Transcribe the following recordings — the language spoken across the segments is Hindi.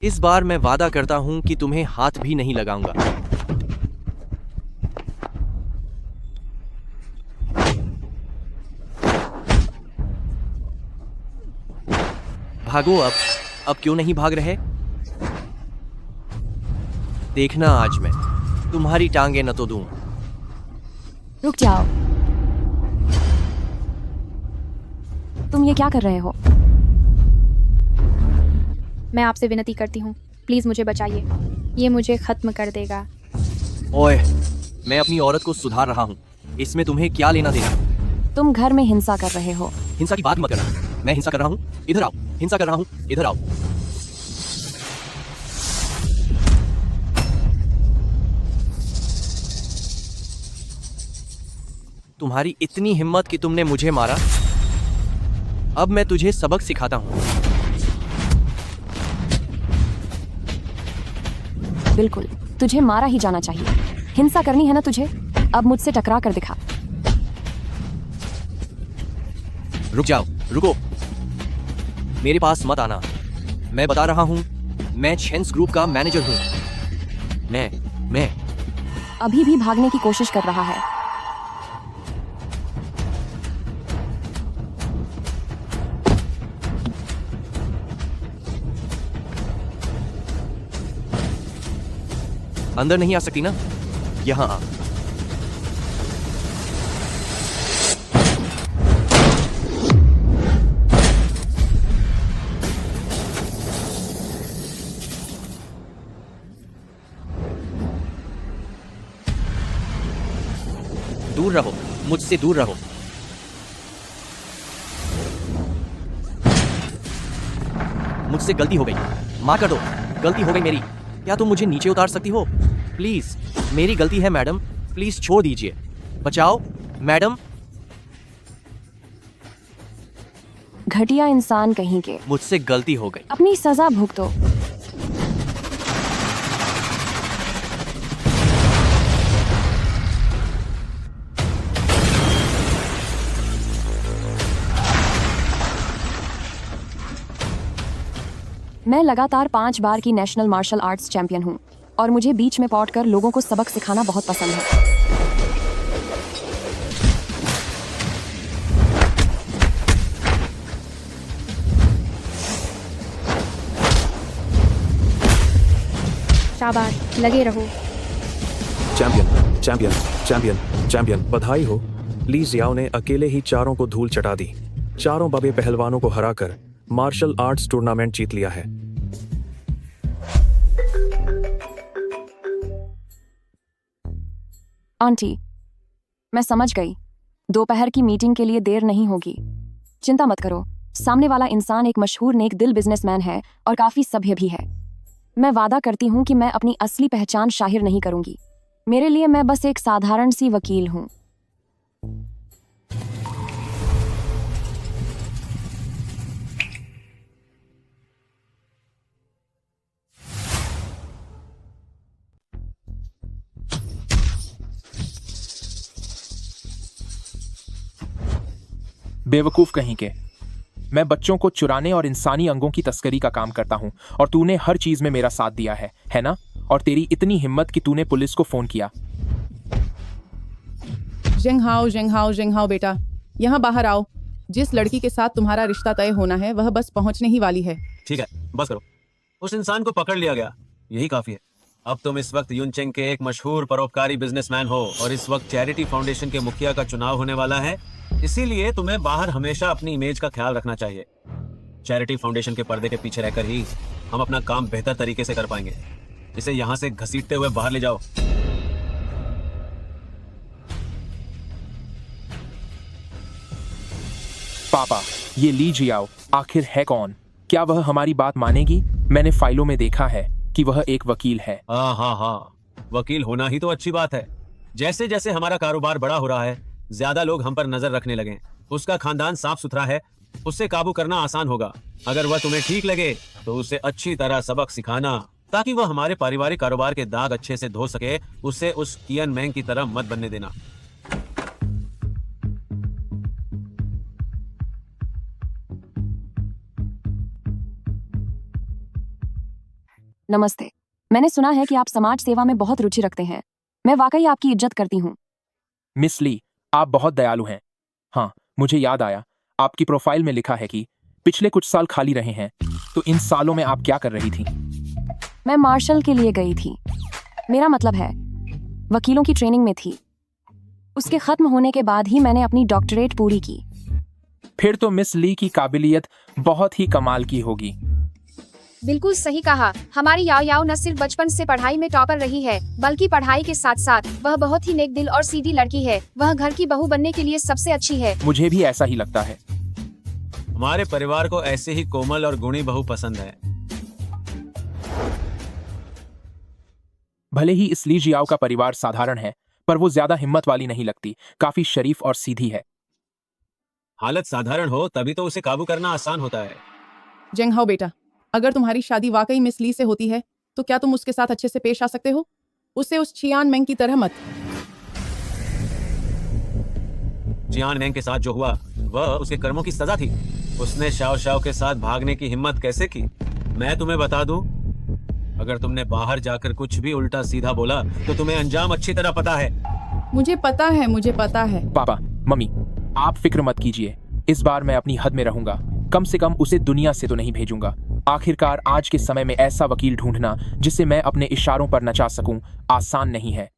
इस बार मैं वादा करता हूं कि तुम्हें हाथ भी नहीं लगाऊंगा। भागो अब क्यों नहीं भाग रहे? देखना आज मैं तुम्हारी टांगे न तो दूं। रुक जाओ। तुम ये क्या कर रहे हो? मैं आपसे विनती करती हूँ, प्लीज़ मुझे बचाइए। ये मुझे ख़त्म कर देगा। ओए, मैं अपनी औरत को सुधार रहा हूँ, इसमें तुम्हें क्या लेना देना? तुम घर में हिंसा कर रहे हो। हिंसा की बात मत करना। मैं हिंसा कर रहा हूँ, इधर आओ। हिंसा कर रहा हूँ, इधर आओ। तुम्हारी इतनी हिम्मत कि तुमने मुझे मारा। अब मैं तुझे सबक सिखाता हूँ। बिल्कुल, तुझे मारा ही जाना चाहिए। हिंसा करनी है ना तुझे? अब मुझसे टकरा कर दिखा। रुक जाओ, रुको। मेरे पास मत आना। मैं बता रहा हूँ, मैं चेंस ग्रुप का मैनेजर हूँ। मैं अभी भी भागने की कोशिश कर रहा है। अंदर नहीं आ सकती ना? यहाँ आ। दूर रहो, मुझसे दूर रहो। मुझसे गलती हो गई, माफ कर दो। गलती हो गई मेरी। क्या तुम मुझे नीचे उतार सकती हो? प्लीज, मेरी गलती है मैडम, प्लीज छोड़ दीजिए। बचाओ मैडम। घटिया इंसान कहीं के। मुझसे गलती हो गई। अपनी सजा भुगतो। मैं लगातार 5 बार की नेशनल मार्शल आर्ट्स चैंपियन हूँ और मुझे बीच में पहुंच कर लोगों को सबक सिखाना बहुत पसंद है। शाबाश, लगे रहो। चैंपियन चैंपियन चैंपियन चैंपियन, बधाई हो। ली जियाओ ने अकेले ही चारों को धूल चटा दी। चारों बड़े पहलवानों को हराकर मार्शल आर्ट्स टूर्नामेंट जीत लिया है। आंटी, मैं समझ गई। दोपहर की मीटिंग के लिए देर नहीं होगी। चिंता मत करो। सामने वाला इंसान एक मशहूर नेक दिल बिजनेसमैन है और काफी सभ्य भी है। मैं वादा करती हूँ कि मैं अपनी असली पहचान जाहिर नहीं करूंगी। मेरे लिए मैं बस एक साधारण सी वकील हूँ। बेवकूफ कहीं के। मैं बच्चों को चुराने और इंसानी अंगों की तस्करी का काम करता हूं और तूने हर चीज में मेरा साथ दिया है ना? और तेरी इतनी हिम्मत कि तूने पुलिस को फोन किया। जिंगहाओ बेटा, यहाँ बाहर आओ। जिस लड़की के साथ तुम्हारा रिश्ता तय होना है वह बस पहुंचने ही वाली है। ठीक है, बस करो। उस इंसान को पकड़ लिया गया, यही काफी है। अब तुम इस वक्त यूनचेंग के एक मशहूर परोपकारी बिजनेसमैन हो और इस वक्त चैरिटी फाउंडेशन के मुखिया का चुनाव होने वाला है। इसीलिए तुम्हें बाहर हमेशा अपनी इमेज का ख्याल रखना चाहिए। चैरिटी फाउंडेशन के पर्दे के पीछे रहकर ही हम अपना काम बेहतर तरीके से कर पाएंगे। इसे यहाँ से घसीटते हुए बाहर ले जाओ। पापा, ये ली जियाओ आखिर है कौन? क्या वह हमारी बात मानेगी? मैंने फाइलों में देखा है कि वह एक वकील है। हाँ, वकील होना ही तो अच्छी बात है। जैसे जैसे हमारा कारोबार बड़ा हो रहा है, ज्यादा लोग हम पर नजर रखने लगे। उसका खानदान साफ सुथरा है, उससे काबू करना आसान होगा। अगर वह तुम्हें ठीक लगे तो उसे अच्छी तरह सबक सिखाना, ताकि वह हमारे पारिवारिक कारोबार के दाग अच्छे से धो सके। उसे उस कियन मैंग की तरह मत बनने देना। नमस्ते। मैंने सुना है कि आप समाज सेवा में बहुत रुचि रखते हैं। मैं वाकई आपकी इज्जत करती हूँ। मिस ली, आप बहुत दयालु हैं। हाँ, मुझे याद आया, आपकी प्रोफाइल में लिखा है कि पिछले कुछ साल खाली रहे हैं, तो इन सालों में आप क्या कर रही थी? मैं मार्शल के लिए गई थी। मेरा मतलब है, वकीलों की ट्रेनिंग में थी। उसके खत्म होने के बाद ही मैंने अपनी डॉक्टरेट पूरी की। फिर तो मिस ली की काबिलियत बहुत ही कमाल की होगी। बिल्कुल सही कहा। हमारी याओ याओ न सिर्फ बचपन से पढ़ाई में टॉपर रही है, बल्कि पढ़ाई के साथ साथ वह बहुत ही नेक दिल और सीधी लड़की है। वह घर की बहू बनने के लिए सबसे अच्छी है। मुझे भी ऐसा ही लगता है। हमारे परिवार को ऐसे ही कोमल और गुणी बहू पसंद है। भले ही इस ली जियाओ का परिवार साधारण है, पर वो ज्यादा हिम्मत वाली नहीं लगती, काफी शरीफ और सीधी है। हालत साधारण हो तभी तो उसे काबू करना आसान होता है। जेंगहाओ बेटा, अगर तुम्हारी शादी वाकई मिस ली से होती है तो क्या तुम उसके साथ अच्छे से पेश आ सकते हो? उससे उस चियान मेंग की तरह मत। जियान मेंग के साथ जो हुआ वह उसके कर्मों की सजा थी। उसने शाओ शाओ के साथ भागने की हिम्मत कैसे की? मैं तुम्हें बता दूं, अगर तुमने बाहर जाकर कुछ भी उल्टा सीधा बोला तो तुम्हें अंजाम अच्छी तरह पता है। मुझे पता है, मुझे पता है। पापा, मम्मी, आप फिक्र मत कीजिए। इस बार मैं अपनी हद में रहूंगा। कम से कम उसे दुनिया से तो नहीं भेजूंगा। आखिरकार आज के समय में ऐसा वकील ढूंढना जिसे मैं अपने इशारों पर नचा सकूं, आसान नहीं है।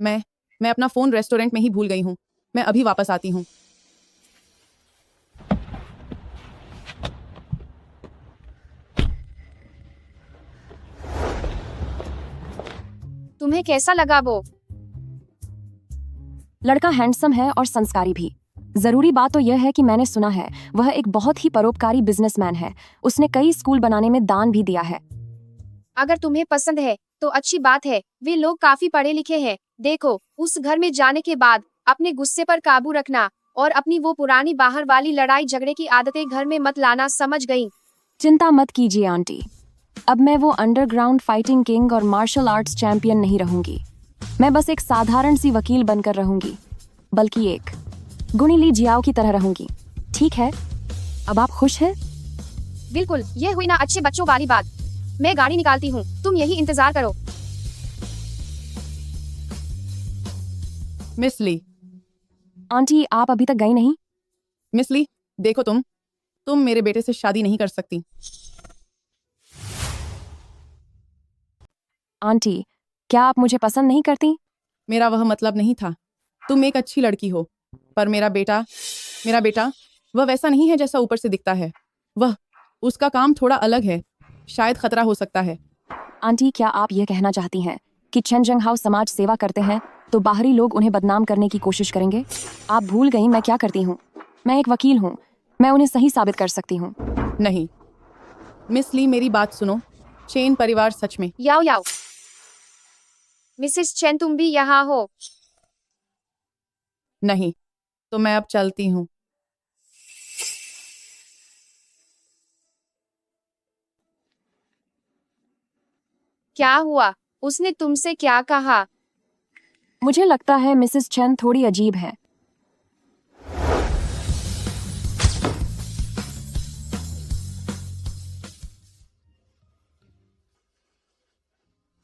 मैं अपना फोन रेस्टोरेंट में ही भूल गई हूँ। मैं अभी वापस आती हूँ। तुम्हें कैसा लगा वो? लड़का हैंडसम है और संस्कारी भी। जरूरी बात तो यह है कि मैंने सुना है वह एक बहुत ही परोपकारी बिजनेसमैन है। उसने कई स्कूल बनाने में दान भी दिया है। अगर तुम्हें पसंद है तो अच्छी बात है। वे लोग काफी पढ़े लिखे हैं। देखो, उस घर में जाने के बाद अपने गुस्से पर काबू रखना और अपनी वो पुरानी बाहर वाली लड़ाई झगड़े की आदतें घर में मत लाना, समझ गई? चिंता मत कीजिए आंटी। अब मैं वो अंडरग्राउंड फाइटिंग किंग और मार्शल आर्ट्स चैंपियन नहीं रहूंगी। मैं बस एक साधारण सी वकील बनकर रहूंगी, बल्कि एक गुणी ली जियाओ की तरह रहूंगी। ठीक है, अब आप खुश हैं? बिल्कुल, ये हुई ना अच्छे बच्चों वाली बात। मैं गाड़ी निकालती हूँ, तुम यही इंतजार करो। मिस ली, आंटी, आप अभी तक गई नहीं? मिस ली, देखो तुम मेरे बेटे से शादी नहीं कर सकती। आंटी, क्या आप मुझे पसंद नहीं करती? मेरा वह मतलब नहीं था। तुम एक अच्छी लड़की हो, पर मेरा बेटा वह वैसा नहीं है जैसा ऊपर से दिखता है। उसका काम थोड़ा अलग है। शायद खतरा हो सकता है। आंटी, क्या आप यह कहना चाहती हैं कि चेन जेंगहाओ समाज सेवा करते हैं तो बाहरी लोग उन्हें बदनाम करने की कोशिश करेंगे? आप भूल गई मैं क्या करती हूँ। मैं एक वकील हूँ। मैं उन्हें सही साबित कर सकती हूँ। नहीं मिस ली, मेरी बात सुनो। चेन परिवार सच में। याओ याओ, मिसेस चेन, तुम भी यहाँ हो? नहीं, तो मैं अब चलती हूँ। क्या हुआ? उसने तुमसे क्या कहा? मुझे लगता है मिसेस चेन थोड़ी अजीब है।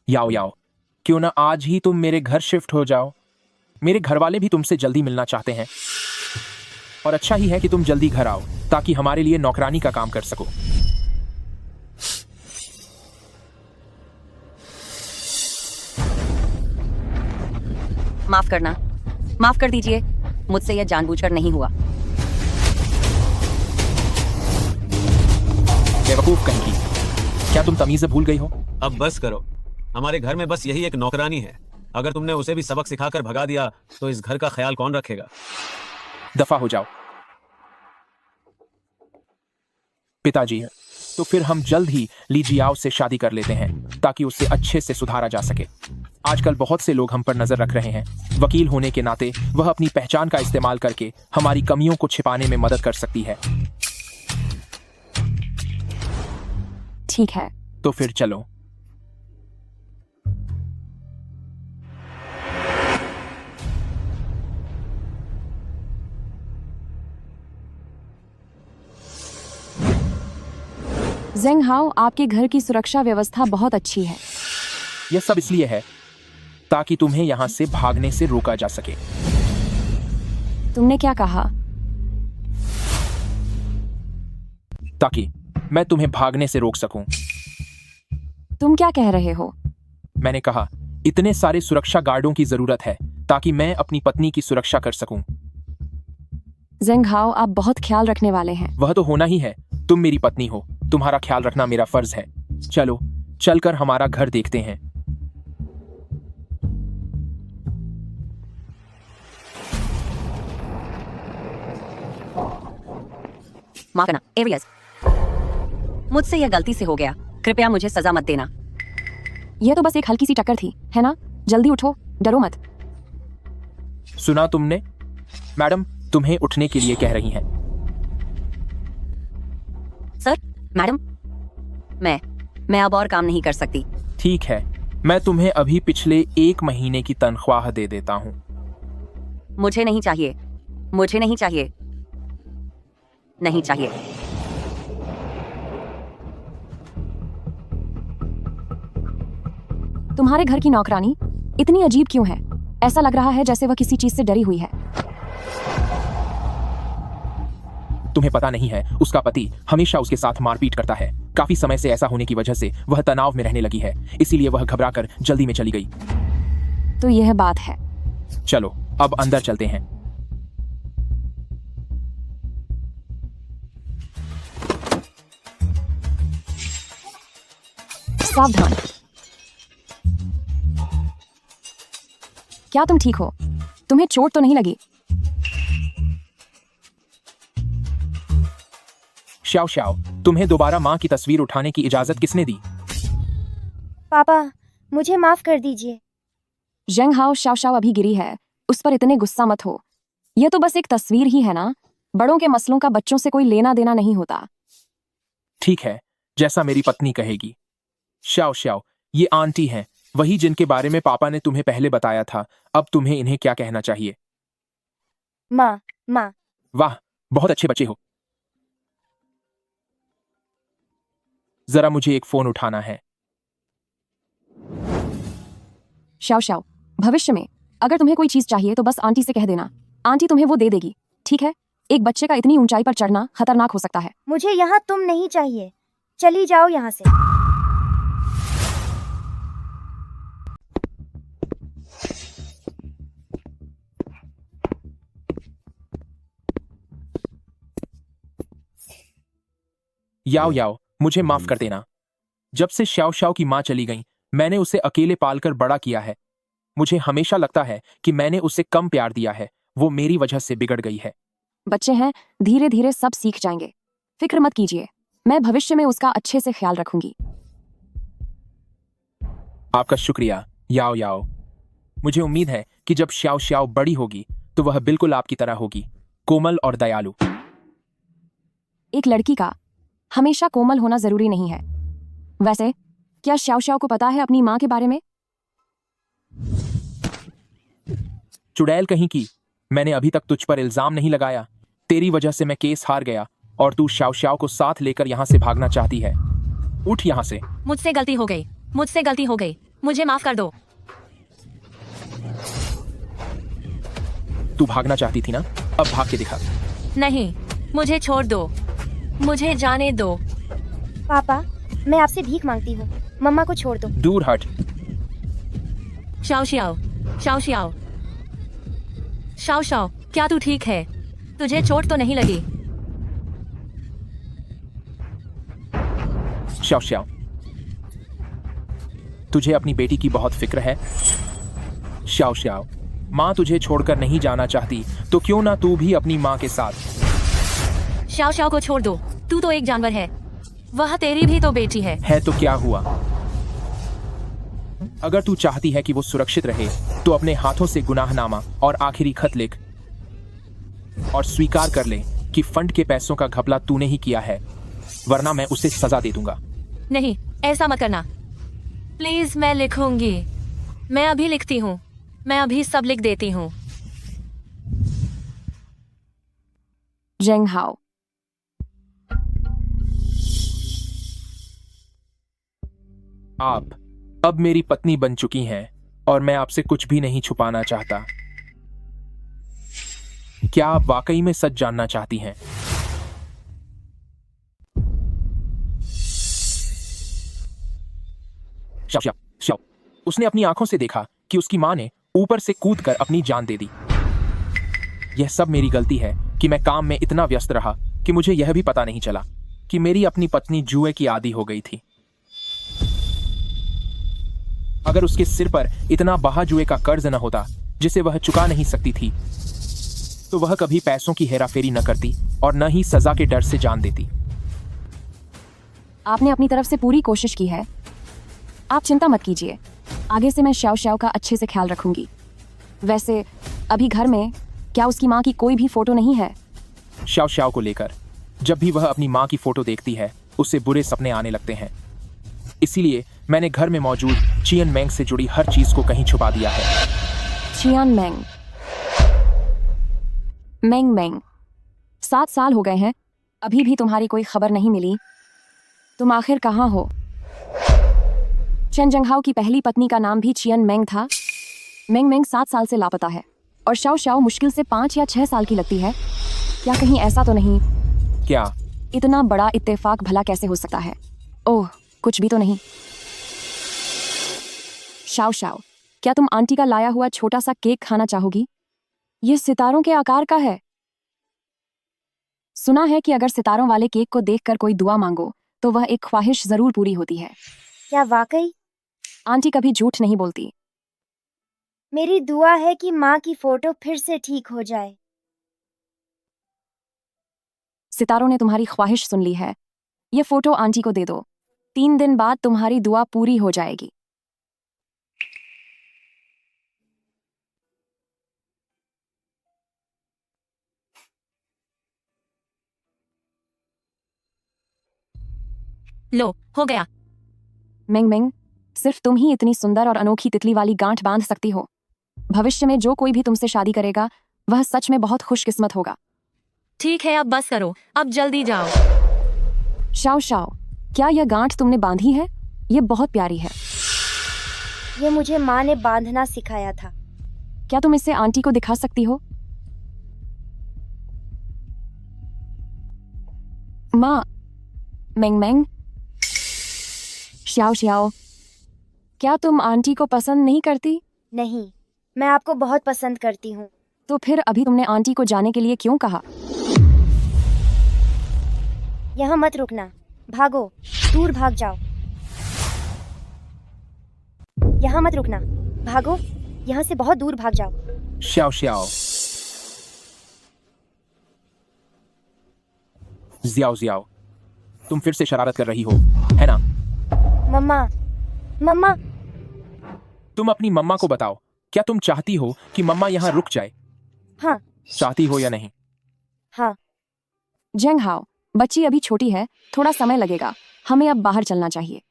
याओ याओ, क्यों ना आज ही तुम मेरे घर शिफ्ट हो जाओ। मेरे घर वाले भी तुमसे जल्दी मिलना चाहते हैं। और अच्छा ही है कि तुम जल्दी घर आओ, ताकि हमारे लिए नौकरानी का काम कर सको। माफ करना, माफ कर दीजिए। मुझसे यह जानबूझकर नहीं हुआ। बेवकूफ कहीं की, क्या तुम तमीज़ भूल गई हो? अब बस करो। हमारे घर में बस यही एक नौकरानी है। अगर तुमने उसे भी सबक सिखाकर भगा दिया तो इस घर का ख्याल कौन रखेगा? दफा हो जाओ। पिताजी, तो फिर हम जल्द ही ली जियाओ से शादी कर लेते हैं, ताकि उसे अच्छे से सुधारा जा सके। आजकल बहुत से लोग हम पर नजर रख रहे हैं। वकील होने के नाते वह अपनी पहचान का इस्तेमाल करके हमारी कमियों को छिपाने में मदद कर सकती है। ठीक है, तो फिर चलो। जेंग हाओ, आपके घर की सुरक्षा व्यवस्था बहुत अच्छी है। यह सब इसलिए है ताकि तुम्हें यहाँ से भागने से रोका जा सके। तुमने क्या कहा? ताकि मैं तुम्हें भागने से रोक सकूं। तुम क्या कह रहे हो? मैंने कहा इतने सारे सुरक्षा गार्डों की जरूरत है ताकि मैं अपनी पत्नी की सुरक्षा कर सकूं। जेंग हाओ, आप बहुत ख्याल रखने वाले हैं। वह तो होना ही है, तुम मेरी पत्नी हो, तुम्हारा ख्याल रखना मेरा फर्ज है। चलो चलकर हमारा घर देखते हैं। माफ करना एरियस, मुझसे यह गलती से हो गया, कृपया मुझे सजा मत देना। यह तो बस एक हल्की सी टक्कर थी, है ना? जल्दी उठो, डरो मत। सुना तुमने? मैडम तुम्हें उठने के लिए कह रही हैं। सर, मैडम, मैं अब और काम नहीं कर सकती। ठीक है, मैं तुम्हें अभी पिछले 1 महीने की तनख्वाह दे देता हूँ। मुझे नहीं चाहिए, मुझे नहीं चाहिए, नहीं चाहिए। तुम्हारे घर की नौकरानी इतनी अजीब क्यों है? ऐसा लग रहा है जैसे वह किसी चीज से डरी हुई है। तुम्हें पता नहीं है, उसका पति हमेशा उसके साथ मारपीट करता है। काफी समय से ऐसा होने की वजह से वह तनाव में रहने लगी है, इसीलिए वह घबराकर जल्दी में चली गई। तो यह बात है। चलो अब अंदर चलते हैं। सावधान। क्या तुम ठीक हो? तुम्हें चोट तो नहीं लगी? श्याओ श्याओ, तुम्हें दोबारा माँ की तस्वीर उठाने की इजाजत किसने दी? पापा, मुझे माफ कर दीजिए। जेंग हाओ, शाओ शाओ अभी गिरी है, उस पर इतने गुस्सा मत हो। यह तो बस एक तस्वीर ही है ना। बड़ों के मसलों का बच्चों से कोई लेना देना नहीं होता। ठीक है, जैसा मेरी पत्नी कहेगी। श्याओ श्याओ, ये आंटी हैं, वही जिनके बारे में पापा ने तुम्हें पहले बताया था। अब तुम्हें इन्हें क्या कहना चाहिए? माँ, माँ। वाह, बहुत अच्छे बच्चे हो। जरा मुझे एक फोन उठाना है। शाओ शाओ, भविष्य में अगर तुम्हें कोई चीज चाहिए तो बस आंटी से कह देना, आंटी तुम्हें वो दे देगी, ठीक है? एक बच्चे का इतनी ऊंचाई पर चढ़ना खतरनाक हो सकता है। मुझे यहाँ तुम नहीं चाहिए, चली जाओ यहाँ से। याओ याओ, मुझे माफ कर देना। जब से श्याओ श्याओ की माँ चली गई, मैंने उसे अकेले पालकर बड़ा किया है। मुझे हमेशा लगता है कि मैंने उसे कम प्यार दिया है, वो मेरी वजह से बिगड़ गई है। बच्चे हैं, धीरे धीरे सब सीख जाएंगे, फिक्र मत कीजिए। मैं भविष्य में उसका अच्छे से ख्याल रखूंगी। आपका शुक्रिया याओ याओ। मुझे उम्मीद है कि जब श्याओ श्याओ बड़ी होगी तो वह बिल्कुल आपकी तरह होगी, कोमल और दयालु। एक लड़की का हमेशा कोमल होना जरूरी नहीं है। वैसे क्या श्याओ श्याओ को पता है अपनी माँ के बारे में? चुड़ैल कहीं की, मैंने अभी तक तुझ पर इल्जाम नहीं लगाया। तेरी वजह से मैं केस हार गया और तू श्याओ श्याओ को साथ लेकर यहाँ से भागना चाहती है। उठ यहाँ से। मुझसे गलती हो गई, मुझसे गलती हो गई, मुझे माफ कर दो। तू भागना चाहती थी ना, अब भाग के दिखा। नहीं, मुझे छोड़ दो, मुझे जाने दो। पापा, मैं आपसे भीख मांगती हूँ, मम्मा को छोड़ दो। दूर हट। Shao Shao, Shao Shao, Shao Shao, क्या तू ठीक है? तुझे चोट तो नहीं लगी? श्याओ श्याओ, तुझे अपनी बेटी की बहुत फिक्र है। श्याओ श्याओ, माँ तुझे छोड़कर नहीं जाना चाहती, तो क्यों ना तू भी अपनी माँ के साथ। शाओ शाओ को छोड़ दो, तू तो एक जानवर है, वह तेरी भी तो बेटी है। तो क्या हुआ? अगर तू चाहती है कि वो सुरक्षित रहे तो अपने हाथों से गुनाहनामा और आखिरी खत लिख और स्वीकार कर ले कि फंड के पैसों का घपला तूने ही किया है, वरना मैं उसे सजा दे दूंगा। नहीं, ऐसा मत करना प्लीज। मैं लिखूंगी, मैं अभी लिखती हूँ, मैं अभी सब लिख देती हूँ। जेंग हाओ, आप अब मेरी पत्नी बन चुकी हैं और मैं आपसे कुछ भी नहीं छुपाना चाहता। क्या आप वाकई में सच जानना चाहती हैं? शाओ, उसने अपनी आंखों से देखा कि उसकी मां ने ऊपर से कूदकर अपनी जान दे दी। यह सब मेरी गलती है कि मैं काम में इतना व्यस्त रहा कि मुझे यह भी पता नहीं चला कि मेरी अपनी पत्नी जुए की आदी हो गई थी। अगर उसके सिर पर इतना बहा जुए का कर्ज न होता जिसे वह चुका नहीं सकती थी, तो वह कभी पैसों की हेराफेरी न करती और न ही सजा के डर से जान देती। आपने अपनी तरफ से पूरी कोशिश की है। आप चिंता मत कीजिए, आगे से मैं श्याओ श्याओ का अच्छे से ख्याल रखूंगी। वैसे अभी घर में क्या उसकी माँ की कोई भी फोटो नहीं है? श्याओ श्याओ को लेकर जब भी वह अपनी माँ की फोटो देखती है, उसे बुरे सपने आने लगते हैं। इसीलिए मैंने घर में मौजूद चियन मैंग से जुड़ी हर चीज को कहीं छुपा दिया है। चियान मैंग, मैंग मैंग, 7 साल हो गए हैं, अभी भी तुम्हारी कोई खबर नहीं मिली। तुम आखिर कहाँ हो? चेन जंगहाओ की पहली पत्नी का नाम भी चियन मैंग था। मैंग मैंग 7 साल से लापता है और शाओ शाओ मुश्किल से 5 या 6 साल की लगती है। क्या कहीं ऐसा तो नहीं? क्या? इतना बड़ा इत्तेफाक भला कैसे हो सकता है? ओह, कुछ भी तो नहीं। शाओ शाओ, क्या तुम आंटी का लाया हुआ छोटा सा केक खाना चाहोगी? यह सितारों के आकार का है। सुना है कि अगर सितारों वाले केक को देखकर कोई दुआ मांगो तो वह एक ख्वाहिश जरूर पूरी होती है। क्या वाकई? आंटी कभी झूठ नहीं बोलती। मेरी दुआ है कि माँ की फोटो फिर से ठीक हो जाए। सितारों ने तुम्हारी ख्वाहिश सुन ली है। ये फोटो आंटी को दे दो। 3 दिन बाद तुम्हारी दुआ पूरी हो जाएगी। लो, हो गया। मिंग मिंग, सिर्फ तुम ही इतनी सुंदर और अनोखी तितली वाली गांठ बांध सकती हो। भविष्य में जो कोई भी तुमसे शादी करेगा वह सच में बहुत खुशकिस्मत होगा। ठीक है, अब बस करो, अब जल्दी जाओ। शाओ शाओ, क्या यह गांठ तुमने बांधी है? ये बहुत प्यारी है। ये मुझे माँ ने बांधना सिखाया था। क्या तुम इसे आंटी को दिखा सकती हो? माँ, मिंग मिंग, श्याओ श्याओ, क्या तुम आंटी को पसंद नहीं करती? नहीं, मैं आपको बहुत पसंद करती हूँ। तो फिर अभी तुमने आंटी को जाने के लिए क्यों कहा? यहाँ मत रुकना, भागो, दूर भाग जाओ। यहाँ मत रुकना, भागो, यहाँ से बहुत दूर भाग जाओ। श्याओ श्याओ, ज़ियाओ ज़ियाओ, तुम फिर से शरारत कर रही हो, है ना? मम्मा, मम्मा, तुम अपनी मम्मा को बताओ, क्या तुम चाहती हो कि मम्मा यहाँ रुक जाए? हाँ। चाहती हो या नहीं? हाँ। जंगहाओ, बच्ची अभी छोटी है, थोड़ा समय लगेगा, हमें अब बाहर चलना चाहिए।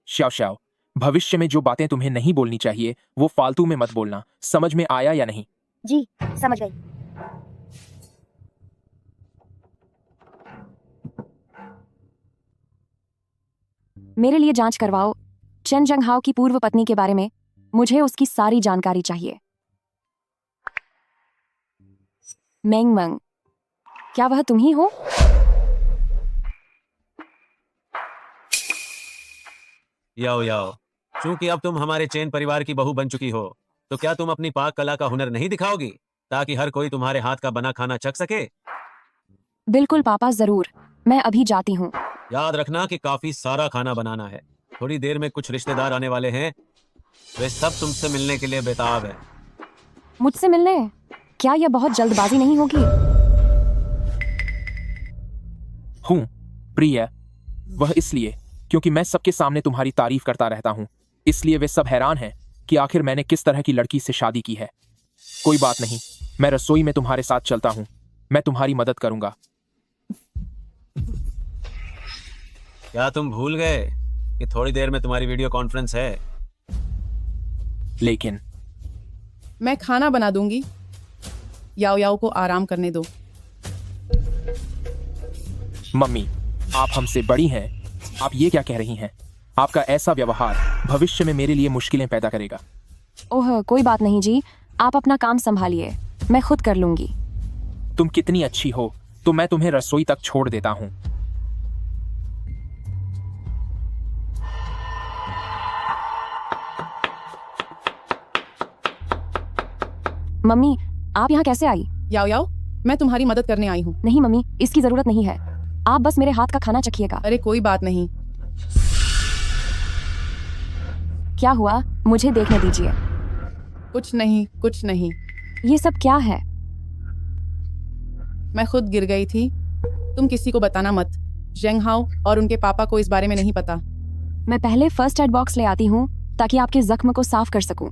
श्याओ श्याओ, भविष्य में जो बातें तुम्हें नहीं बोलनी चाहिए वो फालतू में मत बोलना, समझ में आया या नहीं? जी, समझ गई। मेरे लिए जांच करवाओ चेन जंगहाओ की पूर्व पत्नी के बारे में। मुझे उसकी सारी जानकारी चाहिए। मेंग मंग, क्या वह तुम ही हो? याओ याओ, चूंकि अब तुम हमारे चेन परिवार की बहू बन चुकी हो, तो क्या तुम अपनी पाक कला का हुनर नहीं दिखाओगी ताकि हर कोई तुम्हारे हाथ का बना खाना चख सके? बिल्कुल पापा, जरूर। मैं अभी जाती हूँ। याद रखना कि काफी सारा खाना बनाना है। थोड़ी देर में कुछ रिश्तेदार आने वाले हैं, वे सब तुमसे मिलने के लिए बेताब है। मुझसे मिलने? क्या यह बहुत जल्दबाजी नहीं होगी? हूँ प्रिय, वह इसलिए क्योंकि मैं सबके सामने तुम्हारी तारीफ करता रहता हूँ, इसलिए वे सब हैरान हैं कि आखिर मैंने किस तरह की लड़की से शादी की है। कोई बात नहीं, मैं रसोई में तुम्हारे साथ चलता हूँ, मैं तुम्हारी मदद करूंगा। क्या तुम भूल गए कि थोड़ी देर में तुम्हारी वीडियो कॉन्फ्रेंस है? लेकिन मैं खाना बना दूंगी, याओ याओ को आराम करने दो। मम्मी, आप हमसे बड़ी हैं, आप ये क्या कह रही हैं? आपका ऐसा व्यवहार भविष्य में मेरे लिए मुश्किलें पैदा करेगा। ओह कोई बात नहीं जी, आप अपना काम संभालिए, मैं खुद कर लूंगी। तुम कितनी अच्छी हो तो मैं तुम्हें रसोई तक छोड़ देता हूँ। मम्मी आप यहाँ कैसे आई? याओ याओ, मैं तुम्हारी मदद करने आई हूँ। नहीं मम्मी, इसकी जरूरत नहीं है, आप बस मेरे हाथ का खाना चखिएगा। अरे कोई बात नहीं। क्या हुआ, मुझे देखने दीजिए। कुछ नहीं कुछ नहीं, ये सब क्या है? मैं खुद गिर गई थी। तुम किसी को बताना मत। जेंग हाओ और उनके पापा को इस बारे में नहीं पता। मैं पहले फर्स्ट एड बॉक्स ले आती हूँ ताकि आपके जख्म को साफ कर सकूं।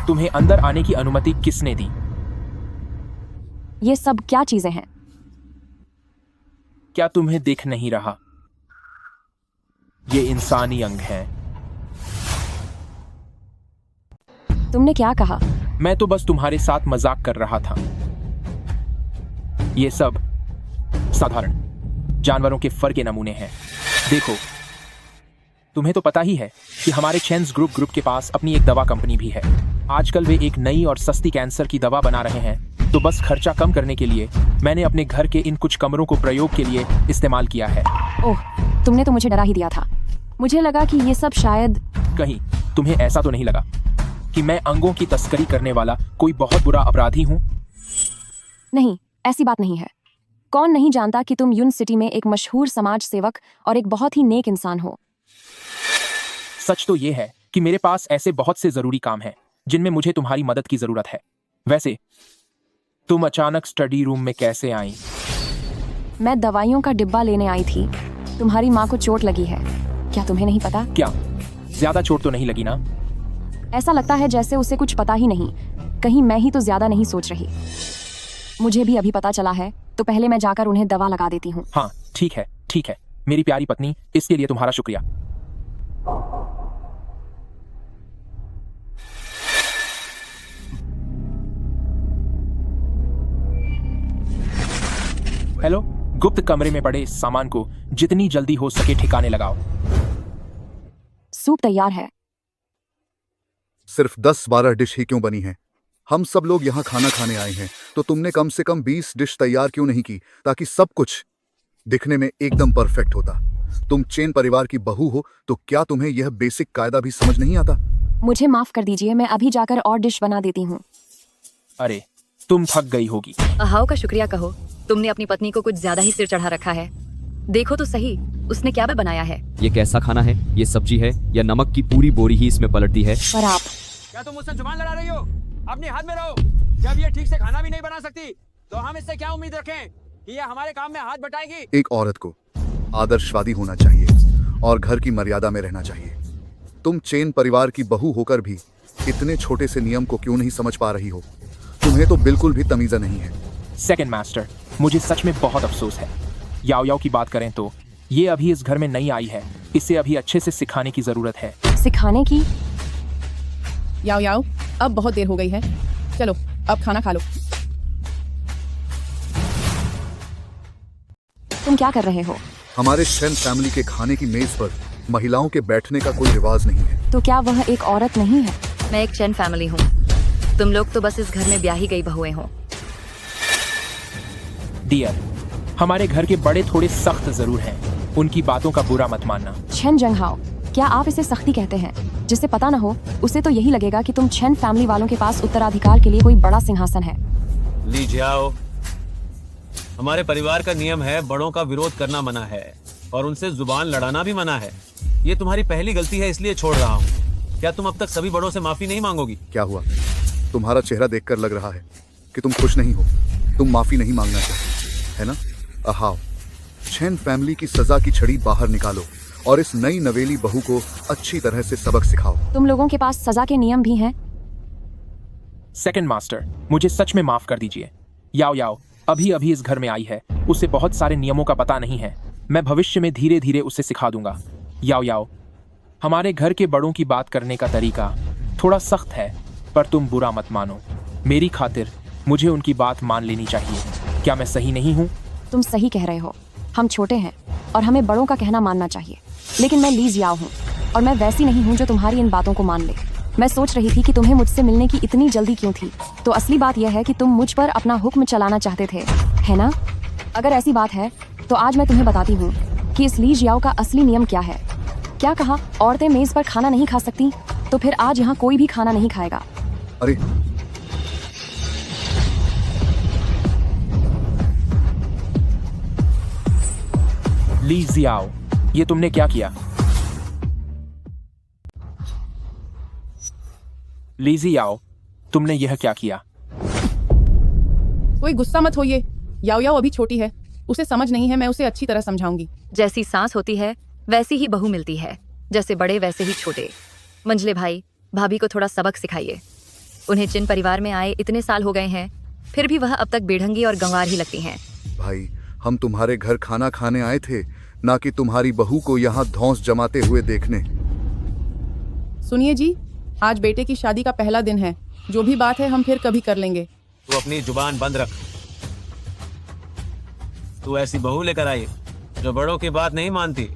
तुम्हें अंदर आने की अनुमति किसने दी? ये सब क्या चीजें हैं? क्या तुम्हें दिख नहीं रहा? ये इंसानी अंग हैं। तुमने क्या कहा? मैं तो बस तुम्हारे साथ मजाक कर रहा था। ये सब साधारण जानवरों के फर के नमूने हैं। देखो, तुम्हें तो पता ही है कि हमारे चेन्स ग्रुप के पास अपनी एक दवा कंपनी भी है। आजकल वे एक नई और सस्ती कैंसर की दवा बना रहे हैं, तो बस खर्चा कम करने के लिए मैंने अपने घर के इन कुछ कमरों को प्रयोग के लिए इस्तेमाल किया है। ओह, तुमने तो मुझे डरा ही दिया था। मुझे लगा कि ये सब शायद। कहीं तुम्हें ऐसा तो नहीं लगा कि मैं अंगों की तस्करी करने वाला कोई बहुत बुरा अपराधी हूँ? नहीं, ऐसी बात नहीं है। कौन नहीं जानता कि तुम यून सिटी में एक मशहूर समाज सेवक और एक बहुत ही नेक इंसान हो। सच तो ये है कि मेरे पास ऐसे बहुत से जरूरी काम हैं जिनमें मुझे तुम्हारी मदद की जरूरत है। वैसे तुम अचानक स्टडी रूम में कैसे आई? मैं दवाइयों का डिब्बा लेने आई थी। तुम्हारी माँ को चोट लगी है, क्या तुम्हें नहीं पता? क्या ज्यादा चोट तो नहीं लगी ना? ऐसा लगता है जैसे उसे कुछ पता ही नहीं। कहीं मैं ही तो ज्यादा नहीं सोच रही। मुझे भी अभी पता चला है, तो पहले मैं जाकर उन्हें दवा लगा देती हूँ। हाँ ठीक है ठीक है मेरी प्यारी पत्नी, इसके लिए तुम्हारा शुक्रिया। हेलो, गुप्त कमरे में पड़े इस सामान को जितनी जल्दी हो सके ठिकाने लगाओ। सूप तैयार है। सिर्फ 10-12 डिश ही क्यों बनी हैं? हम सब लोग यहाँ खाना खाने आए हैं, तो तुमने कम से कम 20 डिश तैयार क्यों नहीं की, ताकि सब कुछ दिखने में एकदम परफेक्ट होता। तुम चेन परिवार की बहू हो, तो क्या तुम्हें यह बेसिक कायदा भी समझ नहीं आता? मुझे माफ कर दीजिए, मैं अभी जाकर और डिश बना देती हूँ। अरे तुम थक गई होगी। अहाव का शुक्रिया कहो, तुमने अपनी पत्नी को कुछ ज्यादा ही सिर चढ़ा रखा है। देखो तो सही, उसने क्या बनाया है। ये कैसा खाना है? ये सब्जी है या नमक की पूरी बोरी ही इसमें पलट दी है? पर आप क्या तुम मुझसे जुबान लड़ा रही हो? अपने हाथ में रहो। जब ये ठीक से खाना भी नहीं बना सकती, तो हम इससे क्या उम्मीद रखें कि ये हमारे काम में हाथ बटाएगी? एक औरत को आदर्शवादी होना चाहिए और घर की मर्यादा में रहना चाहिए। तुम चेन परिवार की बहू होकर भी इतने छोटे से नियम को क्यों नहीं समझ पा रही हो? तुम्हें तो बिल्कुल भी तमीज़ा नहीं है। सेकंड मास्टर, मुझे सच में बहुत अफसोस है। याओ याओ की बात करें तो ये अभी इस घर में नई आई है, इसे अभी अच्छे से सिखाने की जरूरत है। सिखाने की? याओ याओ, अब बहुत देर हो गई है, चलो अब खाना खा लो। तुम क्या कर रहे हो? हमारे शेन फैमिली के खाने की मेज पर महिलाओं के बैठने का कोई रिवाज नहीं है। तो क्या वह एक औरत नहीं है? मैं एक चैन फैमिली हूँ, तुम लोग तो बस इस घर में ब्याही गई बहुएं हो। डियर, हमारे घर के बड़े थोड़े सख्त जरूर हैं, उनकी बातों का बुरा मत मानना। छेन जंगहाओ, क्या आप इसे सख्ती कहते हैं? जिसे पता न हो उसे तो यही लगेगा कि तुम छेन फैमिली वालों के पास उत्तराधिकार के लिए कोई बड़ा सिंहासन है। ली जाओ, हमारे परिवार का नियम है बड़ों का विरोध करना मना है और उनसे जुबान लड़ाना भी मना है। ये तुम्हारी पहली गलती है, इसलिए छोड़ रहा हूँ। क्या तुम अब तक सभी बड़ों से माफी नहीं मांगोगी? क्या हुआ? तुम्हारा चेहरा देखकर लग रहा है कि तुम खुश नहीं हो। तुम माफी नहीं मांगना चाहते, है ना? अहाओ, चेन फैमिली की सजा की छड़ी बाहर निकालो और इस नई नवेली बहू को अच्छी तरह से सबक सिखाओ। तुम लोगों के पास सजा के नियम भी हैं। सेकंड मास्टर, मुझे सच में माफ कर दीजिए। याओ याओ अभी अभी इस घर में आई है, उसे बहुत सारे नियमों का पता नहीं है। मैं भविष्य में धीरे धीरे उसे सिखा दूंगा। याओ याओ, हमारे घर के बड़ों की बात करने का तरीका थोड़ा सख्त है, पर तुम बुरा मत मानो। मेरी खातिर मुझे उनकी बात मान लेनी चाहिए। क्या मैं सही नहीं हूँ? तुम सही कह रहे हो। हम छोटे हैं और हमें बड़ों का कहना मानना चाहिए, लेकिन मैं ली जियाओ हूँ और मैं वैसी नहीं हूँ जो तुम्हारी इन बातों को मान ले। मैं सोच रही थी कि तुम्हें मुझसे मिलने की इतनी जल्दी क्यों थी। तो असली बात यह है कि तुम मुझ पर अपना हुक्म चलाना चाहते थे, है ना? अगर ऐसी बात है तो आज मैं तुम्हें बताती हूँ कि इस ली जियाओ का असली नियम क्या है। क्या कहा? औरतें मेज पर खाना नहीं खा सकती? तो फिर आज यहाँ कोई भी खाना नहीं खाएगा। अरे ली जियाओ, ये तुमने क्या किया? ली जियाओ, तुमने यह क्या किया? कोई गुस्सा मत होइए। याओ याओ अभी छोटी है, उसे समझ नहीं है। मैं उसे अच्छी तरह समझाऊंगी। जैसी सांस होती है वैसी ही बहू मिलती है, जैसे बड़े वैसे ही छोटे। मंझले भाई, भाभी को थोड़ा सबक सिखाइए। उन्हें चिन परिवार में आए इतने साल हो गए हैं, फिर भी वह अब तक बेढंगी और गंवार ही लगती हैं। भाई, हम तुम्हारे घर खाना खाने आए थे, ना कि तुम्हारी बहू को यहाँ धौंस जमाते हुए देखने। सुनिए जी, आज बेटे की शादी का पहला दिन है। जो भी बात है हम फिर कभी कर लेंगे। तू अपनी जुबान बंद रख। तू ऐसी बहू लेकर आई जो बड़ों की बात नहीं मानती।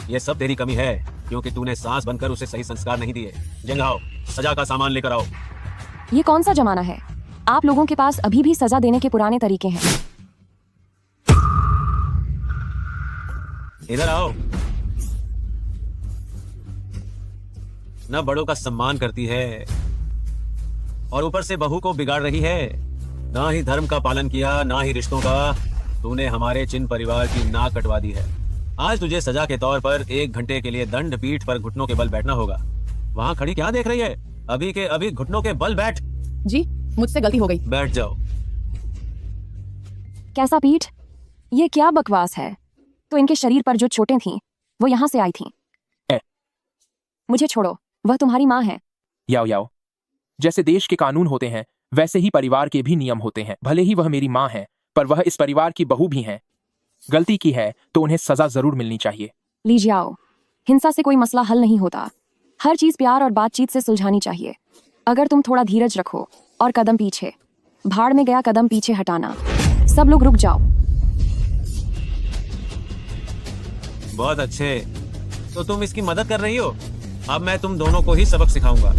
ये सब तेरी कमी है, क्योंकि तूने सांस बनकर उसे सही संस्कार नहीं दिए। जंगाओ, सजा का सामान लेकर आओ। ये कौन सा जमाना है? आप लोगों के पास अभी भी सजा देने के पुराने तरीके हैं। इधर आओ। न बड़ों का सम्मान करती है और ऊपर से बहू को बिगाड़ रही है। ना ही धर्म का पालन किया, ना ही रिश्तों का। तूने हमारे चिन परिवार की नाक कटवा दी है। आज तुझे सजा के तौर पर 1 घंटे के लिए दंड पीठ पर घुटनों के बल बैठना होगा। वहाँ खड़ी क्या देख रही है? अभी के अभी घुटनों के बल बैठ। जी, मुझसे गलती हो गई। बैठ जाओ। कैसा पीठ? ये क्या बकवास है? तो इनके शरीर पर जो चोटें थीं, वो यहाँ से आई थीं। मुझे छोड़ो, वह तुम्हारी माँ है। याओ याओ, जैसे देश के कानून होते हैं वैसे ही परिवार के भी नियम होते हैं। भले ही वह मेरी माँ है, पर वह इस परिवार की बहू भी हैं। गलती की है तो उन्हें सजा जरूर मिलनी चाहिए। लीजिए आओ, हिंसा से कोई मसला हल नहीं होता। हर चीज प्यार और बातचीत से सुलझानी चाहिए। अगर तुम थोड़ा धीरज रखो और कदम पीछे, भाड़ में गया कदम पीछे हटाना। सब लोग रुक जाओ। बहुत अच्छे, तो तुम इसकी मदद कर रही हो। अब मैं तुम दोनों को ही सबक सिखाऊंगा।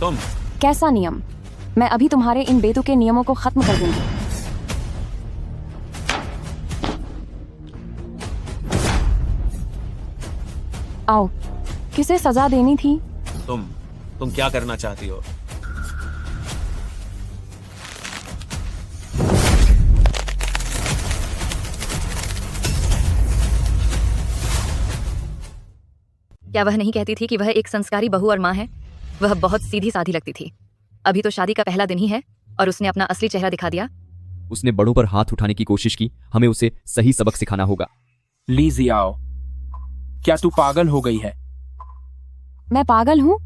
तुम कैसा नियम? मैं अभी तुम्हारे इन बेतुके नियमों को खत्म कर दूंगी। आओ, किसे सजा देनी थी? तुम क्या करना चाहती हो? क्या वह नहीं कहती थी कि वह एक संस्कारी बहू और माँ है? वह बहुत सीधी साधी लगती थी। अभी तो शादी का पहला दिन ही है और उसने अपना असली चेहरा दिखा दिया। उसने बड़ों पर हाथ उठाने की कोशिश की। हमें उसे सही सबक सिखाना होगा। ली जियाओ, क्या तू पागल हो गई है? मैं पागल हूँ?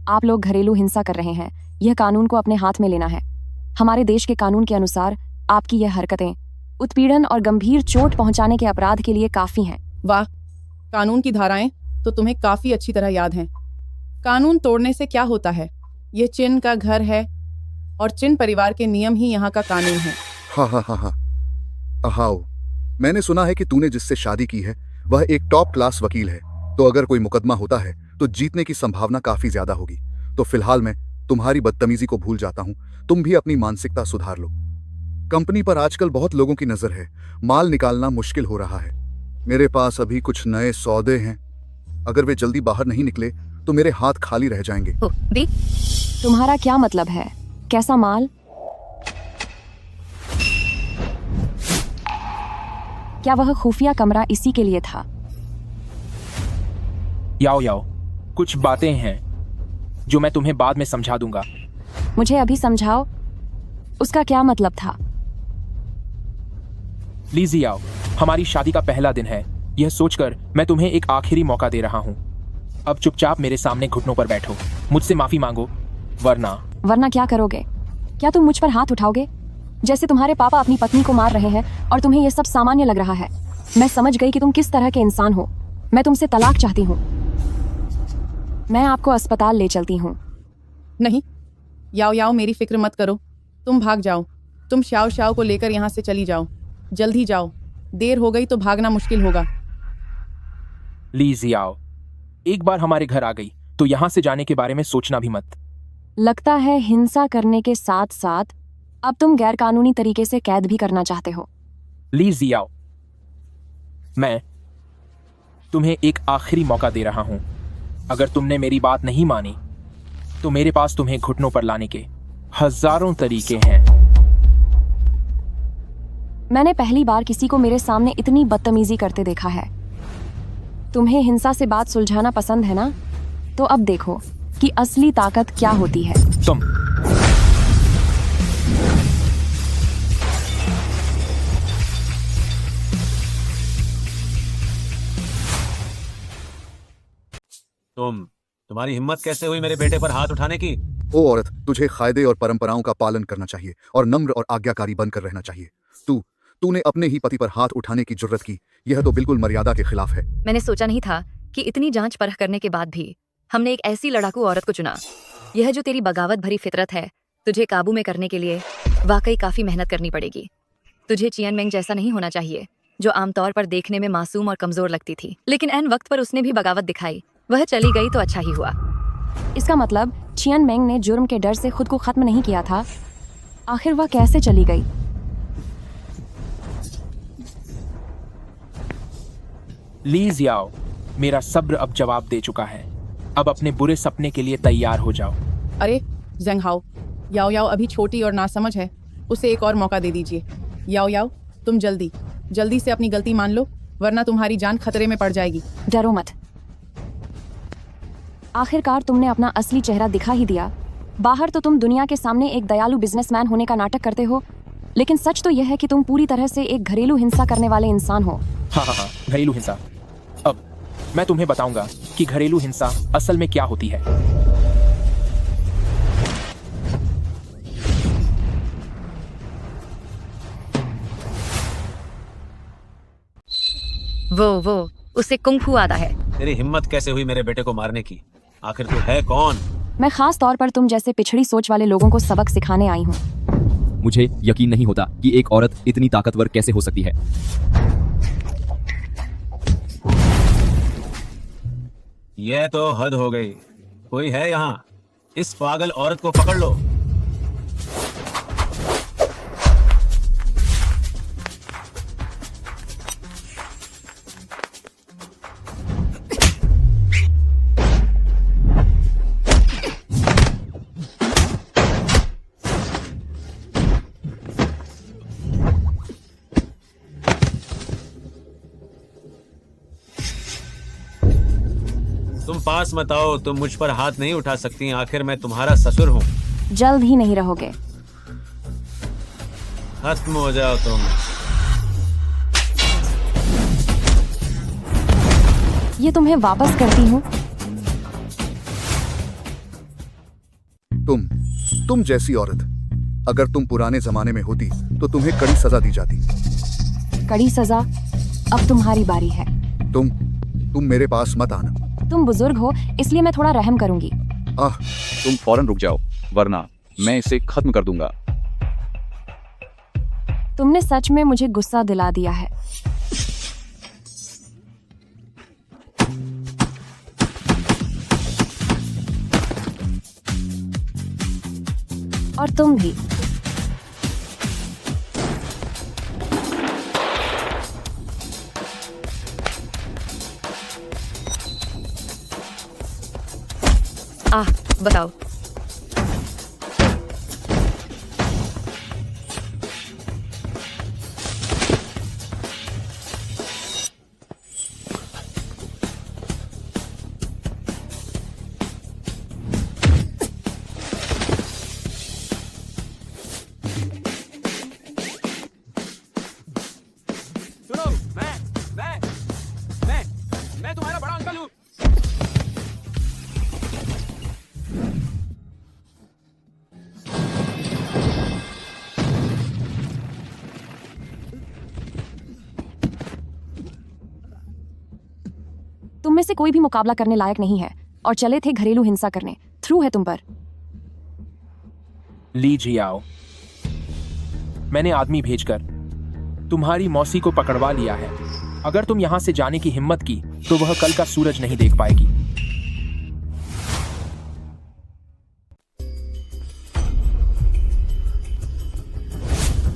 आप लोग घरेलू हिंसा कर रहे हैं। यह कानून को अपने हाथ में लेना है। हमारे देश के कानून के अनुसार आपकी यह हरकतें उत्पीड़न और गंभीर चोट पहुंचाने के अपराध के लिए काफी हैं। वाह, कानून की धाराएं तो तुम्हें काफी अच्छी तरह याद हैं। कानून तोड़ने से क्या होता है? ये चिन का घर है और चिन परिवार के नियम ही यहाँ का कानून है। हाँ हाँ हाँ हाँ। अहाओ, मैंने सुना है कि तूने जिससे शादी की है वह एक टॉप क्लास वकील है। तो अगर कोई मुकदमा होता है तो जीतने की संभावना काफी ज्यादा होगी। तो फिलहाल मैं तुम्हारी बदतमीजी को भूल जाता हूँ। तुम भी अपनी मानसिकता सुधार लो। कंपनी पर आजकल बहुत लोगों की नजर है। माल निकालना मुश्किल हो रहा है। मेरे पास अभी कुछ नए सौदे हैं। अगर वे जल्दी बाहर नहीं निकले तो मेरे हाथ खाली रह जाएंगे। तुम्हारा क्या मतलब है? कैसा माल? क्या वह खुफिया कमरा इसी के लिए था? याओ याओ, कुछ बातें हैं जो मैं तुम्हें बाद में समझा दूंगा। मुझे अभी समझाओ उसका क्या मतलब था। ली जियाओ, हमारी शादी का पहला दिन है। यह सोचकर मैं तुम्हें एक आखिरी मौका दे रहा हूँ। अब चुपचाप मेरे सामने घुटनों पर बैठो, मुझसे माफी मांगो, वरना क्या करोगे? क्या तुम मुझ पर हाथ उठाओगे? जैसे तुम्हारे पापा अपनी पत्नी को मार रहे हैं और तुम्हें यह सब सामान्य लग रहा है। मैं समझ गई कि तुम किस तरह के इंसान हो। मैं तुमसे तलाक चाहती हूँ। मैं आपको अस्पताल ले चलती हूँ। नहीं, याओ याओ, मेरी फिक्र मत करो। तुम भाग जाओ। तुम शाओ शाओ को लेकर यहाँ से चली जाओ। जल्दी जाओ, देर हो गई तो भागना मुश्किल होगा। ली जियाओ, एक बार हमारे घर आ गई तो यहाँ से जाने के बारे में सोचना भी मत। लगता है हिंसा करने के साथ साथ अब तुम गैरकानूनी तरीके से कैद भी करना चाहते हो। ली जियाओ, मैं तुम्हें एक आखिरी मौका दे रहा हूं। अगर तुमने मेरी बात नहीं मानी तो मेरे पास तुम्हें घुटनों पर लाने के हजारों तरीके हैं। मैंने पहली बार किसी को मेरे सामने इतनी बदतमीजी करते देखा है। तुम्हें हिंसा से बात सुलझाना पसंद है ना? तो अब देखो कि असली ताकत क्या होती है। तुम्हारी हिम्मत कैसे हुई मेरे बेटे पर हाथ उठाने की? ओ औरत, तुझे कायदे और परंपराओं का पालन करना चाहिए और नम्र और आज्ञाकारी बनकर रहना चाहिए। तूने अपने ही पति पर हाथ उठाने की जुर्रत की। यह तो बिल्कुल मर्यादा के खिलाफ है। मैंने सोचा नहीं था कि इतनी जांच परख करने के बाद भी हमने एक ऐसी लड़ाकू औरत को चुना। यह जो तेरी बगावत भरी फितरत है, तुझे काबू में करने के लिए वाकई काफी मेहनत करनी पड़ेगी। तुझे चियन मेंग जैसा नहीं होना चाहिए, जो आमतौर पर देखने में मासूम और कमजोर लगती थी, लेकिन ऐन वक्त पर उसने भी बगावत दिखाई। वह चली गई तो अच्छा ही हुआ। इसका मतलब चियन मेंग ने जुर्म के डर से खुद को खत्म नहीं किया था। आखिर वह कैसे चली गई? ली जियाओ, मेरा सब्र अब जवाब दे चुका है। अब अपने बुरे सपने के लिए तैयार हो जाओ। अरे ज़ेंग हाओ, याओ याओ अभी छोटी और नासमझ है, उसे एक और मौका दे दीजिए। याओ याओ, तुम जल्दी से अपनी गलती मान लो, वरना तुम्हारी जान खतरे में पड़ जाएगी। डरो मत। आखिरकार तुमने अपना असली चेहरा दिखा ही दिया। बाहर तो तुम दुनिया के सामने एक दयालु बिजनेसमैन होने का नाटक करते हो, लेकिन सच तो यह है कि तुम पूरी तरह से एक घरेलू हिंसा करने वाले इंसान हो। हाँ, घरेलू हिंसा। अब मैं तुम्हें बताऊंगा कि घरेलू हिंसा असल में क्या होती है। वो उसे कुंग-फू आता है। तेरी हिम्मत कैसे हुई मेरे बेटे को मारने की? आखिर तू है कौन? मैं खास तौर पर तुम जैसे पिछड़ी सोच वाले लोगों को सबक सिखाने आई हूँ। मुझे यकीन नहीं होता कि एक औरत इतनी ताकतवर कैसे हो सकती है। यह तो हद हो गई। कोई है यहाँ? इस पागल औरत को पकड़ लो। तुम पास मत आओ, तुम मुझ पर हाथ नहीं उठा सकती। आखिर मैं तुम्हारा ससुर हूँ। जल्द ही नहीं रहोगे। खत्म हो जाओ तुम। ये तुम्हें वापस करती हूँ। तुम जैसी औरत अगर तुम पुराने जमाने में होती तो तुम्हें कड़ी सजा दी जाती। कड़ी सजा? अब तुम्हारी बारी है। तुम मेरे पास मत आना। तुम बुजुर्ग हो, इसलिए मैं थोड़ा रहम करूंगी। तुम फौरन रुक जाओ, वरना मैं इसे खत्म कर दूंगा। तुमने सच में मुझे गुस्सा दिला दिया है। और तुम भी। बताओ। में से कोई भी मुकाबला करने लायक नहीं है और चले थे घरेलू हिंसा करने। थ्रू है तुम पर। ली जियाओ, मैंने आदमी भेजकर तुम्हारी मौसी को पकड़वा लिया है। अगर तुम यहां से जाने की हिम्मत की तो वह कल का सूरज नहीं देख पाएगी।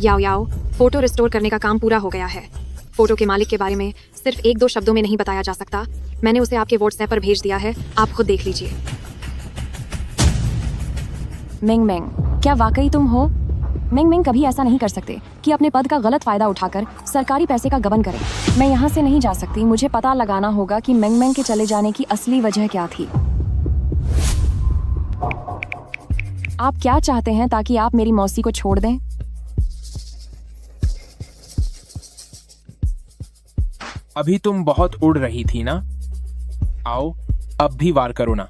याओ याओ, फोटो रिस्टोर करने का काम पूरा हो गया है। फोटो के मालिक के बारे में सिर्फ 1-2 शब्दों में नहीं बताया जा सकता। मैंने उसे आपके व्हाट्सएप पर भेज दिया है, आप खुद देख लीजिए। मिंग मिंग, क्या वाकई तुम हो? मिंग मिंग कभी ऐसा नहीं कर सकते कि अपने पद का गलत फायदा उठाकर सरकारी पैसे का गबन करें। मैं यहाँ से नहीं जा सकती। मुझे पता लगाना होगा कि मिंग मिंग के चले जाने की असली वजह क्या थी। आप क्या चाहते हैं ताकि आप मेरी मौसी को छोड़ दें? अभी तुम बहुत उड़ रही थी ना? आओ, अब भी वार करो ना।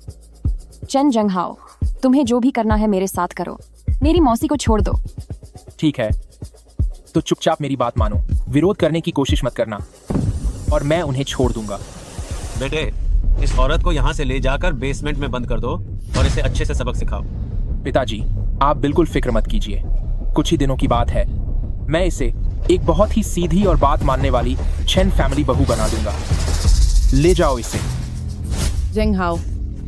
चेन जंगहाओ, तुम्हें जो भी करना है मेरे साथ करो। मेरी मौसी को छोड़ दो। ठीक है, तो चुपचाप मेरी बात मानो। विरोध करने की कोशिश मत करना और मैं उन्हें छोड़ दूंगा। बेटे, इस औरत को यहाँ से ले जाकर बेसमेंट में बंद कर दो और इसे अच्छे से सबक सिखाओ। पिताजी, आप बिल्कुल फिक्र मत कीजिए। कुछ ही दिनों की बात है, मैं इसे एक बहुत ही सीधी और बात मानने वाली चेन फैमिली बहू बना दूंगा। ले जाओ इसे। जंगहाओ,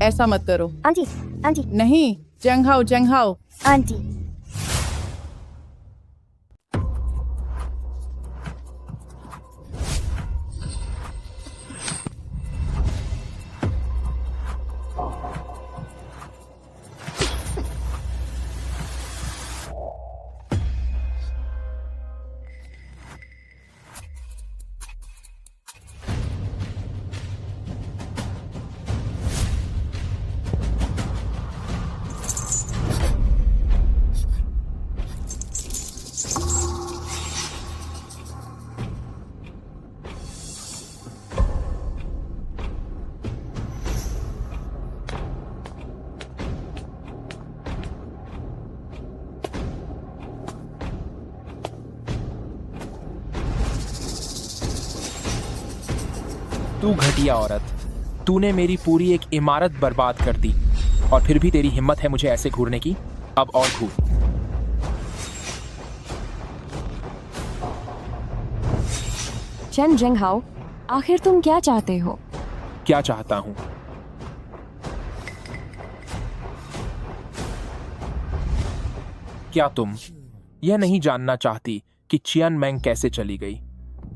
ऐसा मत करो। Aunty, aunty. नहीं, जंगहाओ, जंगहाओ। आंटी। तू घटिया औरत, तूने मेरी पूरी एक इमारत बर्बाद कर दी और फिर भी तेरी हिम्मत है मुझे ऐसे घूरने की। अब और घूर। चेन जंगहाओ, आखिर तुम क्या चाहते हो? क्या चाहता हूं? क्या तुम यह नहीं जानना चाहती कि चियन मैंग कैसे चली गई?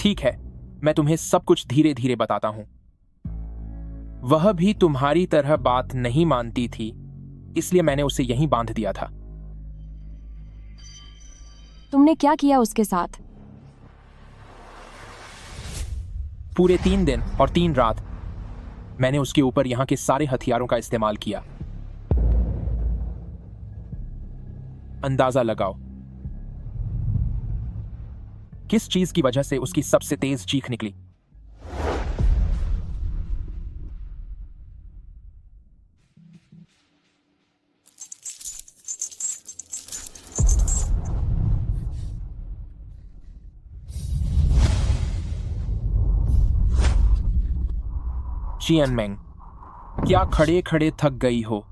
ठीक है, मैं तुम्हें सब कुछ धीरे धीरे बताता हूं। वह भी तुम्हारी तरह बात नहीं मानती थी, इसलिए मैंने उसे यहीं बांध दिया था। तुमने क्या किया उसके साथ? पूरे 3 दिन और 3 रात मैंने उसके ऊपर यहां के सारे हथियारों का इस्तेमाल किया। अंदाजा लगाओ किस चीज की वजह से उसकी सबसे तेज चीख निकली। चियन मैंग, क्या खड़े खड़े थक गई हो?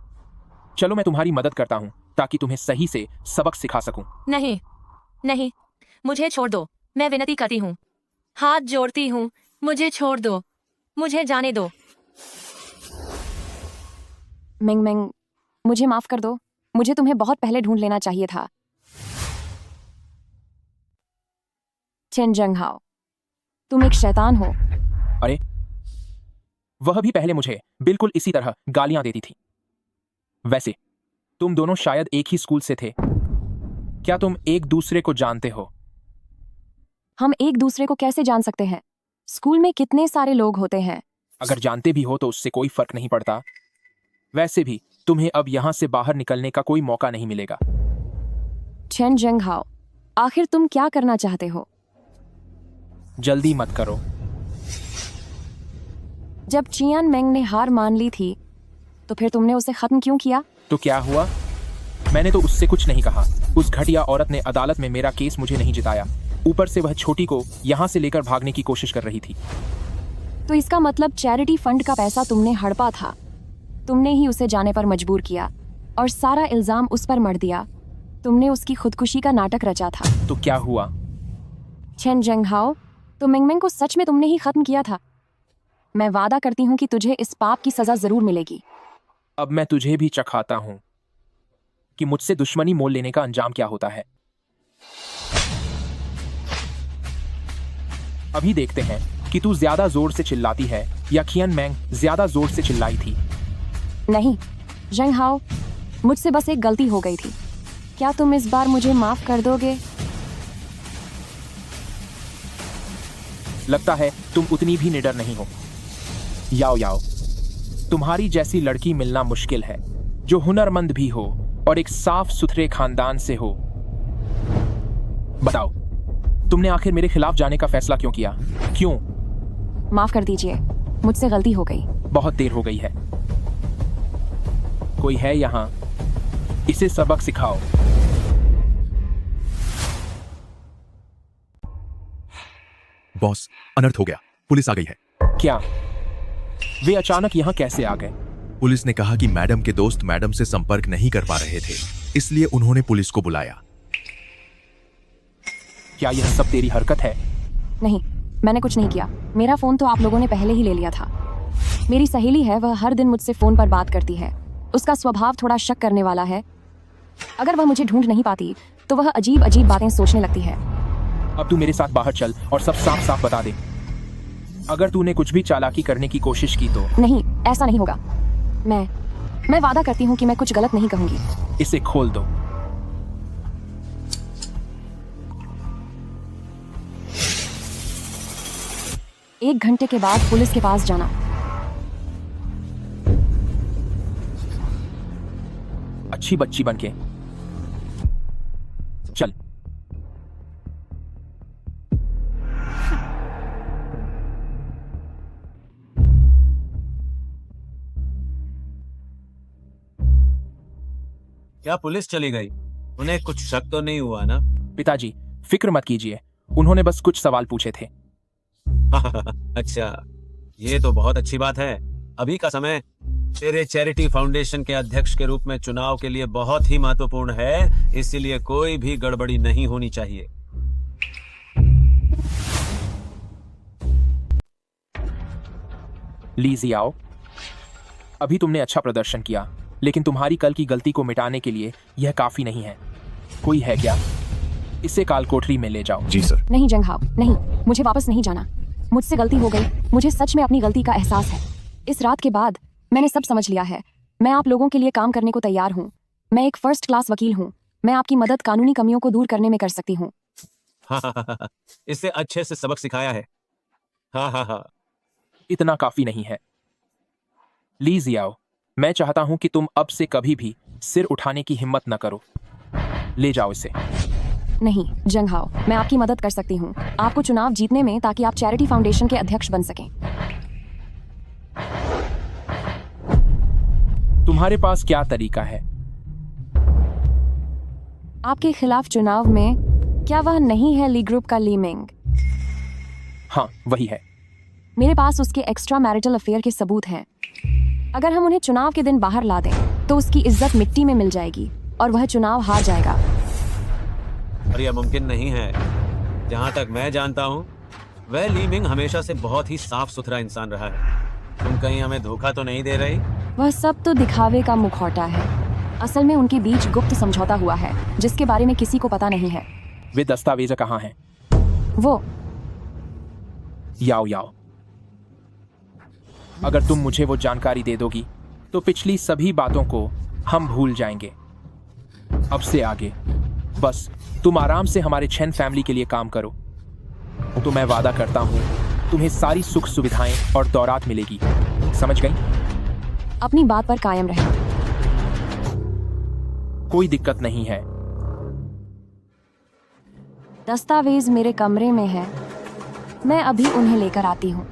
चलो मैं तुम्हारी मदद करता हूं ताकि तुम्हें सही से सबक सिखा सकूं। नहीं, नहीं, मुझे छोड़ दो। मैं विनती करती हूँ, हाथ जोड़ती हूँ, मुझे छोड़ दो, मुझे जाने दो। मिंग मिंग, मुझे माफ कर दो। मुझे तुम्हें बहुत पहले ढूंढ लेना चाहिए था। चेन जंगहाओ, तुम एक शैतान हो। अरे, वह भी पहले मुझे बिल्कुल इसी तरह गालियां देती थी। वैसे तुम दोनों शायद एक ही स्कूल से थे। क्या तुम एक दूसरे को जानते हो? हम एक दूसरे को कैसे जान सकते हैं? स्कूल में कितने सारे लोग होते हैं। अगर जानते भी हो तो उससे कोई फर्क नहीं पड़ता। वैसे भी तुम्हें अब यहां से बाहर निकलने का कोई मौका नहीं मिलेगा। चेन जंगहाओ, आखिर तुम क्या करना चाहते हो? जल्दी मत करो। जब चियान मैंग ने हार मान ली थी तो फिर तुमने उसे खत्म क्यों किया? तो क्या हुआ? मैंने तो उससे कुछ नहीं कहा। उस घटिया औरत ने अदालत में मेरा केस मुझे नहीं जिताया। ऊपर से वह छोटी को यहां से लेकर भागने की कोशिश कर रही थी। तो इसका मतलब चैरिटी फंड का पैसा तुमने हड़पा था। तुमने ही उसे जाने पर मजबूर किया और सारा इल्जाम उस पर मढ़ दिया। तुमने उसकी खुदकुशी का नाटक रचा था। तो क्या हुआ? चेन जंगहाओ, तो मिंगमिंग को सच में तुमने ही खत्म किया था। मैं वादा करती हूँ कि तुझे इस पाप की सजा जरूर मिलेगी। अब मैं तुझे भी चखाता हूं कि मुझसे दुश्मनी मोल लेने का अंजाम क्या होता है। अभी देखते हैं कि तू ज्यादा जोर से चिल्लाती है या खियन मैंग ज्यादा जोर से चिल्लाई थी। नहीं जंगहाओ, मुझसे बस एक गलती हो गई थी। क्या तुम इस बार मुझे माफ कर दोगे? लगता है तुम उतनी भी निडर नहीं हो। याओ याओ, तुम्हारी जैसी लड़की मिलना मुश्किल है जो हुनरमंद भी हो और एक साफ सुथरे खानदान से हो। बताओ, तुमने आखिर मेरे खिलाफ जाने का फैसला क्यों किया? क्यों? माफ कर दीजिए, मुझसे गलती हो गई। बहुत देर हो गई है। कोई है यहाँ? इसे सबक सिखाओ। बॉस, अनर्थ हो गया। पुलिस आ गई है। क्या? वे अचानक यहाँ कैसे आ गए? पुलिस ने कहा कि मैडम के दोस्त मैडम से संपर्क नहीं कर पा रहे थे, इसलिए उन्होंने पुलिस को बुलाया। क्या यह सब तेरी हरकत है? नहीं, मैंने कुछ नहीं किया। मेरा फोन तो आप लोगों ने पहले ही ले लिया था। मेरी सहेली है, वह हर दिन मुझसे फोन पर बात करती है। उसका स्वभाव थोड़ा शक करने वाला है। अगर वह मुझे ढूंढ नहीं पाती तो वह अजीब अजीब बातें सोचने लगती है। अब तू मेरे साथ बाहर चल और सब साफ साफ बता दे। अगर तूने कुछ भी चालाकी करने की कोशिश की तो। नहीं, ऐसा नहीं होगा। मैं वादा करती हूँ कि मैं कुछ गलत नहीं कहूंगी। इसे खोल दो। एक घंटे के बाद पुलिस के पास जाना। अच्छी बच्ची बनके चल। क्या पुलिस चली गई? उन्हें कुछ शक तो नहीं हुआ ना? पिताजी, फिक्र मत कीजिए, उन्होंने बस कुछ सवाल पूछे थे। अच्छा, ये तो बहुत अच्छी बात है। अभी का समय तेरे चैरिटी फाउंडेशन के अध्यक्ष के रूप में चुनाव के लिए बहुत ही महत्वपूर्ण है, इसीलिए कोई भी गड़बड़ी नहीं होनी चाहिए। ली जियाओ, अभी तुमने अच्छा प्रदर्शन किया, लेकिन तुम्हारी कल की गलती को मिटाने के लिए यह काफी नहीं है। कोई है क्या? इसे काल कोठरी में ले जाओ। जी सर। नहीं जंगहाओ, नहीं, मुझे वापस नहीं जाना। मुझसे गलती हो गई। मुझे सच में अपनी गलती का एहसास है। इस रात के बाद मैंने सब समझ लिया है। मैं आप लोगों के लिए काम करने को तैयार हूँ। मैं एक फर्स्ट क्लास वकील हूँ। मैं आपकी मदद कानूनी कमियों को दूर करने में कर सकती हूँ। इससे अच्छे से सबक सिखाया है। हाँ। इतना काफी नहीं है। ली जियाओ, मैं चाहता हूं कि तुम अब से कभी भी सिर उठाने की हिम्मत न करो। ले जाओ इसे। नहीं जंगहाओ, मैं आपकी मदद कर सकती हूँ आपको चुनाव जीतने में, ताकि आप चैरिटी फाउंडेशन के अध्यक्ष बन सकें। तुम्हारे पास क्या तरीका है? आपके खिलाफ चुनाव में क्या वह नहीं है ली ग्रुप का ली मिंग? हाँ, वही है। मेरे पास उसके एक्स्ट्रा मैरिटल अफेयर के सबूत हैं। अगर हम उन्हें चुनाव के दिन बाहर ला दें तो उसकी इज्जत मिट्टी में मिल जाएगी और वह चुनाव हार जाएगा। और यह मुमकिन नहीं है। जहाँ तक मैं जानता हूँ, वह ली मिंग हमेशा से बहुत ही साफ सुथरा इंसान रहा है। तुम कहीं हमें धोखा तो नहीं दे रही? वह सब तो दिखावे का मुखौटा है। असल में उनके बीच गुप्त समझौता हुआ है जिसके बारे में किसी को पता नहीं है। वे दस्तावेज कहाँ हैं? वो याओ, अगर तुम मुझे वो जानकारी दे दोगी तो पिछली सभी बातों को हम भूल जाएंगे। अब से आगे बस तुम आराम से हमारे चेन फैमिली के लिए काम करो, तो मैं वादा करता हूँ तुम्हें सारी सुख सुविधाएं और दौरात मिलेगी। समझ गई? अपनी बात पर कायम रहना। कोई दिक्कत नहीं है। दस्तावेज मेरे कमरे में है, मैं अभी उन्हें लेकर आती हूँ।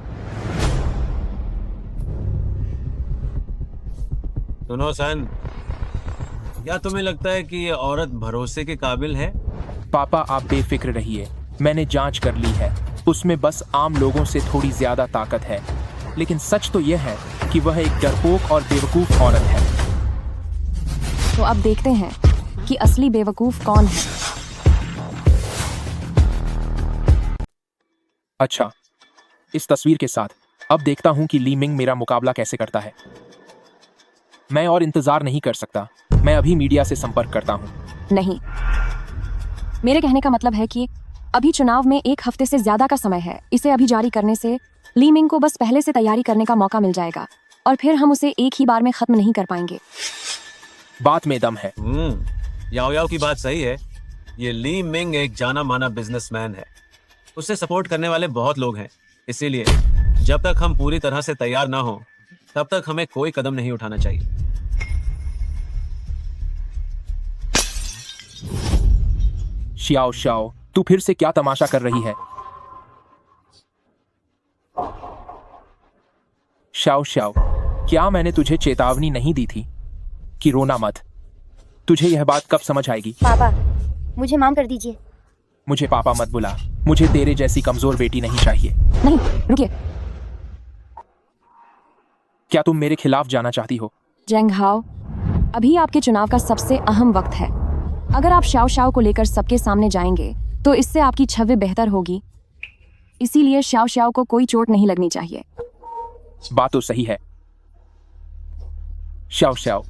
सुनो सन, क्या तुम्हें लगता है कि ये औरत भरोसे के काबिल है? पापा, आप बेफिक्र रहिए, मैंने जांच कर ली है। उसमें बस आम लोगों से थोड़ी ज्यादा ताकत है। लेकिन सच तो यह है कि वह एक डरपोक और बेवकूफ औरत है। तो अब देखते हैं कि असली बेवकूफ कौन है। अच्छा, इस तस्वीर के साथ अब देखता हूं कि ली मिंग मेरा मुकाबला कैसे करता है। मैं और इंतजार नहीं कर सकता। मैं अभी मीडिया से संपर्क करता हूं। नहीं, मेरे कहने का मतलब है कि अभी चुनाव में 1 हफ्ते से ज्यादा का समय है। इसे अभी जारी करने से ली मिंग को बस पहले से तैयारी करने का मौका मिल जाएगा और फिर हम उसे एक ही बार में खत्म नहीं कर पाएंगे। बात में दम है। याओ याओ की बात सही है। ये ली मिंग एक जाना माना बिजनेसमैन है। उसे सपोर्ट करने वाले बहुत लोग हैं। इसीलिए जब तक हम पूरी तरह से तैयार ना हो तब तक हमें कोई कदम नहीं उठाना चाहिए। श्याओ श्याओ, तू फिर से क्या तमाशा कर रही है? श्याओ श्याओ, क्या मैंने तुझे चेतावनी नहीं दी थी कि रोना मत? तुझे यह बात कब समझ आएगी? पापा, मुझे माफ कर दीजिए। मुझे पापा मत बुला। मुझे तेरे जैसी कमजोर बेटी नहीं चाहिए। नहीं, रुकिए। क्या तुम मेरे खिलाफ जाना चाहती हो? जेंग हाओ, अभी आपके चुनाव का सबसे अहम वक्त है। अगर आप शाओ शाओ को लेकर सबके सामने जाएंगे तो इससे आपकी छवि बेहतर होगी। इसीलिए शाओ शाओ को कोई चोट नहीं लगनी चाहिए। बात तो सही है। शाओ शाओ,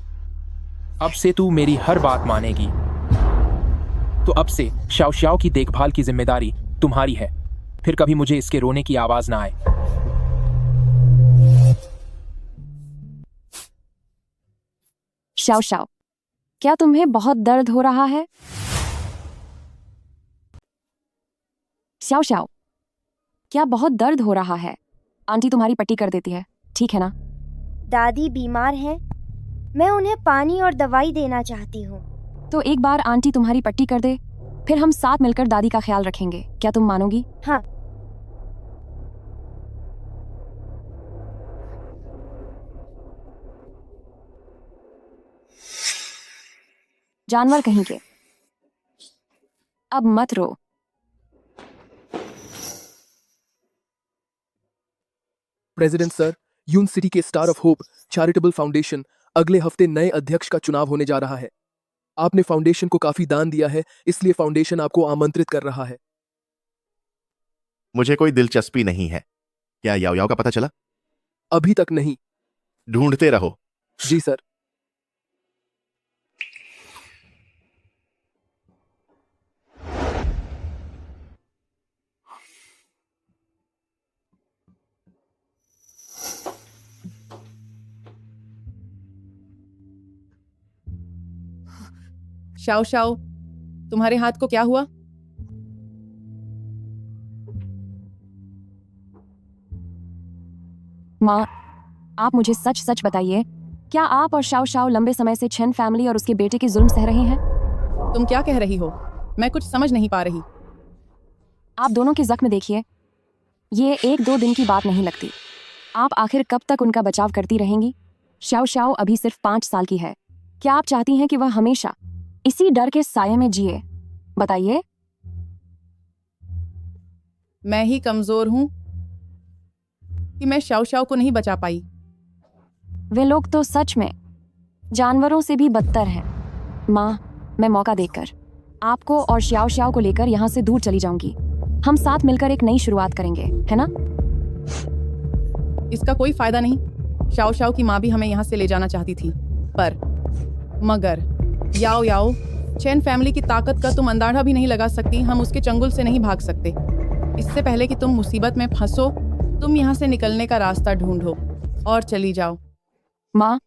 अब से तू मेरी हर बात मानेगी। तो अब से शाओ शाओ की देखभाल की जिम्मेदारी तुम्हारी है। फिर कभी मुझे इसके रोने की आवाज ना आए। शाओ शाओ, क्या तुम्हें बहुत दर्द हो रहा है? शाओ शाओ, क्या बहुत दर्द हो रहा है? आंटी तुम्हारी पट्टी कर देती है, ठीक है ना? दादी बीमार हैं। मैं उन्हें पानी और दवाई देना चाहती हूँ। तो एक बार आंटी तुम्हारी पट्टी कर दे, फिर हम साथ मिलकर दादी का ख्याल रखेंगे। क्या तुम मानोगी? हाँ। जानवर कहीं के, अब मत रो। प्रेसिडेंट सर, यून सिटी के star of hope charitable foundation अगले हफ्ते नए अध्यक्ष का चुनाव होने जा रहा है। आपने फाउंडेशन को काफी दान दिया है, इसलिए फाउंडेशन आपको आमंत्रित कर रहा है। मुझे कोई दिलचस्पी नहीं है। क्या याओ याओ का पता चला? अभी तक नहीं। ढूंढते रहो। जी सर। शाओ शाओ, तुम्हारे हाथ को क्या हुआ? माँ, आप मुझे सच सच बताइए, क्या आप और शाओ शाओ लंबे समय से छेन फैमिली और उसके बेटे के जुल्म सह रहे हैं? तुम क्या कह रही हो? मैं कुछ समझ नहीं पा रही। आप दोनों के जख्म देखिए। ये 1-2 दिन की बात नहीं लगती। आप आखिर कब तक उनका बचाव करती रहेंगी? शाओ शाओ अभी सिर्फ 5 साल की है। क्या आप चाहती हैं कि वह हमेशा इसी डर के साये में जिए? बताइए। मैं ही कमजोर हूं कि मैं शाओ शाओ को नहीं बचा पाई। वे लोग तो सच में जानवरों से भी बदतर हैं। माँ, मैं मौका देकर आपको और शाओ शाओ को लेकर यहाँ से दूर चली जाऊंगी। हम साथ मिलकर एक नई शुरुआत करेंगे, है ना? इसका कोई फायदा नहीं। शाओ शाओ की माँ भी हमें यहाँ से ले जाना चाहती थी, मगर याओ याओ, चैन फैमिली की ताकत का तुम अंदाजा भी नहीं लगा सकती। हम उसके चंगुल से नहीं भाग सकते। इससे पहले कि तुम मुसीबत में फंसो, तुम यहाँ से निकलने का रास्ता ढूंढो और चली जाओ। माँ,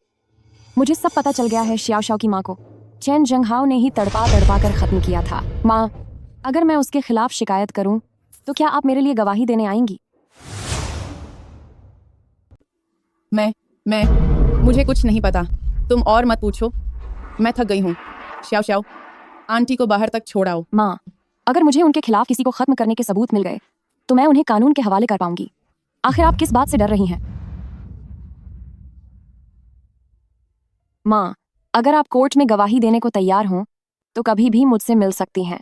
मुझे सब पता चल गया है। शाओ शाओ की माँ को चैन जंगहाओ ने ही तड़पा तड़पा कर खत्म किया था। माँ, अगर मैं उसके खिलाफ शिकायत करूं तो क्या आप मेरे लिए गवाही देने आएंगी? मुझे कुछ नहीं पता। तुम और मत पूछो। मैं थक गई हूँ। शाओ शाओ, आंटी को बाहर तक छोड़ाओ। माँ, अगर मुझे उनके खिलाफ किसी को खत्म करने के सबूत मिल गए तो मैं उन्हें कानून के हवाले कर पाऊंगी। आखिर आप किस बात से डर रही हैं? माँ, अगर आप कोर्ट में गवाही देने को तैयार हों तो कभी भी मुझसे मिल सकती हैं।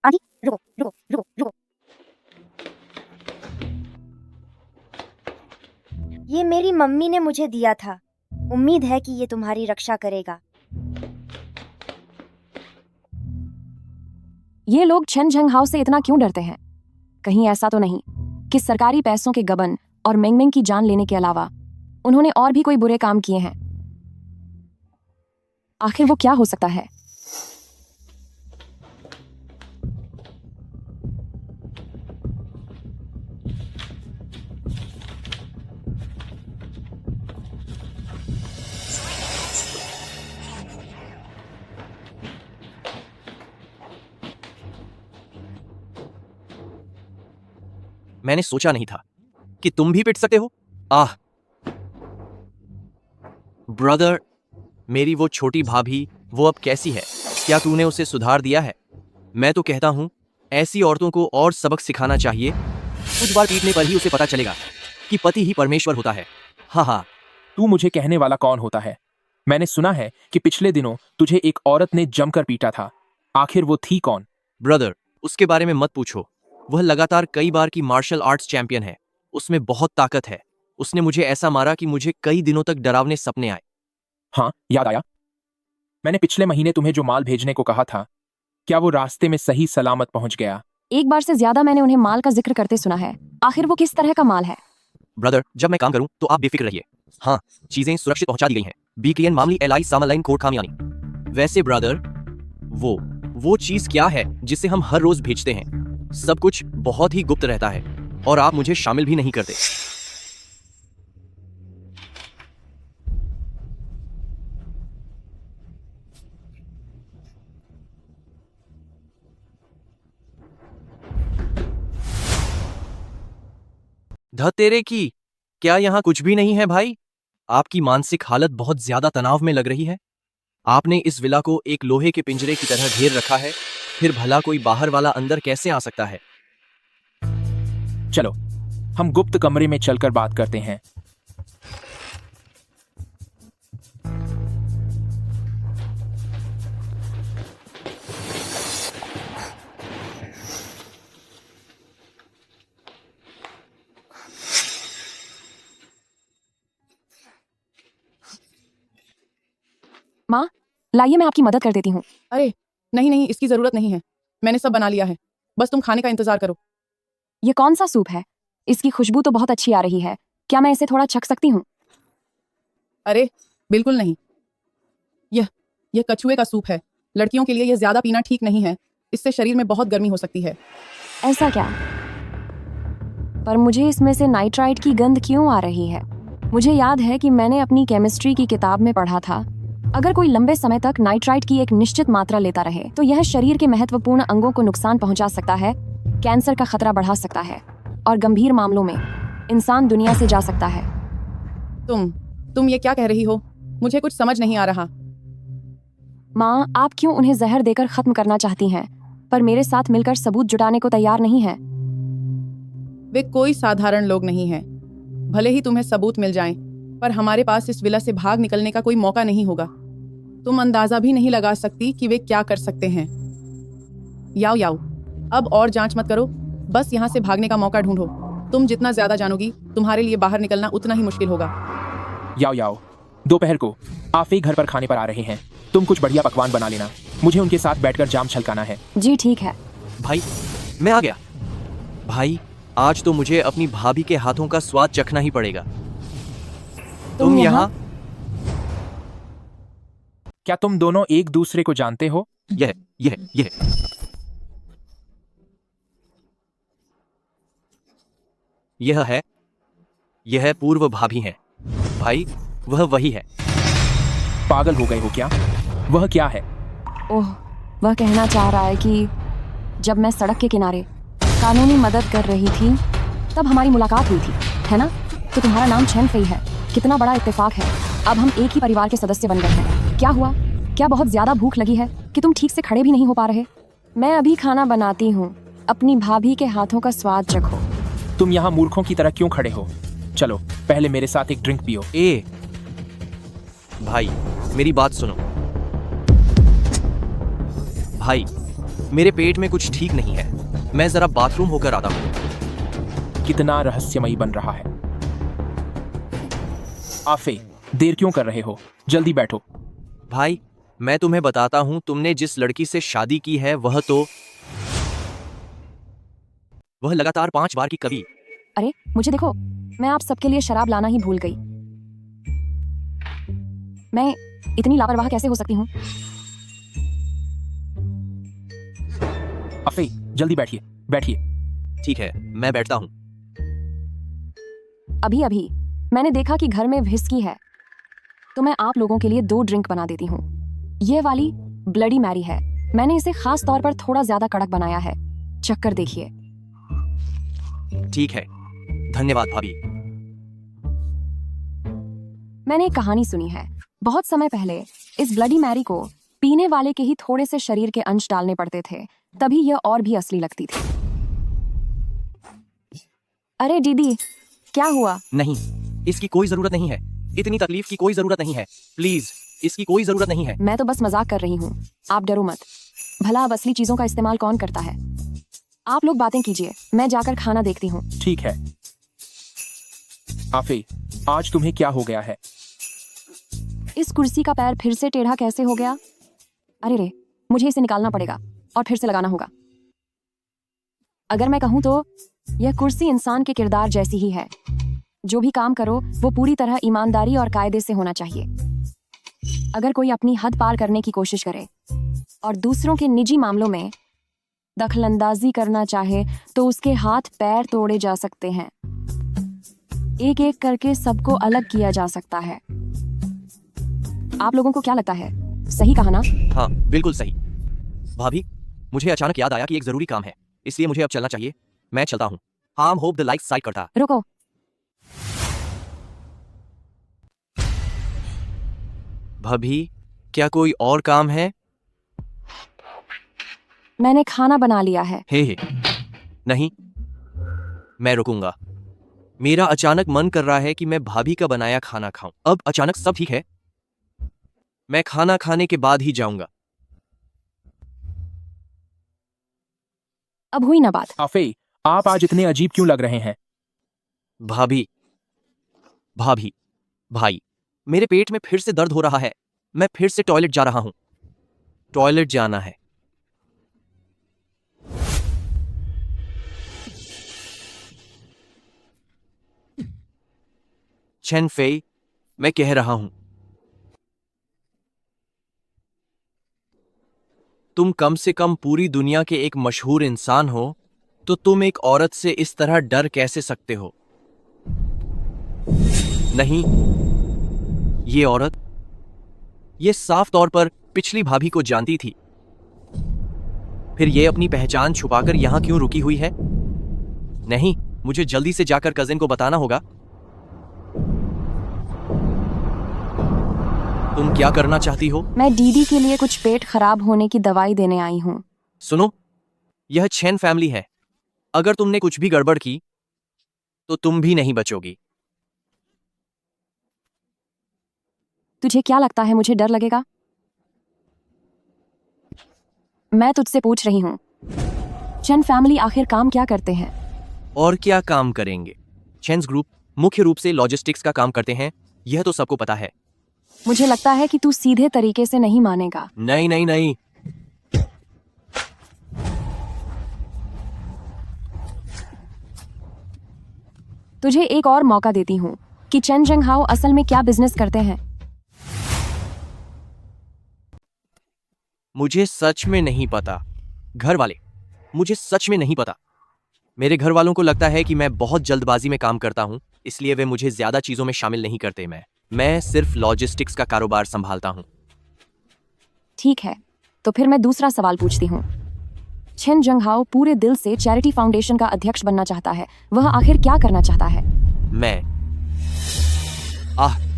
आंटी, रुको रुको रुको रुको। ये मेरी मम्मी ने मुझे दिया था। उम्मीद है कि ये तुम्हारी रक्षा करेगा। ये लोग छन झंग हाउ से इतना क्यों डरते हैं? कहीं ऐसा तो नहीं कि सरकारी पैसों के गबन और मेंगमेंग की जान लेने के अलावा उन्होंने और भी कोई बुरे काम किए हैं? आखिर वो क्या हो सकता है? मैंने सोचा नहीं था कि तुम भी पिट सकते हो। आह ब्रदर, मेरी वो छोटी भाभी, वो अब कैसी है? क्या तूने उसे सुधार दिया है? मैं तो कहता हूं ऐसी औरतों को और सबक सिखाना चाहिए। कुछ बार पीटने पर ही उसे पता चलेगा कि पति ही परमेश्वर होता है। हाँ हाँ, तू मुझे कहने वाला कौन होता है? मैंने सुना है कि पिछले दिनों तुझे एक औरत ने जमकर पीटा था। आखिर वो थी कौन? ब्रदर, उसके बारे में मत पूछो। वह लगातार कई बार की मार्शल आर्ट्स चैंपियन है। उसमें बहुत ताकत है। उसने मुझे ऐसा मारा कि मुझे कई दिनों तक डरावने सपने आए। हाँ, याद आया। मैंने पिछले महीने तुम्हें जो माल भेजने को कहा था, क्या वो रास्ते में सही सलामत पहुंच गया? एक बार से ज्यादा मैंने उन्हें माल का जिक्र करते सुना है। आखिर वो किस तरह का माल है? ब्रदर, जब मैं काम करूं तो आप बेफिक्र रहिए। हाँ, चीजें सुरक्षित पहुंचा दी गई हैं। बीक्लियन मामली एलाई सामालाइन कोर्ट खामियानी। वैसे ब्रदर, वो चीज क्या है जिसे हम हर रोज भेजते हैं? सब कुछ बहुत ही गुप्त रहता है और आप मुझे शामिल भी नहीं करते। ध तेरे की, क्या यहाँ कुछ भी नहीं है भाई? आपकी मानसिक हालत बहुत ज्यादा तनाव में लग रही है। आपने इस विला को एक लोहे के पिंजरे की तरह घेर रखा है। फिर भला कोई बाहर वाला अंदर कैसे आ सकता है? चलो, हम गुप्त कमरे में चलकर बात करते हैं। माँ, लाइए मैं आपकी मदद कर देती हूँ। अरे नहीं नहीं, इसकी जरूरत नहीं है। मैंने सब बना लिया है। बस तुम खाने का इंतजार करो। ये कौन सा सूप है? इसकी खुशबू तो बहुत अच्छी आ रही है। क्या मैं इसे थोड़ा चख सकती हूँ? अरे बिल्कुल नहीं। यह कछुए का सूप है। लड़कियों के लिए यह ज्यादा पीना ठीक नहीं है। इससे शरीर में बहुत गर्मी हो सकती है। ऐसा क्या? पर मुझे इसमें से नाइट्राइट की गंध क्यों आ रही है? मुझे याद है कि मैंने अपनी केमिस्ट्री की किताब में पढ़ा था, अगर कोई लंबे समय तक नाइट्राइट की एक निश्चित मात्रा लेता रहे तो यह शरीर के महत्वपूर्ण अंगों को नुकसान पहुंचा सकता है, कैंसर का खतरा बढ़ा सकता है और गंभीर मामलों में इंसान दुनिया से जा सकता है। तुम ये क्या कह रही हो? मुझे कुछ समझ नहीं आ रहा। माँ, आप क्यों उन्हें जहर देकर खत्म करना चाहती हैं, पर मेरे साथ मिलकर सबूत जुटाने को तैयार नहीं हैं? वे कोई साधारण लोग नहीं हैं। भले ही तुम्हें सबूत मिल जाएं, पर हमारे पास इस विला से भाग निकलने का कोई मौका नहीं होगा। तुम अंदाजा भी नहीं लगा सकती कि वे क्या कर सकते हैं। याओ याओ, अब और जांच मत करो। बस यहाँ से भागने का मौका ढूंढो। तुम जितना ज्यादा जानोगी, तुम्हारे लिए बाहर निकलना उतना ही मुश्किल होगा। याओ, दोपहर को आप एक घर पर खाने पर आ रहे हैं। तुम कुछ बढ़िया पकवान बना लेना। मुझे उनके साथ बैठकर जाम छलकाना है। जी ठीक है। भाई, मैं आ गया। भाई, आज तो मुझे अपनी भाभी के हाथों का स्वाद चखना ही पड़ेगा। तुम यहाँ? क्या तुम दोनों एक दूसरे को जानते हो? यह यह पूर्व भाभी हैं। भाई, वह वही है। पागल हो गए हो क्या? वह क्या है? ओह, वह कहना चाह रहा है कि जब मैं सड़क के किनारे कानूनी मदद कर रही थी तब हमारी मुलाकात हुई थी, है ना? तो तुम्हारा नाम छेन फेई है। कितना बड़ा इत्तेफाक है। अब हम एक ही परिवार के सदस्य बन गए हैं। क्या हुआ? क्या बहुत ज्यादा भूख लगी है कि तुम ठीक से खड़े भी नहीं हो पा रहे? मैं अभी खाना बनाती हूँ। अपनी भाभी के हाथों का स्वाद चखो। तुम यहाँ मूर्खों की तरह क्यों खड़े हो? चलो, पहले मेरे साथ एक ड्रिंक पियो। भाई, मेरी बात सुनो। भाई, मेरे पेट में कुछ ठीक नहीं है, मैं जरा बाथरूम होकर आता हूँ। कितना रहस्यमयी बन रहा है। आफे, देर क्यों कर रहे हो? जल्दी बैठो। भाई, मैं तुम्हें बताता हूँ, तुमने जिस लड़की से शादी की है वह लगातार 5 बार की कवि। अरे मुझे देखो, मैं आप सबके लिए शराब लाना ही भूल गई। मैं इतनी लापरवाह कैसे हो सकती हूँ? आफे, जल्दी बैठिए, बैठिए। ठीक है, मैं बैठता हूँ। अभी मैंने देखा कि घर में व्हिस्की है, तो मैं आप लोगों के लिए 2 ड्रिंक बना देती हूँ। ये वाली ब्लडी मैरी है, मैंने इसे खास तौर पर थोड़ा ज्यादा कड़क बनाया है, चक्कर देखिए। ठीक है, धन्यवाद भाभी। मैंने एक कहानी सुनी है, बहुत समय पहले इस ब्लडी मैरी को पीने वाले के ही थोड़े से शरीर के अंश डालने पड़ते थे, तभी यह और भी असली लगती थी। अरे दीदी, क्या हुआ? नहीं, इसकी कोई जरूरत नहीं है, इतनी तकलीफ की कोई जरूरत नहीं है, प्लीज, इसकी कोई जरूरत नहीं है। मैं तो बस मजाक कर रही हूँ, आप डरो मत। भला अब असली चीजों का इस्तेमाल कौन करता है? आप लोग बातें कीजिए, मैं जाकर खाना देखती हूँ। ठीक है। आफे, आज तुम्हें क्या हो गया है? इस कुर्सी का पैर फिर से टेढ़ा कैसे हो गया? अरे रे, मुझे इसे निकालना पड़ेगा और फिर से लगाना होगा। अगर मैं कहूँ तो यह कुर्सी इंसान के किरदार जैसी ही है। जो भी काम करो वो पूरी तरह ईमानदारी और कायदे से होना चाहिए। अगर कोई अपनी हद पार करने की कोशिश करे और दूसरों के निजी मामलों में दखलंदाजी करना चाहे तो उसके हाथ पैर तोड़े जा सकते हैं। एक एक करके सबको अलग किया जा सकता है। आप लोगों को क्या लगता है, सही कहा ना? हाँ, बिल्कुल सही। भाभी, मुझे अचानक याद आया कि एक जरूरी काम है, इसलिए मुझे अब चलना चाहिए। मैं चलता हूँ। हाँ, होप द लाइक्स साइड करता। रुको, भाभी, क्या कोई और काम है? मैंने खाना बना लिया है। हे, नहीं, मैं रुकूंगा। मेरा अचानक मन कर रहा है कि मैं भाभी का बनाया खाना खाऊं। अब अचानक सब ठीक है, मैं खाना खाने के बाद ही जाऊंगा। अब हुई ना बात। आफे, आप आज इतने अजीब क्यों लग रहे हैं? भाभी, भाई, मेरे पेट में फिर से दर्द हो रहा है। मैं फिर से टॉयलेट जा रहा हूं। टॉयलेट जाना है। चेन फेई, मैं कह रहा हूं, तुम कम से कम पूरी दुनिया के एक मशहूर इंसान हो, तो तुम एक औरत से इस तरह डर कैसे सकते हो? नहीं, ये औरत, ये साफ तौर पर पिछली भाभी को जानती थी। फिर ये अपनी पहचान छुपाकर यहां क्यों रुकी हुई है? नहीं, मुझे जल्दी से जाकर कजिन को बताना होगा। तुम क्या करना चाहती हो? मैं दीदी के लिए कुछ पेट खराब होने की दवाई देने आई हूँ। सुनो, यह चेन फैमिली है। अगर तुमने कुछ भी गड़बड़ की तो तुम भी नहीं बचोगी। तुझे क्या लगता है मुझे डर लगेगा? मैं तुझसे पूछ रही हूँ, चेन फैमिली आखिर काम क्या करते हैं? और क्या काम करेंगे? चेन्स ग्रुप मुख्य रूप से लॉजिस्टिक्स का काम करते हैं, यह तो सबको पता है। मुझे लगता है कि तू सीधे तरीके से नहीं मानेगा। नहीं नहीं नहीं, तुझे एक और मौका देती हूँ कि चेन जंगहाओ असल में क्या बिजनेस करते हैं। मुझे सच में नहीं पता। घर वाले, मुझे सच में नहीं पता। मेरे घर वालों को लगता है कि मैं बहुत जल्दबाजी में काम करता हूँ, इसलिए वे मुझे ज्यादा चीजों में शामिल नहीं करते। मैं सिर्फ लॉजिस्टिक्स का कारोबार संभालता हूँ। ठीक है, तो फिर मैं दूसरा सवाल पूछती हूँ। चेन जंगहाओ पूरे दिल से चैरिटी फाउंडेशन का अध्यक्ष बनना चाहता है, वह आखिर क्या करना चाहता है? मैं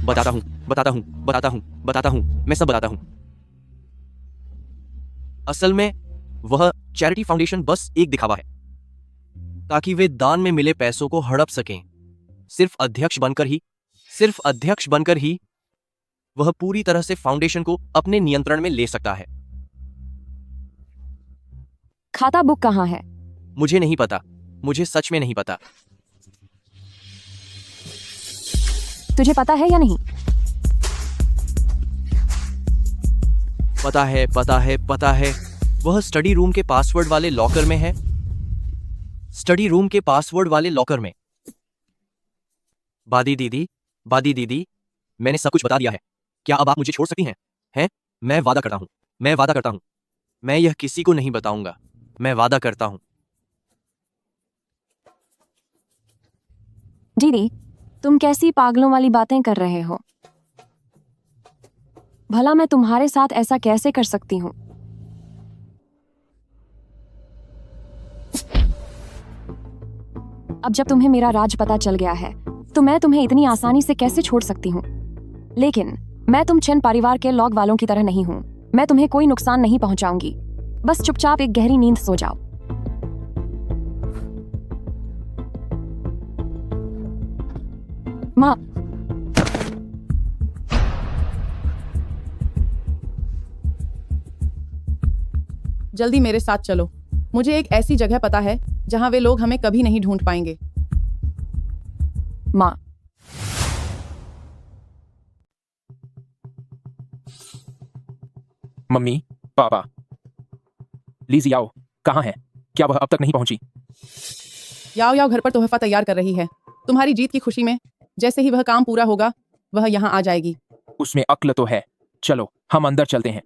बताता हूँ, मैं सब बताता हूँ। असल में वह चैरिटी फाउंडेशन बस एक दिखावा है, ताकि वे दान में मिले पैसों को हड़प सकें। सिर्फ अध्यक्ष बनकर ही वह पूरी तरह से फाउंडेशन को अपने नियंत्रण में ले सकता है। खाता बुक कहाँ है? मुझे नहीं पता, मुझे सच में नहीं पता। तुझे पता है या नहीं? पता है, पता है, पता है। वह स्टडी रूम के पासवर्ड वाले लॉकर में है। स्टडी रूम के पासवर्ड वाले लॉकर में। बादी दीदी, मैंने सब कुछ बता दिया है। क्या अब आप मुझे छोड़ सकती हैं? हैं? मैं वादा करता हूं, मैं वादा करता हूं। मैं यह किसी को नहीं बताऊंगा। मैं वादा करता हूं। दीदी, तुम कैसी पागलों वाली बातें कर रहे हो? भला मैं तुम्हारे साथ ऐसा कैसे कर सकती हूँ? अब जब तुम्हें मेरा राज पता चल गया है, तो मैं तुम्हें इतनी आसानी से कैसे छोड़ सकती हूँ? लेकिन मैं तुम चेन परिवार के लॉग वालों की तरह नहीं हूँ। मैं तुम्हें कोई नुकसान नहीं पहुंचाऊंगी। बस चुपचाप एक गहरी नींद सो जाओ। माँ, जल्दी मेरे साथ चलो। मुझे एक ऐसी जगह पता है जहां वे लोग हमें कभी नहीं ढूंढ पाएंगे। माँ, मम्मी, पापा, लीजी आओ, कहाँ है? क्या वह अब तक नहीं पहुंची? याओ घर पर तोहफा तैयार कर रही है तुम्हारी जीत की खुशी में। जैसे ही वह काम पूरा होगा, वह यहाँ आ जाएगी। उसमें अक्ल तो है। चलो हम अंदर चलते हैं।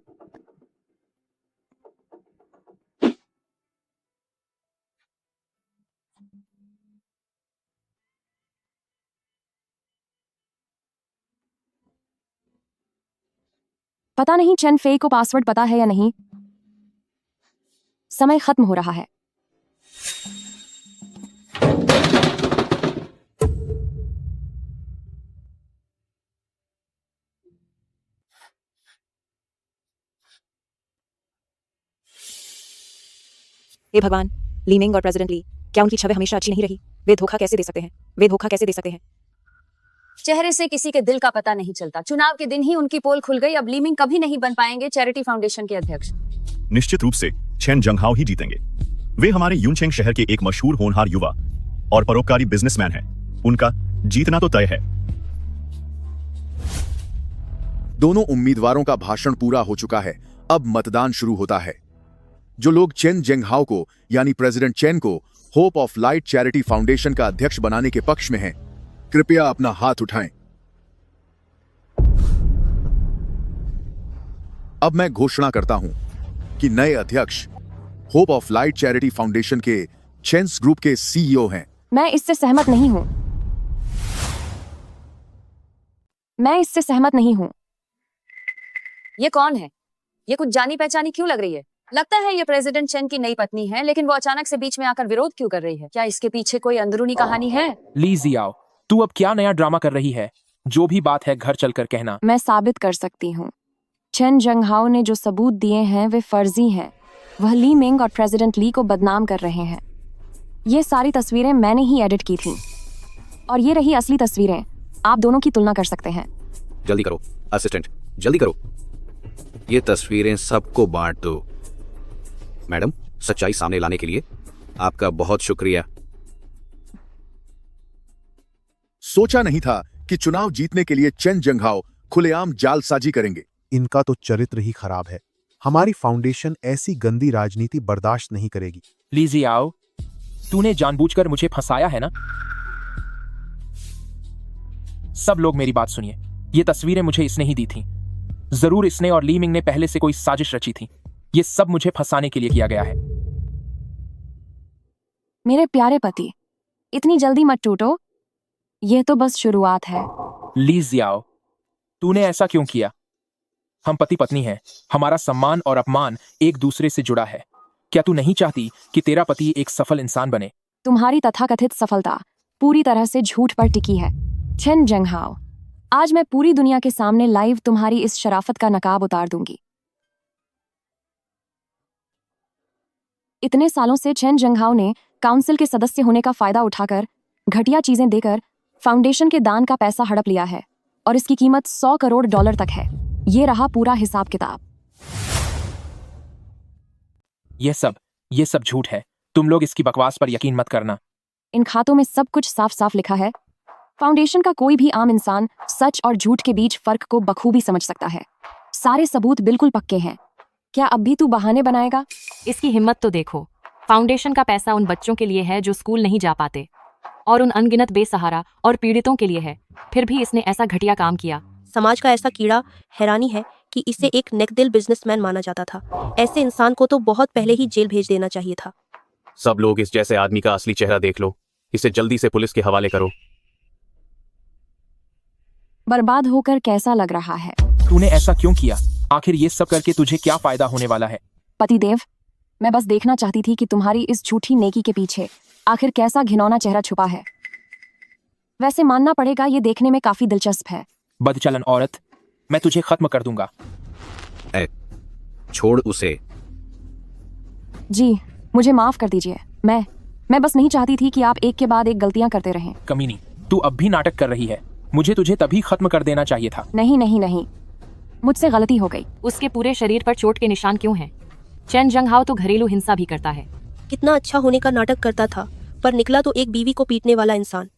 पता नहीं चेन फेई को पासवर्ड पता है या नहीं। समय खत्म हो रहा है। हे भगवान, ली मिंग और प्रेसिडेंट ली, क्या उनकी छवि हमेशा अच्छी नहीं रही? वे धोखा कैसे दे सकते हैं? वे धोखा कैसे दे सकते हैं? चेहरे से किसी के दिल का पता नहीं चलता। चुनाव के दिन ही उनकी पोल खुल गई। अब लीमिंग कभी नहीं बन पाएंगे चैरिटी फाउंडेशन के अध्यक्ष। निश्चित रूप से चेन जंगहाओ ही जीतेंगे। वे हमारे यूनचेंग शहर के एक मशहूर होनहार युवा और परोपकारी बिजनेसमैन हैं। उनका जीतना तो तय है। दोनों उम्मीदवारों का भाषण पूरा हो चुका है। अब मतदान शुरू होता है। जो लोग चेन जेंगहाओ को यानी प्रेसिडेंट चेन को hope of light charity foundation का अध्यक्ष बनाने के पक्ष में हैं, कृपया अपना हाथ उठाएं। अब मैं घोषणा करता हूं कि नए अध्यक्ष hope of light charity foundation के चेन्स ग्रुप के सीईओ हैं। मैं इससे सहमत नहीं हूं। मैं इससे सहमत नहीं हूं। ये कौन है? ये कुछ जानी पहचानी क्यों लग रही है? लगता है ये प्रेसिडेंट चेन की नई पत्नी है, लेकिन वो अचानक से बीच में आकर विरोध क्यों कर रही है? क्या इसके पीछे कोई अंदरूनी कहानी है? लीजी आओ, तू अब क्या नया ड्रामा कर रही है? जो भी बात है घर चलकर कहना। मैं साबित कर सकती हूँ। चेन जंगहाओ ने जो सबूत दिए हैं वे फर्जी हैं। वह ली मिंग और प्रेसिडेंट ली को बदनाम कर रहे हैं। ये सारी तस्वीरें मैंने ही एडिट की थी और ये रही असली तस्वीरें। आप दोनों की तुलना कर सकते हैं। जल्दी करो असिस्टेंट, जल्दी करो। ये तस्वीरें सबको बांट दो। मैडम, सच्चाई सामने लाने के लिए आपका बहुत शुक्रिया। सोचा नहीं था कि चुनाव जीतने के लिए चेन जंगहाओ खुलेआम जालसाजी करेंगे। इनका तो चरित्र ही खराब है। हमारी फाउंडेशन ऐसी गंदी राजनीति बर्दाश्त नहीं करेगी। लीजी आओ, तूने जानबूझकर मुझे फंसाया है ना? सब लोग मेरी बात सुनिए। ये तस्वीरें मुझे इसने ही दी थी। जरूर इसने और ली मिंग ने पहले से कोई साजिश रची थी। ये सब मुझे फंसाने के लिए किया गया है। मेरे प्यारे पति, इतनी जल्दी मत टूटो। यह तो बस शुरुआत है। लीजी आओ, तूने ऐसा क्यों किया? हम पति पत्नी हैं। हमारा सम्मान और अपमान एक दूसरे से जुड़ा है। क्या तू नहीं चाहती कि तेरा पति एक सफल इंसान बने? तुम्हारी तथाकथित सफलता पूरी तरह से झूठ पर टिकी है। चेन जंगहाओ, आज मैं पूरी दुनिया के सामने लाइव तुम्हारी इस शराफत का नकाब उतार दूंगी। इतने सालों से चेन जंगहाओ ने काउंसिल के सदस्य होने का फायदा उठाकर घटिया चीजें देकर फाउंडेशन के दान का पैसा हड़प लिया है और इसकी कीमत $100 करोड़ तक है। ये रहा पूरा हिसाब किताब। यह सब ये सब झूठ है। तुम लोग इसकी बकवास पर यकीन मत करना। इन खातों में सब कुछ साफ साफ लिखा है। फाउंडेशन का कोई भी आम इंसान सच और झूठ के बीच फर्क को बखूबी समझ सकता है। सारे सबूत बिल्कुल पक्के हैं। क्या अब भी तू बहाने बनाएगा? इसकी हिम्मत तो देखो। फाउंडेशन का पैसा उन बच्चों के लिए है जो स्कूल नहीं जा पाते और उन अनगिनत बेसहारा और पीड़ितों के लिए है। फिर भी इसने ऐसा घटिया काम किया। समाज का ऐसा कीड़ा। हैरानी है कि इसे एक नेकदिल बिजनेसमैन माना जाता था। ऐसे इंसान को तो बहुत पहले ही जेल भेज देना चाहिए था। सब लोग इस जैसे आदमी का असली चेहरा देख लो। इसे जल्दी से पुलिस के हवाले करो। बर्बाद होकर कैसा लग रहा है? तूने ऐसा क्यों किया? आखिर ये सब करके तुझे क्या फायदा होने वाला है? पतिदेव, मैं बस देखना चाहती थी कि तुम्हारी इस झूठी नेकी के पीछे आखिर कैसा घिनौना चेहरा छुपा है। वैसे मानना पड़ेगा, ये देखने में काफी दिलचस्प है। बदचलन औरत, मैं तुझे खत्म कर दूंगा। छोड़ उसे। जी, मुझे माफ कर दीजिए। मैं बस नहीं चाहती थी कि आप एक के बाद एक गलतियां करते रहें। कमीनी, तू अब भी नाटक कर रही है। मुझे तुझे तभी खत्म कर देना चाहिए था। नहीं, मुझसे गलती हो गई। उसके पूरे शरीर पर चोट के निशान क्यों हैं? चेन जंगहाओ तो घरेलू हिंसा भी करता है। कितना अच्छा होने का नाटक करता था, पर निकला तो एक बीवी को पीटने वाला इंसान।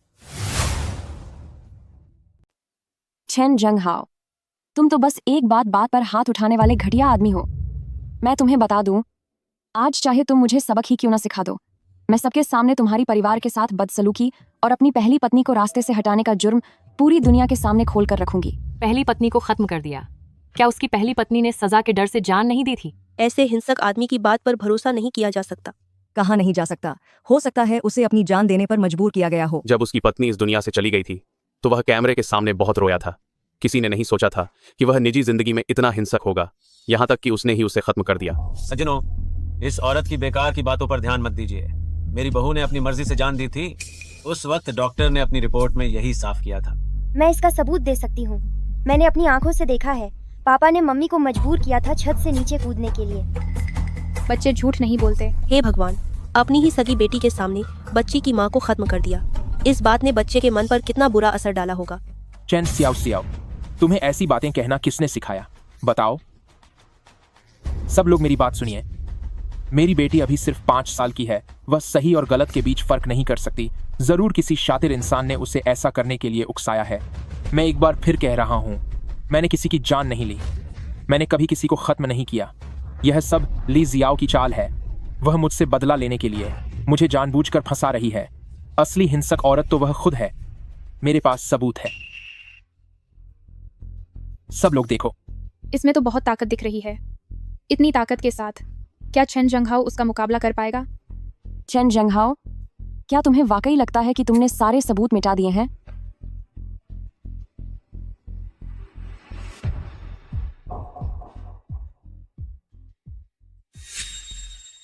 चेन जंगहाओ, तुम तो बस एक बात पर हाथ उठाने वाले घटिया आदमी हो। मैं तुम्हें बता दूं, आज चाहे तुम मुझे सबक ही क्यों ना सिखा दो, मैं सबके सामने तुम्हारी परिवार के साथ बदसलूकी और अपनी पहली पत्नी को रास्ते से हटाने का जुर्म पूरी दुनिया के सामने खोल कर रखूंगी। पहली पत्नी को खत्म कर दिया? क्या उसकी पहली पत्नी ने सजा के डर से जान नहीं दी थी? ऐसे हिंसक आदमी की बात पर भरोसा नहीं किया जा सकता। कहाँ नहीं जा सकता? हो सकता है उसे अपनी जान देने पर मजबूर किया गया हो। जब उसकी पत्नी इस दुनिया से चली गई थी तो वह कैमरे के सामने बहुत रोया था। किसी ने नहीं सोचा था कि वह निजी जिंदगी में इतना हिंसक होगा, यहाँ तक कि उसने ही उसे खत्म कर दिया। सज्जनों, इस औरत की बेकार की बातों पर ध्यान मत दीजिए। मेरी बहू ने अपनी मर्जी से जान दी थी। उस वक्त डॉक्टर ने अपनी रिपोर्ट में यही साफ किया था। मैं इसका सबूत दे सकती हूँ। मैंने अपनी आंखों से देखा है। पापा ने मम्मी को मजबूर किया था छत से नीचे कूदने के लिए। बच्चे झूठ नहीं बोलते। हे भगवान, अपनी ही सगी बेटी के सामने बच्ची की माँ को खत्म कर दिया। इस बात ने बच्चे के मन पर कितना बुरा असर डाला होगा। चैन सियाओ, तुम्हें ऐसी बातें कहना किसने सिखाया? बताओ। सब लोग मेरी बात सुनिए। मेरी बेटी अभी सिर्फ 5 साल की है। वह सही और गलत के बीच फर्क नहीं कर सकती। जरूर किसी शातिर इंसान ने उसे ऐसा करने के लिए उकसाया है। मैं एक बार फिर कह रहा हूँ, मैंने किसी की जान नहीं ली। मैंने कभी किसी को खत्म नहीं किया। यह सब ली जियाओ की चाल है। वह मुझसे बदला लेने के लिए मुझे जानबूझकर फंसा रही है। असली हिंसक औरत तो वह खुद है। मेरे पास सबूत है। सब लोग देखो। इसमें तो बहुत ताकत दिख रही है। इतनी ताकत के साथ क्या चेन जंगहाओ उसका मुकाबला कर पाएगा? चेन जंगहाओ, क्या तुम्हें वाकई लगता है कि तुमने सारे सबूत मिटा दिए हैं?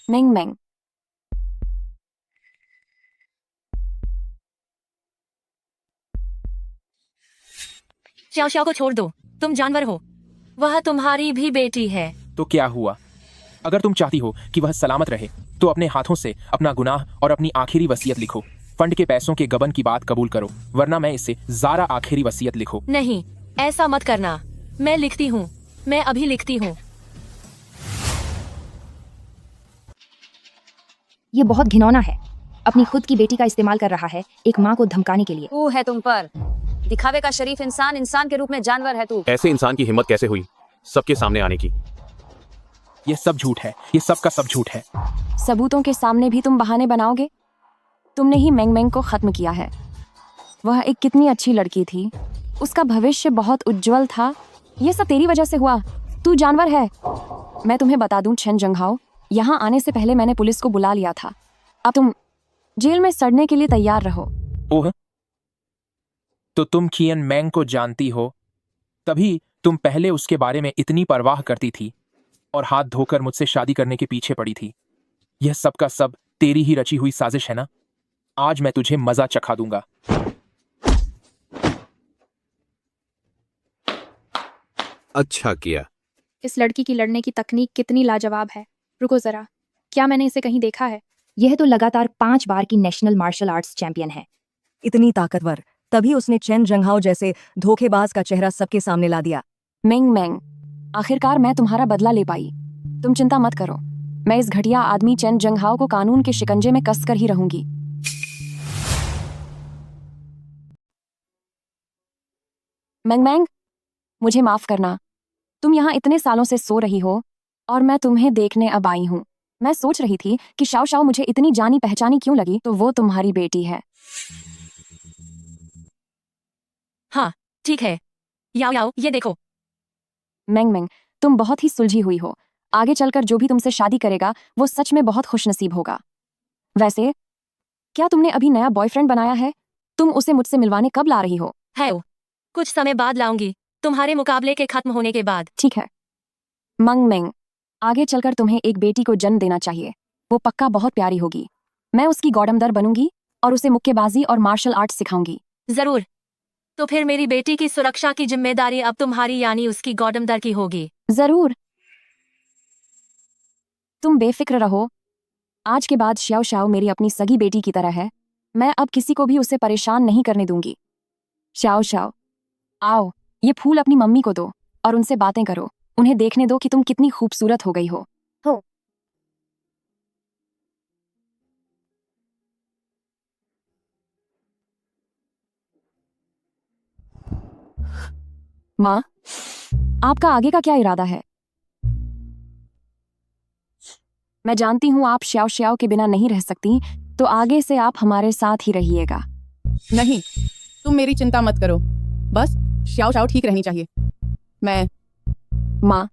मेंग मेंग, श्याओ को छोड़ दो, तुम जानवर हो। वह तुम्हारी भी बेटी है। तो क्या हुआ? अगर तुम चाहती हो कि वह सलामत रहे तो अपने हाथों से अपना गुनाह और अपनी आखिरी वसीयत लिखो। फंड के पैसों के गबन की बात कबूल करो, वरना मैं इसे ज़ारा आखिरी वसीयत लिखो। नहीं, ऐसा मत करना। मैं लिखती हूँ, मैं अभी लिखती हूँ। ये बहुत घिनौना है। अपनी खुद की बेटी का इस्तेमाल कर रहा है एक माँ को धमकाने के लिए। तू है तुम पर दिखावे का शरीफ इंसान, इंसान के रूप में जानवर है तू। ऐसे इंसान की हिम्मत कैसे हुई सबके सामने आने की? ये सब झूठ है। ये सब का सब झूठ है। सबूतों के सामने भी तुम बहाने बनाओगे? तुमने ही मेंग मेंग को खत्म किया है। वह एक कितनी अच्छी लड़की थी। उसका भविष्य बहुत उज्जवल था। ये सब तेरी वजह से हुआ। तू जानवर है। मैं तुम्हें बता दूं चेन जंगहाओ, यहाँ आने से पहले मैंने पुलिस को बुला लिया था। अब तुम जेल में सड़ने के लिए तैयार रहो। ओह, तो तुम कियन मैंग को जानती हो, तभी तुम पहले उसके बारे में इतनी परवाह करती थी और हाथ धोकर मुझसे शादी करने के पीछे पड़ी थी। यह सब का सब तेरी ही रची हुई साजिश है ना? आज मैं तुझे मजा चखा दूंगा। अच्छा किया। इस लड़की की लड़ने की तकनीक कितनी लाजवाब है। रुको जरा, क्या मैंने इसे कहीं देखा है? यह तो लगातार 5 बार की नेशनल मार्शल आर्ट्स चैंपियन है। इतनी ताकतवर, तभी उसने चेन जंगहाओ जैसे धोखेबाज का चेहरा सबके सामने ला दिया। मेंग मेंग, आखिरकार मैं तुम्हारा बदला ले पाई। तुम चिंता मत करो। मैं इस घटिया आदमी चेन जंगहाओ को कानून के शिकंजे में कसकर ही रहूंगी। मैंग मैंग, मुझे माफ करना। तुम यहाँ इतने सालों से सो रही हो और मैं तुम्हें देखने अब आई हूँ। मैं सोच रही थी कि शाओ शाओ मुझे इतनी जानी पहचानी क्यों लगी, तो वो तुम्हारी बेटी है। हाँ ठीक है, याओ याओ ये देखो। मैंग मैंग, तुम बहुत ही सुलझी हुई हो। आगे चलकर जो भी तुमसे शादी करेगा वो सच में बहुत खुशनसीब होगा। वैसे क्या तुमने अभी नया बॉयफ्रेंड बनाया है? तुम उसे मुझसे मिलवाने कब ला रही हो? है वो, कुछ समय बाद लाऊंगी, तुम्हारे मुकाबले के खत्म होने के बाद। ठीक है मंग मैंग, आगे चलकर तुम्हें एक बेटी को जन्म देना चाहिए। वो पक्का बहुत प्यारी होगी। मैं उसकी गॉडमदर बनूंगी और उसे मुक्केबाजी और मार्शल आर्ट सिखाऊंगी। जरूर। तो फिर मेरी बेटी की सुरक्षा की जिम्मेदारी अब तुम्हारी यानी उसकी गॉडमदर की होगी। जरूर, तुम बेफिक्र रहो। आज के बाद श्याओ श्याओ मेरी अपनी सगी बेटी की तरह है। मैं अब किसी को भी उसे परेशान नहीं करने दूंगी। श्याओ श्याओ, आओ ये फूल अपनी मम्मी को दो और उनसे बातें करो। उन्हें देखने दो कि तुम कितनी खूबसूरत हो गई हो। माँ, आपका आगे का क्या इरादा है? मैं जानती हूँ आप श्याओ श्याओ के बिना नहीं रह सकती, तो आगे से आप हमारे साथ ही रहिएगा। नहीं, तुम मेरी चिंता मत करो। बस श्याओ श्याओ ठीक रहनी चाहिए। मैं माँ,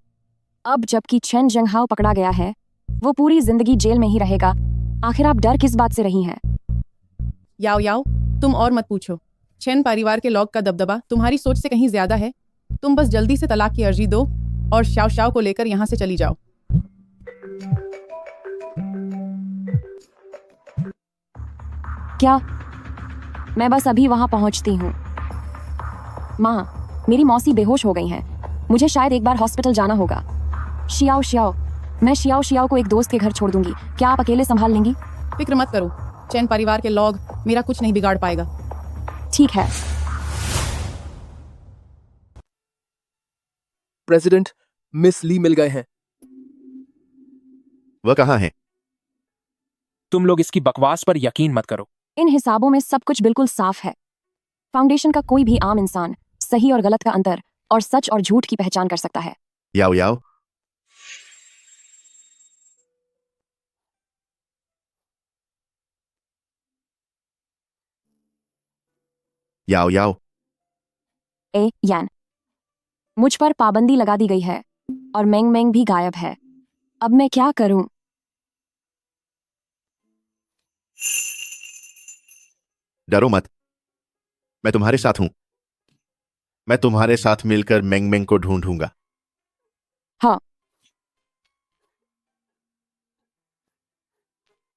अब जबकि चेन जंगहाओ पकड़ा गया है, वो पूरी जिंदगी जेल में ही रहेगा। आखिर आप डर किस बात से रही हैं? याओ याओ, तुम और मत पूछो। चेन परिवार के लॉग का दबदबा तुम्हारी सोच से कहीं ज्यादा है। तुम बस जल्दी से तलाक की अर्जी दो और श्याओ श्याओ को लेकर यहाँ से चली जाओ। क्या? मैं बस अभी वहां पहुंचती हूँ। माँ, मेरी मौसी बेहोश हो गई हैं। मुझे शायद एक बार हॉस्पिटल जाना होगा। शियाओ शियाओ, मैं शियाओ शियाओ को एक दोस्त के घर छोड़ दूंगी। क्या आप अकेले संभाल लेंगी? फिक्र मत करो, चेन परिवार के लॉग मेरा कुछ नहीं बिगाड़ पाएगा। ठीक है। प्रेसिडेंट, मिस ली मिल गए हैं। वह कहाँ है? तुम लोग इसकी बकवास पर यकीन मत करो। इन हिसाबों में सब कुछ बिल्कुल साफ है। फाउंडेशन का कोई भी आम इंसान सही और गलत का अंतर और सच और झूठ की पहचान कर सकता है। याओ याओ, याओ याओ, ए यान, मुझ पर पाबंदी लगा दी गई है और मेंग मेंग भी गायब है। अब मैं क्या करूं? डरो मत, मैं तुम्हारे साथ हूं। मैं तुम्हारे साथ मिलकर मेंग मेंग को ढूंढूंगा। हाँ।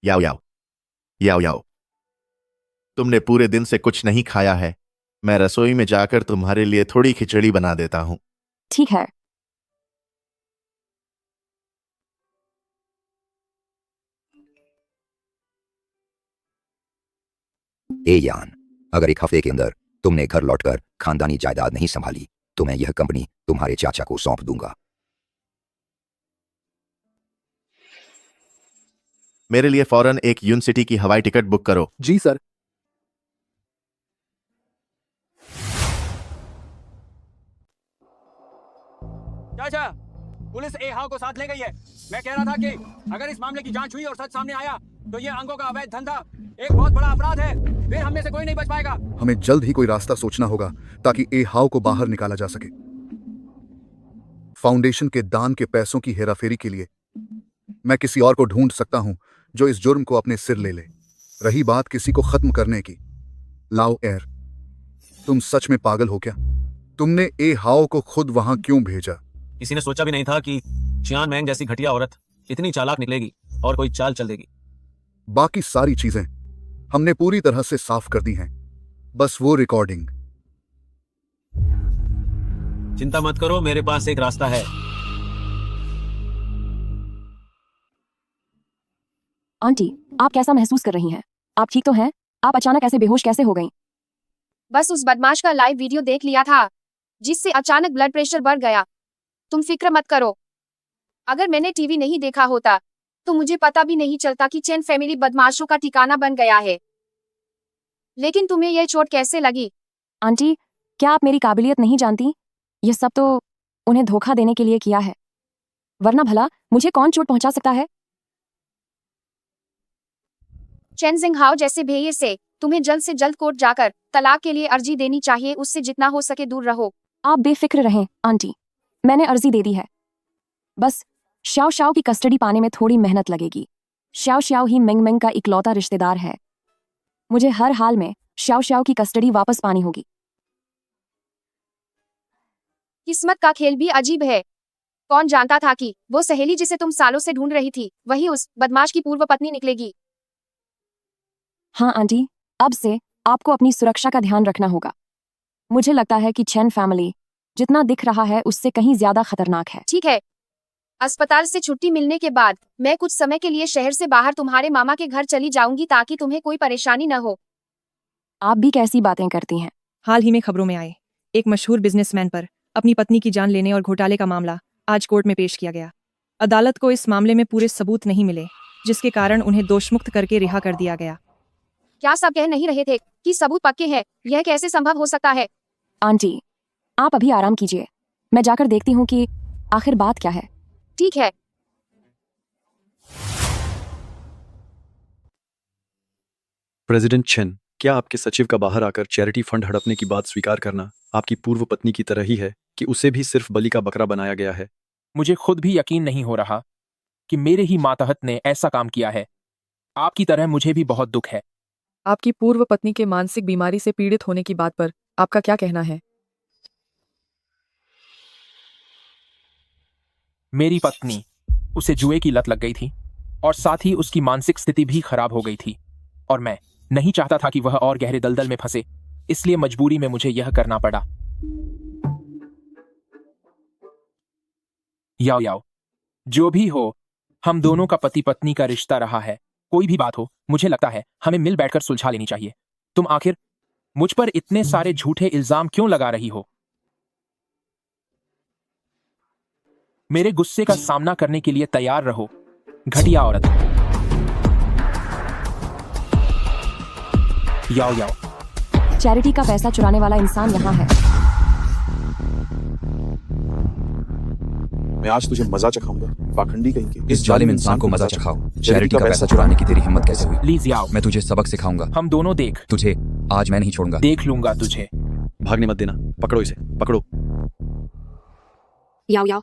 याओ याओ, याओ याओ, तुमने पूरे दिन से कुछ नहीं खाया है। मैं रसोई में जाकर तुम्हारे लिए थोड़ी खिचड़ी बना देता हूं। ठीक है। ए यान, अगर एक हफ्ते के अंदर तुमने घर लौटकर खानदानी जायदाद नहीं संभाली तो मैं यह कंपनी तुम्हारे चाचा को सौंप दूंगा। मेरे लिए फौरन एक यून सिटी की हवाई टिकट बुक करो। जी सर। चाचा, पुलिस ए हाउ को साथ ले गई है। मैं कह रहा था कि अगर इस मामले की जांच हुई और सच सामने आया तो ये अंगों का अवैध धंधा एक बहुत बड़ा अपराध है। फिर हम में से कोई नहीं बच पाएगा। हमें जल्द ही कोई रास्ता सोचना होगा ताकि ए हाउ को बाहर निकाला जा सके। फाउंडेशन के दान के पैसों की हेराफेरी के लिए मैं किसी और को ढूंढ सकता हूं जो इस जुर्म को अपने सिर ले ले। रही बात किसी को खत्म करने की, लाओ एयर, तुम सच में पागल हो क्या? तुमने ए हाउ को खुद वहां क्यों भेजा? किसी ने सोचा भी नहीं था कि चियान मैंग जैसी घटिया औरत इतनी चालाक निकलेगी और कोई चाल चल देगी। बाकी सारी चीजें हमने पूरी तरह से साफ कर दी हैं, बस वो रिकॉर्डिंग। चिंता मत करो, मेरे पास एक रास्ता है। आंटी, आप कैसा महसूस कर रही हैं? आप ठीक तो हैं? आप अचानक ऐसे बेहोश कैसे हो गईं? बस उस बदमाश का लाइव वीडियो देख लिया था जिससे अचानक ब्लड प्रेशर बढ़ गया। तुम फिक्र मत करो, अगर मैंने टीवी नहीं देखा होता तो मुझे पता भी नहीं चलता कि चेन फैमिली बदमाशों का ठिकाना बन गया है। लेकिन तुम्हें यह चोट कैसे लगी? आंटी, क्या आप मेरी काबिलियत नहीं जानती? यह सब तो उन्हें धोखा देने के लिए किया है, वरना भला मुझे कौन चोट पहुंचा सकता है? चेन जिंगहाओ जैसे भेये से तुम्हें जल्द से जल्द कोर्ट जाकर तलाक के लिए अर्जी देनी चाहिए। उससे जितना हो सके दूर रहो। आप बेफिक्र रहें आंटी, मैंने अर्जी दे दी है। बस शाओ शाओ की कस्टडी पाने में थोड़ी मेहनत लगेगी। शाओ शाओ ही मिंग मिंग का इकलौता रिश्तेदार है। मुझे हर हाल में शाओ शाओ की कस्टडी वापस पानी होगी। किस्मत का खेल भी अजीब है। कौन जानता था कि वो सहेली जिसे तुम सालों से ढूंढ रही थी वही उस बदमाश की पूर्व पत्नी निकलेगी। हाँ आंटी, अब से आपको अपनी सुरक्षा का ध्यान रखना होगा। मुझे लगता है कि चेन फैमिली जितना दिख रहा है उससे कहीं ज्यादा खतरनाक है। ठीक है, अस्पताल से छुट्टी मिलने के बाद मैं कुछ समय के लिए शहर से बाहर तुम्हारे मामा के घर चली जाऊंगी ताकि तुम्हें कोई परेशानी न हो। आप भी कैसी बातें करती हैं? हाल ही में खबरों में आए एक मशहूर बिजनेसमैन पर अपनी पत्नी की जान लेने और घोटाले का मामला आज कोर्ट में पेश किया गया। अदालत को इस मामले में पूरे सबूत नहीं मिले, जिसके कारण उन्हें दोषमुक्त करके रिहा कर दिया गया। क्या सब कह नहीं रहे थे कि सबूत पक्के हैं? यह कैसे संभव हो सकता है? आंटी, आप अभी आराम कीजिए, मैं जाकर देखती हूँ कि आखिर बात क्या है। ठीक है। प्रेसिडेंट चेन, क्या आपके सचिव का बाहर आकर चैरिटी फंड हड़पने की बात स्वीकार करना आपकी पूर्व पत्नी की तरह ही है कि उसे भी सिर्फ बलि का बकरा बनाया गया है? मुझे खुद भी यकीन नहीं हो रहा कि मेरे ही मातहत ने ऐसा काम किया है। आपकी तरह मुझे भी बहुत दुख है। आपकी पूर्व पत्नी के मानसिक बीमारी से पीड़ित होने की बात पर आपका क्या कहना है? मेरी पत्नी, उसे जुए की लत लग गई थी और साथ ही उसकी मानसिक स्थिति भी खराब हो गई थी और मैं नहीं चाहता था कि वह और गहरे दलदल में फंसे, इसलिए मजबूरी में मुझे यह करना पड़ा। याओ याओ, जो भी हो, हम दोनों का पति पत्नी का रिश्ता रहा है। कोई भी बात हो, मुझे लगता है हमें मिल बैठकर सुलझा लेनी चाहिए। तुम आखिर मुझ पर इतने सारे झूठे इल्जाम क्यों लगा रही हो? मेरे गुस्से का सामना करने के लिए तैयार रहो, घटिया औरत। याओ याओ, चैरिटी का पैसा चुराने वाला इंसान यहाँ है। मैं आज तुझे मजा चखाऊंगा, पाखंडी कहीं के। इस जालिम इंसान को मजा चखाओ। चैरिटी का पैसा चुराने की तेरी हिम्मत कैसे हुई? प्लीज याओ, मैं तुझे सबक सिखाऊंगा। हम दोनों देख तुझे आज मैं नहीं छोड़ूंगा। देख लूंगा तुझे। भागने मत देना, पकड़ो इसे, पकड़ो। याओ याओ,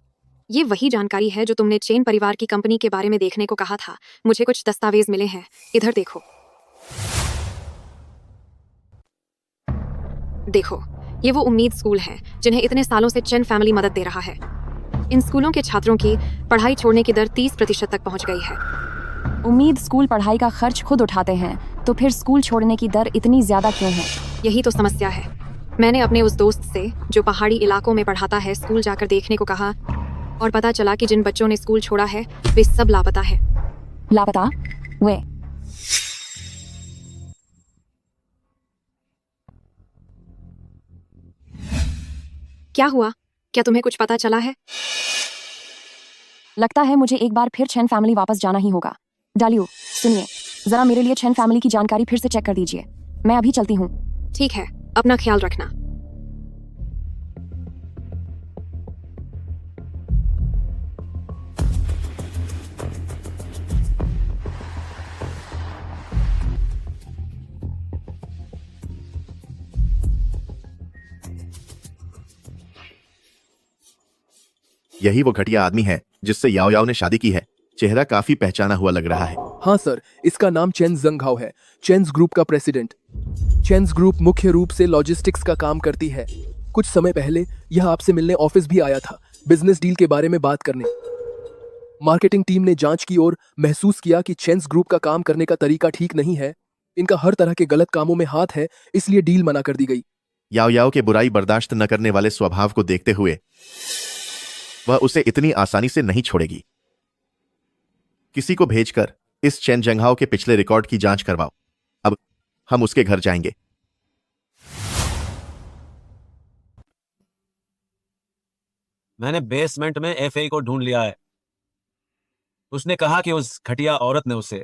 ये वही जानकारी है जो तुमने चेन परिवार की कंपनी के बारे में देखने को कहा था। मुझे कुछ दस्तावेज मिले हैं, इधर देखो। देखो, ये वो उम्मीद स्कूल है जिन्हें इतने सालों से चेन फैमिली मदद दे रहा है। इन स्कूलों के छात्रों की पढ़ाई छोड़ने की दर 30% तक पहुंच गई है। उम्मीद स्कूल पढ़ाई का खर्च खुद उठाते हैं, तो फिर स्कूल छोड़ने की दर इतनी ज्यादा क्यों है? यही तो समस्या है। मैंने अपने उस दोस्त से जो पहाड़ी इलाकों में पढ़ाता है स्कूल जाकर देखने को कहा और पता चला कि जिन बच्चों ने स्कूल छोड़ा है वे सब लापता है। लापता? वे? क्या हुआ? क्या तुम्हें कुछ पता चला है? लगता है मुझे एक बार फिर चेन फैमिली वापस जाना ही होगा। डालियो, सुनिए, जरा मेरे लिए चेन फैमिली की जानकारी फिर से चेक कर दीजिए। मैं अभी चलती हूँ। ठीक है, अपना ख्याल रखना। यही वो घटिया आदमी है जिससे याओ याओ ने शादी की है। चेहरा काफी पहचाना हुआ लग रहा है। हाँ सर, इसका नाम चेन जिंगहाओ है, चेन्स ग्रुप का प्रेसिडेंट। चेन्स ग्रुप मुख्य रूप से लॉजिस्टिक्स का काम करती है। कुछ समय पहले यह आपसे मिलने ऑफिस भी आया था, बिजनेस डील के बारे में बात करने। मार्केटिंग टीम ने जांच की और महसूस किया कि चेन्स ग्रुप का काम करने का तरीका ठीक नहीं है। इनका हर तरह के गलत कामों में हाथ है, इसलिए डील मना कर दी गई। याओ याओ के बुराई बर्दाश्त न करने वाले स्वभाव को देखते हुए वह उसे इतनी आसानी से नहीं छोड़ेगी। किसी को भेजकर इस चेन जिंगहाओ के पिछले रिकॉर्ड की जांच करवाओ। अब हम उसके घर जाएंगे। मैंने बेसमेंट में एफए को ढूंढ लिया है। उसने कहा कि उस घटिया औरत ने उसे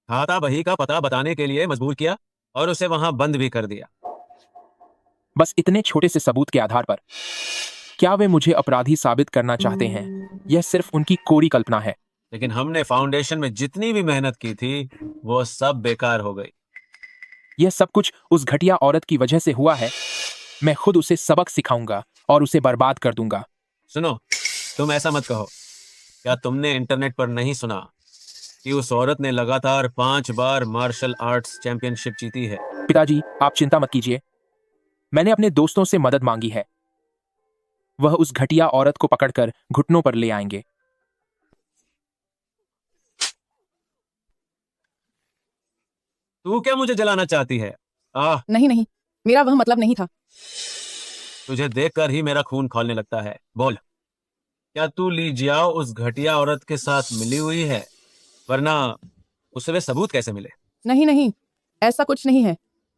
खाता बही का पता बताने के लिए मजबूर किया और उसे वहां बंद भी कर दिया। बस इतने छोटे से सबूत के आधार पर क्या वे मुझे अपराधी साबित करना चाहते हैं? यह सिर्फ उनकी कोरी कल्पना है। लेकिन हमने फाउंडेशन में जितनी भी मेहनत की थी वो सब बेकार हो गई। यह सब कुछ उस घटिया औरत की वजह से हुआ है। मैं खुद उसे सबक सिखाऊंगा और उसे बर्बाद कर दूंगा। सुनो, तुम ऐसा मत कहो। क्या तुमने इंटरनेट पर नहीं सुना कि उस औरत ने लगातार 5 बार मार्शल आर्ट्स चैंपियनशिप जीती है? पिताजी, आप चिंता मत कीजिए। मैंने अपने दोस्तों से मदद मांगी है। वह उस घटिया औरत को पकड़कर घुटनों पर ले आएंगे। तू क्या मुझे जलाना चाहती है? नहीं, मेरा वह मतलब नहीं था। तुझे देखकर ही मेरा खून खौलने लगता है। बोल, क्या तू ली जियाओ उस घटिया औरत के साथ मिली हुई है? वरना उसे वे सबूत कैसे मिले? नहीं, ऐसा कुछ नहीं है।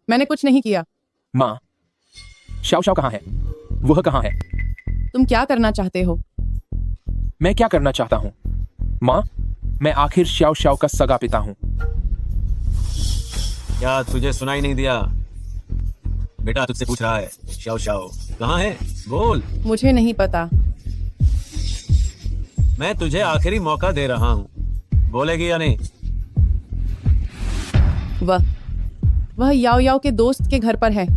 मैंने कुछ नहीं किया। माँ, शाओ शाओ कहाँ है? वह कहाँ है? तुम क्या करना चाहते हो? मैं क्या करना चाहता हूँ? माँ, मैं आखिर शाओ शाओ का सगा पिता हूँ। क्या तुझे सुनाई नहीं दिया? बेटा तुझसे पूछ रहा है। शाओ शाओ कहाँ है? बोल। मुझे नहीं पता। मैं तुझे आखिरी मौका दे रहा हूँ, बोलेगी या नहीं? वह याओ याओ के दोस्त के घर पर है।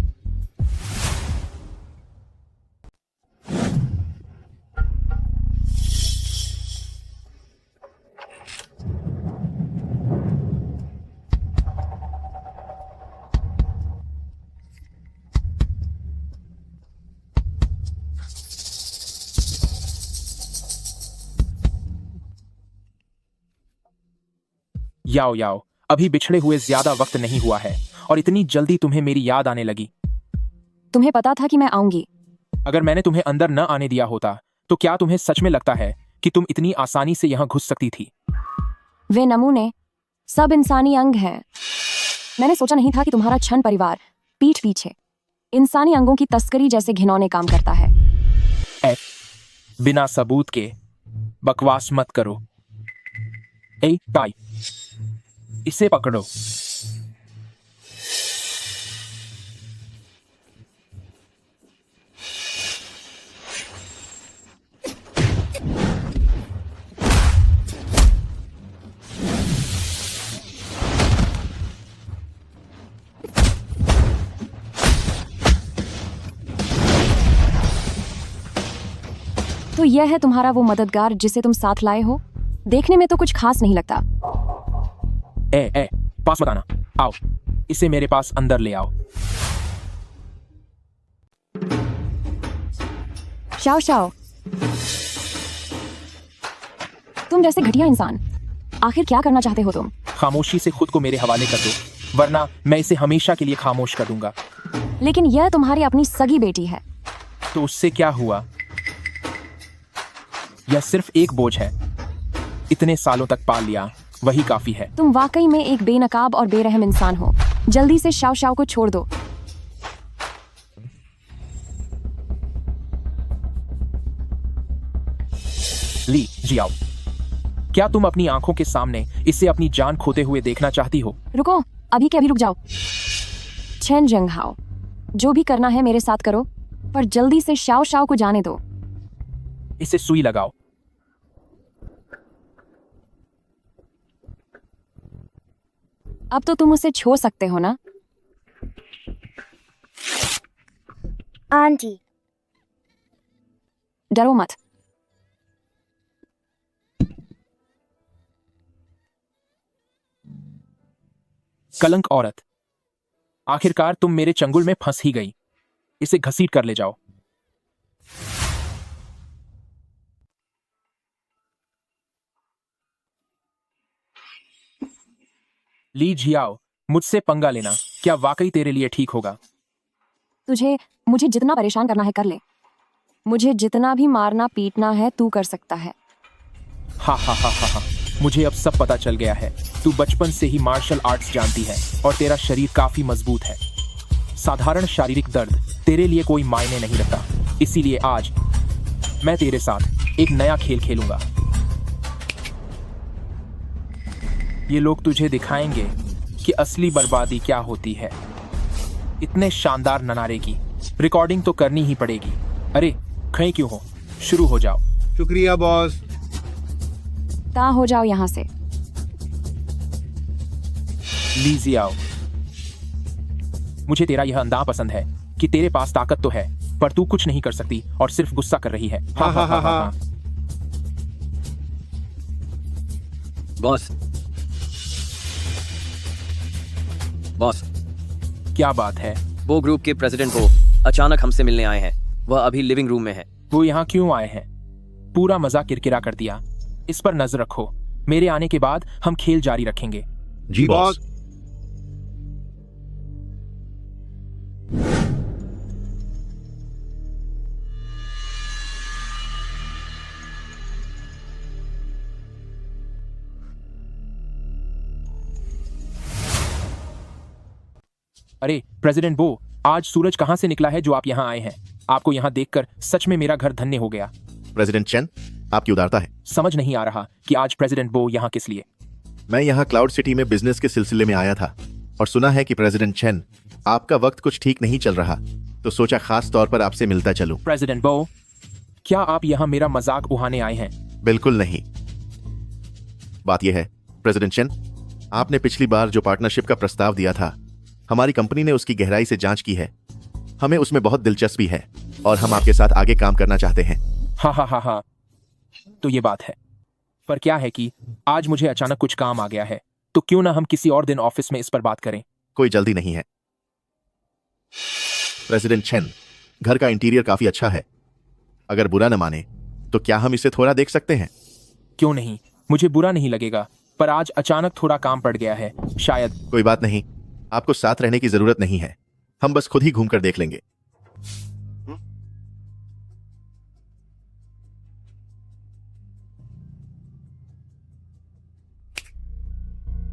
याओ याओ, अभी बिछड़े हुए ज्यादा वक्त नहीं हुआ है और इतनी जल्दी तुम्हें मेरी याद आने लगी। तुम्हें पता था कि मैं आऊंगी। अगर मैंने तुम्हें अंदर न आने दिया होता तो क्या तुम्हें सच में लगता है कि तुम इतनी आसानी से यहाँ घुस सकती थी? वे नमूने सब इंसानी अंग हैं। मैंने सोचा नहीं था कि तुम्हारा छन परिवार पीठ पीछे इंसानी अंगों की तस्करी जैसे घिनौने काम करता है। बिना सबूत के बकवास मत करो। ए टाई, इसे पकड़ो। तो यह है तुम्हारा वो मददगार जिसे तुम साथ लाए हो? देखने में तो कुछ खास नहीं लगता। ए, पास मत आना। आओ, इसे मेरे पास अंदर ले आओ। शाओ शाओ, तुम जैसे घटिया इंसान आखिर क्या करना चाहते हो तुम? खामोशी से खुद को मेरे हवाले कर दो, वरना मैं इसे हमेशा के लिए खामोश कर दूंगा। लेकिन यह तुम्हारी अपनी सगी बेटी है। तो उससे क्या हुआ? यह सिर्फ एक बोझ है। इतने सालों तक पाल लिया, वही काफी है। तुम वाकई में एक बेनकाब और बेरहम इंसान हो। जल्दी से शाओ शाओ को छोड़ दो। ली जियाओ, क्या तुम अपनी आंखों के सामने इसे अपनी जान खोते हुए देखना चाहती हो? रुको, अभी के अभी रुक जाओ। चेन जंगहाओ, जो भी करना है मेरे साथ करो, पर जल्दी से शाओ शाओ को जाने दो। इसे सुई लगाओ। अब तो तुम उसे छू सकते हो ना? आंटी, डरो मत। कलंक औरत, आखिरकार तुम मेरे चंगुल में फंस ही गई। इसे घसीट कर ले जाओ। ली जियाओ, मुझसे पंगा लेना क्या वाकई तेरे लिए ठीक होगा? मुझे जितना परेशान करना है कर ले। मुझे जितना भी मारना पीटना है तू कर सकता है। हा, मुझे अब सब पता चल गया है। तू बचपन से ही मार्शल आर्ट्स जानती है और तेरा शरीर काफी मजबूत है। साधारण शारीरिक दर्द तेरे लिए कोई मायने नहीं रखता। इसीलिए आज मैं तेरे साथ एक नया खेल खेलूंगा। ये लोग तुझे दिखाएंगे कि असली बर्बादी क्या होती है। इतने शानदार ननारे की रिकॉर्डिंग तो करनी ही पड़ेगी। अरे खड़े क्यों हो, शुरू हो जाओ। शुक्रिया बॉस। ता हो जाओ यहाँ से। लीजिए आओ। मुझे तेरा यह अंदाज पसंद है कि तेरे पास ताकत तो है पर तू कुछ नहीं कर सकती और सिर्फ गुस्सा कर रही है। हाँ हाँ हाँ हाँ। बॉस बॉस, क्या बात है? वो ग्रुप के प्रेसिडेंट वो अचानक हमसे मिलने आए हैं। वह अभी लिविंग रूम में है। वो यहाँ क्यों आए हैं? पूरा मजा किरकिरा कर दिया। इस पर नजर रखो। मेरे आने के बाद हम खेल जारी रखेंगे। जी बॉस। अरे प्रेसिडेंट बो, आज सूरज कहाँ से निकला है जो आप यहाँ आए हैं? आपको यहाँ देखकर सच में मेरा घर धन्य हो गया। प्रेसिडेंट चेन, आपकी उदारता है। समझ नहीं आ रहा कि आज प्रेसिडेंट बो यहाँ किस लिए। मैं यहाँ क्लाउड सिटी में बिजनेस के सिलसिले में आया था और सुना है कि प्रेसिडेंट चेन आपका वक्त कुछ ठीक नहीं चल रहा, तो सोचा खास तौर पर आपसे मिलता चलूं। प्रेसिडेंट बो, क्या आप यहाँ मेरा मजाक उड़ाने आए हैं? बिल्कुल नहीं। बात यह है प्रेसिडेंट चेन, आपने पिछली बार जो पार्टनरशिप का प्रस्ताव दिया था, हमारी कंपनी ने उसकी गहराई से जांच की है। हमें उसमें बहुत दिलचस्पी है और हम आपके साथ आगे काम करना चाहते हैं। हाँ हाँ हाँ हाँ, तो ये बात है। पर क्या है कि आज मुझे अचानक कुछ काम आ गया है, तो क्यों ना हम किसी और दिन ऑफिस में इस पर बात करें। कोई जल्दी नहीं है। प्रेसिडेंट चेन, घर का इंटीरियर काफी अच्छा है। अगर बुरा न माने तो क्या हम इसे थोड़ा देख सकते हैं? क्यों नहीं, मुझे बुरा नहीं लगेगा, पर आज अचानक थोड़ा काम पड़ गया है शायद। कोई बात नहीं, आपको साथ रहने की जरूरत नहीं है। हम बस खुद ही घूमकर देख लेंगे।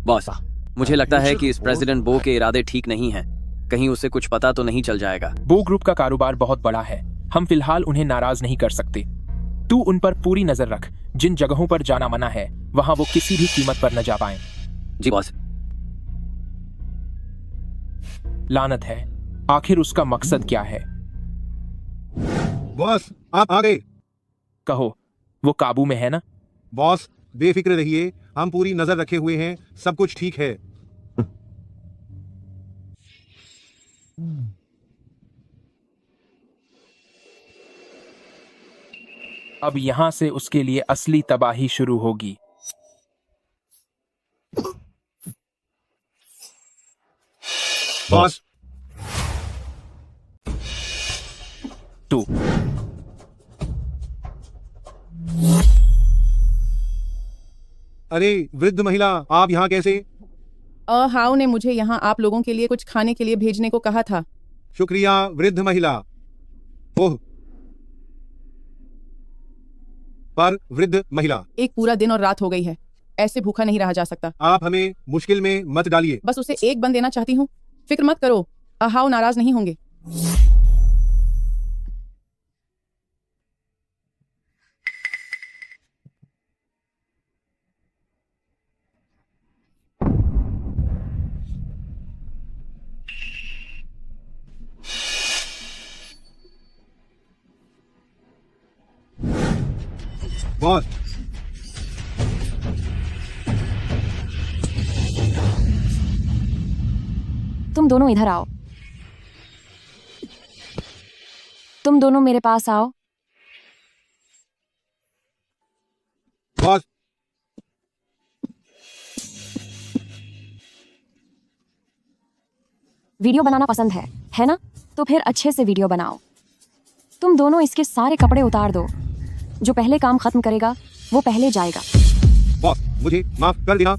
बॉस, मुझे लगता है कि इस प्रेसिडेंट बो के इरादे ठीक नहीं हैं। कहीं उसे कुछ पता तो नहीं चल जाएगा। बो ग्रुप का कारोबार बहुत बड़ा है। हम फिलहाल उन्हें नाराज नहीं कर सकते। तू उन पर पूरी नजर रख। जिन जगहों पर जाना मना है वहां वो किसी भी कीमत पर न जा पाए। जी बॉस। लानत है, आखिर उसका मकसद क्या है? बॉस, आप आ गए। कहो, वो काबू में है ना? बॉस बेफिक्र रहिए, हम पूरी नजर रखे हुए हैं, सब कुछ ठीक है। अब यहां से उसके लिए असली तबाही शुरू होगी। बॉस। तू अरे वृद्ध महिला, आप यहाँ कैसे? हाउ ने मुझे यहाँ आप लोगों के लिए कुछ खाने के लिए भेजने को कहा था। शुक्रिया वृद्ध महिला। ओह, पर वृद्ध महिला, एक पूरा दिन और रात हो गई है, ऐसे भूखा नहीं रहा जा सकता। आप हमें मुश्किल में मत डालिए। बस उसे एक बन देना चाहती हूँ, फिक्र मत करो, हाउ नाराज नहीं होंगे। बॉस, तुम दोनों इधर आओ। तुम दोनों मेरे पास आओ। बॉस, वीडियो बनाना पसंद है ना? तो फिर अच्छे से वीडियो बनाओ। तुम दोनों इसके सारे कपड़े उतार दो। जो पहले काम खत्म करेगा वो पहले जाएगा। बॉस, मुझे माफ कर देना।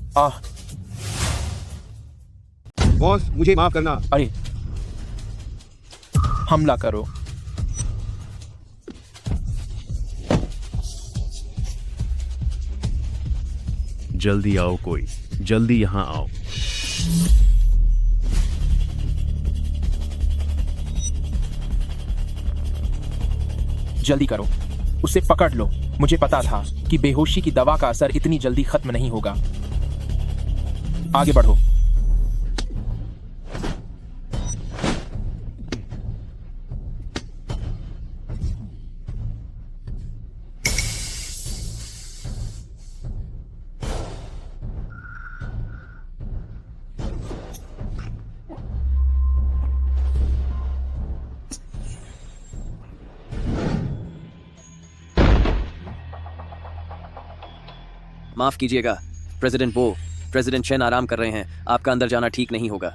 बॉस, मुझे माफ करना। अरे हमला करो। जल्दी आओ, कोई जल्दी यहाँ आओ। जल्दी करो, उसे पकड़ लो। मुझे पता था कि बेहोशी की दवा का असर इतनी जल्दी खत्म नहीं होगा। आगे बढ़ो। माफ कीजिएगा प्रेसिडेंट बो, प्रेसिडेंट चेन आराम कर रहे हैं, आपका अंदर जाना ठीक नहीं होगा।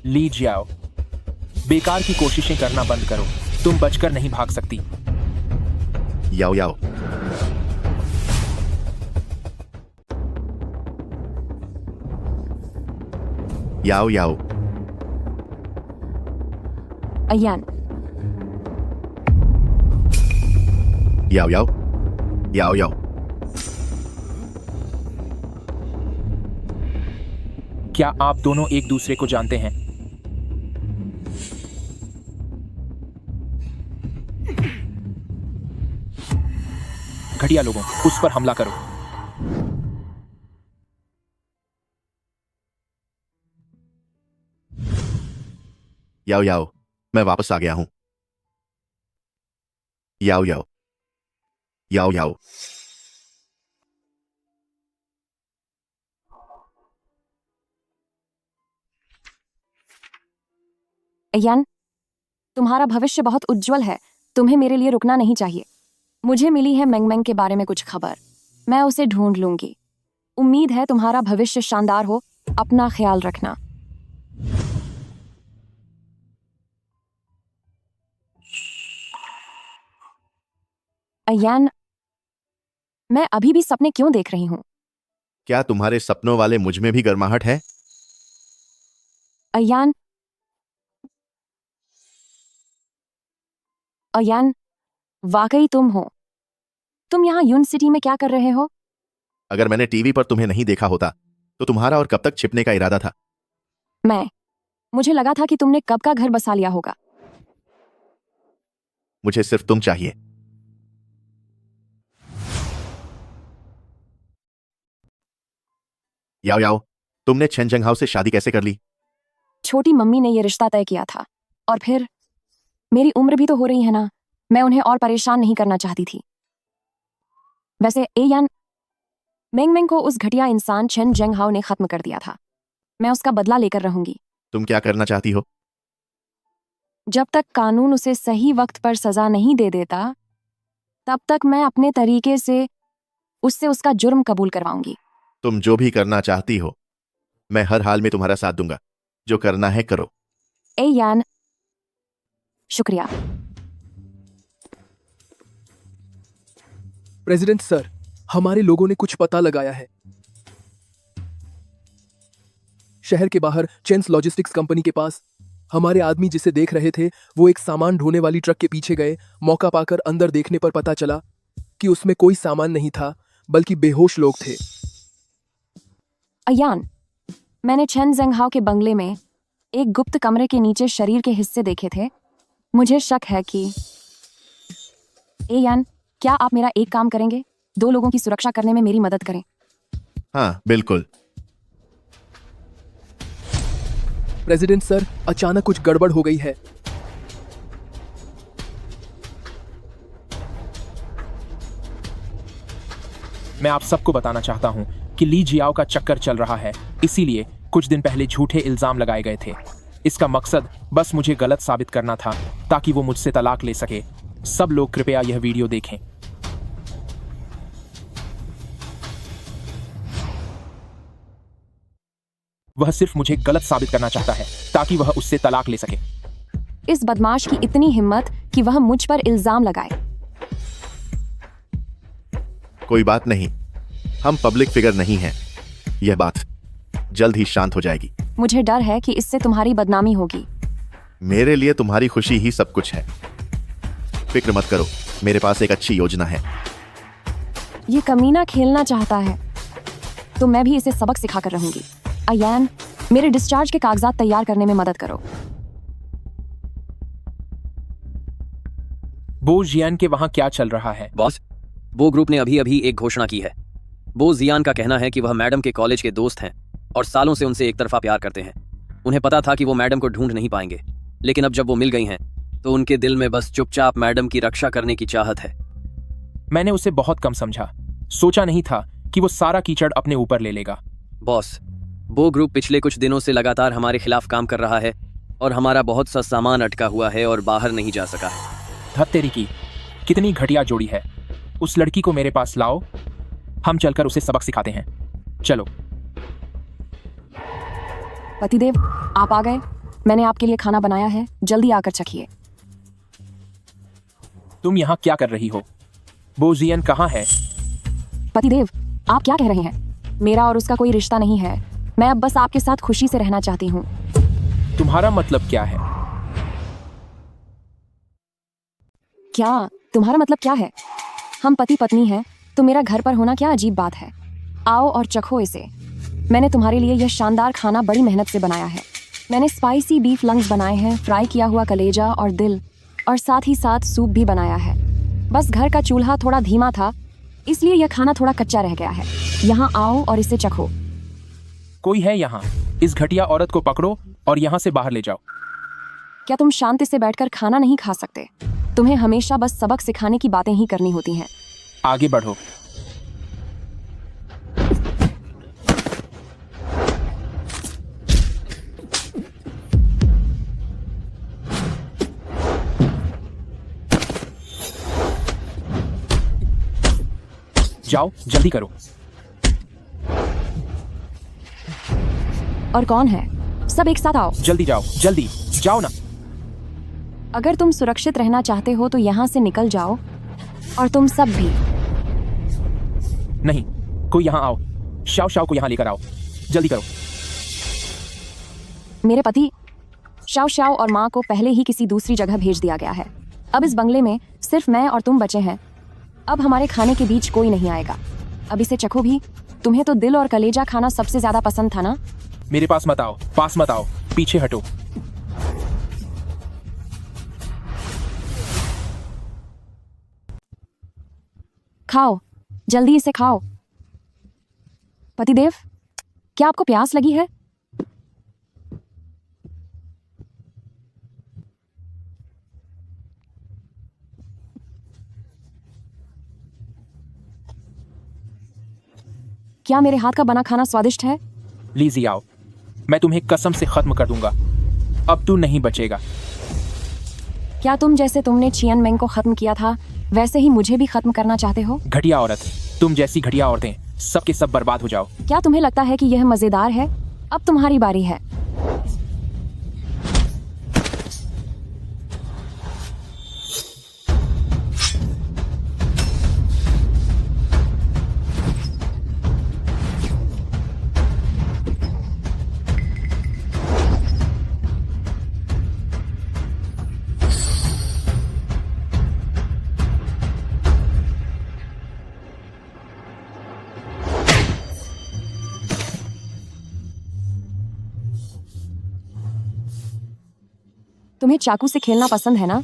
ली जियाओ, बेकार की कोशिशें करना बंद करो, तुम बचकर नहीं भाग सकती। याओ याओ, याओ याओ, अयान, याओ याओ, याओ याओ। क्या आप दोनों एक दूसरे को जानते हैं? घटिया लोगों, उस पर हमला करो। याओ याओ, मैं वापस आ गया हूं। याओ याओ, याओ याओ। अयान, तुम्हारा भविष्य बहुत उज्जवल है, तुम्हें मेरे लिए रुकना नहीं चाहिए। मुझे मिली है मेंग मेंग के बारे में कुछ खबर, मैं उसे ढूंढ लूंगी। उम्मीद है तुम्हारा भविष्य शानदार हो, अपना ख्याल रखना। अयान, मैं अभी भी सपने क्यों देख रही हूं? क्या तुम्हारे सपनों वाले मुझ में भी गर्माहट है? अयान, अयान, वाकई तुम हो? तुम यहाँ यून सिटी में क्या कर रहे हो? अगर मैंने टीवी पर तुम्हें नहीं देखा होता तो तुम्हारा और कब तक छिपने का इरादा था? मुझे लगा था कि तुमने कब का घर बसा लिया होगा। मुझे सिर्फ तुम चाहिए। याओ याओ, तुमने छेन जंगहाओ से शादी कैसे कर ली? छोटी मम्मी ने यह रिश्ता तय किया था, और फिर मेरी उम्र भी तो हो रही है ना, मैं उन्हें और परेशान नहीं करना चाहती थी। वैसे एयान, मेंग मेंग को उस घटिया इंसान चेन जंगहाओ ने खत्म कर दिया था। मैं उसका बदला लेकर रहूंगी। तुम क्या करना चाहती हो? जब तक कानून उसे सही वक्त पर सजा नहीं दे देता, तब तक मैं अपने तरीके से उससे उसका जुर्म कबूल करवाऊंगी। तुम जो भी करना चाहती हो, मैं हर हाल में तुम्हारा साथ दूंगा। जो करना है करो। एयान, शुक्रिया। प्रेसिडेंट सर, हमारे लोगों ने कुछ पता लगाया है। शहर के बाहर चेन्स लॉजिस्टिक्स कंपनी के पास हमारे आदमी जिसे देख रहे थे, वो एक सामान ढोने वाली ट्रक के पीछे गए। मौका पाकर अंदर देखने पर पता चला कि उसमें कोई सामान नहीं था, बल्कि बेहोश लोग थे। अयान, मैंने चेन जंगहाओ के बंगले में एक गुप्त कमरे के नीचे शरीर के हिस्से देखे थे। मुझे शक है कि एयान, क्या आप मेरा एक काम करेंगे? 2 लोगों की सुरक्षा करने में मेरी मदद करें। हाँ, बिल्कुल। प्रेसिडेंट सर, अचानक कुछ गड़बड़ हो गई है। मैं आप सबको बताना चाहता हूं कि ली जियाओ का चक्कर चल रहा है, इसीलिए कुछ दिन पहले झूठे इल्जाम लगाए गए थे। इसका मकसद बस मुझे गलत साबित करना था ताकि वो मुझसे तलाक ले सके। सब लोग कृपया यह वीडियो देखें। वह सिर्फ मुझे गलत साबित करना चाहता है ताकि वह उससे तलाक ले सके। इस बदमाश की इतनी हिम्मत कि वह मुझ पर इल्जाम लगाए। कोई बात नहीं, हम पब्लिक फिगर नहीं हैं। यह बात जल्द ही शांत हो जाएगी। मुझे डर है कि इससे तुम्हारी बदनामी होगी। मेरे लिए तुम्हारी खुशी ही सब कुछ है। फिक्र मत करो, मेरे पास एक अच्छी योजना है। ये कमीना खेलना चाहता है तो मैं भी इसे सबक सिखाकर रहूंगी। अयान, मेरे डिस्चार्ज के कागजात तैयार करने में मदद करो। बो जियान के वहां क्या चल रहा है? बॉस, बो ग्रुप ने अभी अभी एक घोषणा की है। बो जियान का कहना है कि वह मैडम के कॉलेज के दोस्त हैं और सालों से उनसे एक तरफा प्यार करते हैं। उन्हें पता था कि वो मैडम को ढूंढ नहीं पाएंगे, लेकिन अब जब वो मिल गई हैं तो उनके दिल में बस चुपचाप मैडम की रक्षा करने की चाहत है। मैंने उसे बहुत कम समझा। सोचा नहीं था कि वो सारा कीचड़ अपने ऊपर ले लेगा। बॉस, बो ग्रुप पिछले कुछ दिनों से लगातार हमारे खिलाफ काम कर रहा है और हमारा बहुत सा सामान अटका हुआ है और बाहर नहीं जा सका है। धत्तेरी की, कितनी घटिया जोड़ी है। उस लड़की को मेरे पास लाओ, हम चलकर उसे सबक सिखाते हैं। चलो। पतिदेव, आप आ गए। मैंने आपके लिए खाना बनाया है, जल्दी आकर चखिए। तुम यहाँ क्या कर रही हो? बो जियान कहाँ है? पतिदेव, आप क्या कह रहे हैं? मेरा और उसका कोई रिश्ता नहीं है। मैं अब बस आपके साथ खुशी से रहना चाहती हूँ। तुम्हारा मतलब क्या है? क्या तुम्हारा मतलब क्या है? हम पति पत्नी हैं तो मेरा घर पर होना क्या अजीब बात है। आओ और चखो इसे। मैंने तुम्हारे लिए यह शानदार खाना बड़ी मेहनत से बनाया है। मैंने स्पाइसी बीफ लंग्स बनाए हैं, फ्राई किया हुआ कलेजा और दिल, और साथ ही साथ सूप भी बनाया है। बस घर का चूल्हा थोड़ा धीमा था, इसलिए यह खाना थोड़ा कच्चा रह गया है। यहाँ आओ और इसे चखो। कोई है यहाँ? इस घटिया औरत को पकड़ो और यहाँ से बाहर ले जाओ। क्या तुम शांति से बैठकर खाना नहीं खा सकते? तुम्हें हमेशा बस सबक सिखाने की बातें ही करनी होती हैं। आगे बढ़ो। जाओ, जल्दी करो। और कौन है? सब एक साथ आओ। जल्दी जाओ, जल्दी जाओ ना। अगर तुम सुरक्षित रहना चाहते हो तो यहाँ से निकल जाओ, और तुम सब भी। नहीं, कोई यहाँ आओ। शाओ शाओ को यहाँ लेकर आओ, जल्दी करो। मेरे पति शाओ शाओ और माँ को पहले ही किसी दूसरी जगह भेज दिया गया है। अब इस बंगले में सिर्फ मैं और तुम बचे हैं। अब हमारे खाने के बीच कोई नहीं आएगा। अब इसे चखो भी। तुम्हें तो दिल और कलेजा खाना सबसे ज्यादा पसंद था ना? मेरे पास मत आओ, पास मत आओ, पीछे हटो। खाओ, जल्दी इसे खाओ। पतिदेव, क्या आपको प्यास लगी है? क्या मेरे हाथ का बना खाना स्वादिष्ट है? लीजिए आओ, मैं तुम्हें कसम से खत्म कर दूंगा। अब तू नहीं बचेगा। क्या तुम जैसे तुमने चियन मेंग को खत्म किया था वैसे ही मुझे भी खत्म करना चाहते हो? घटिया औरत, तुम जैसी घटिया औरतें सब के सब बर्बाद हो जाओ। क्या तुम्हें लगता है कि यह मजेदार है? अब तुम्हारी बारी है। तुम्हें चाकू से खेलना पसंद है ना?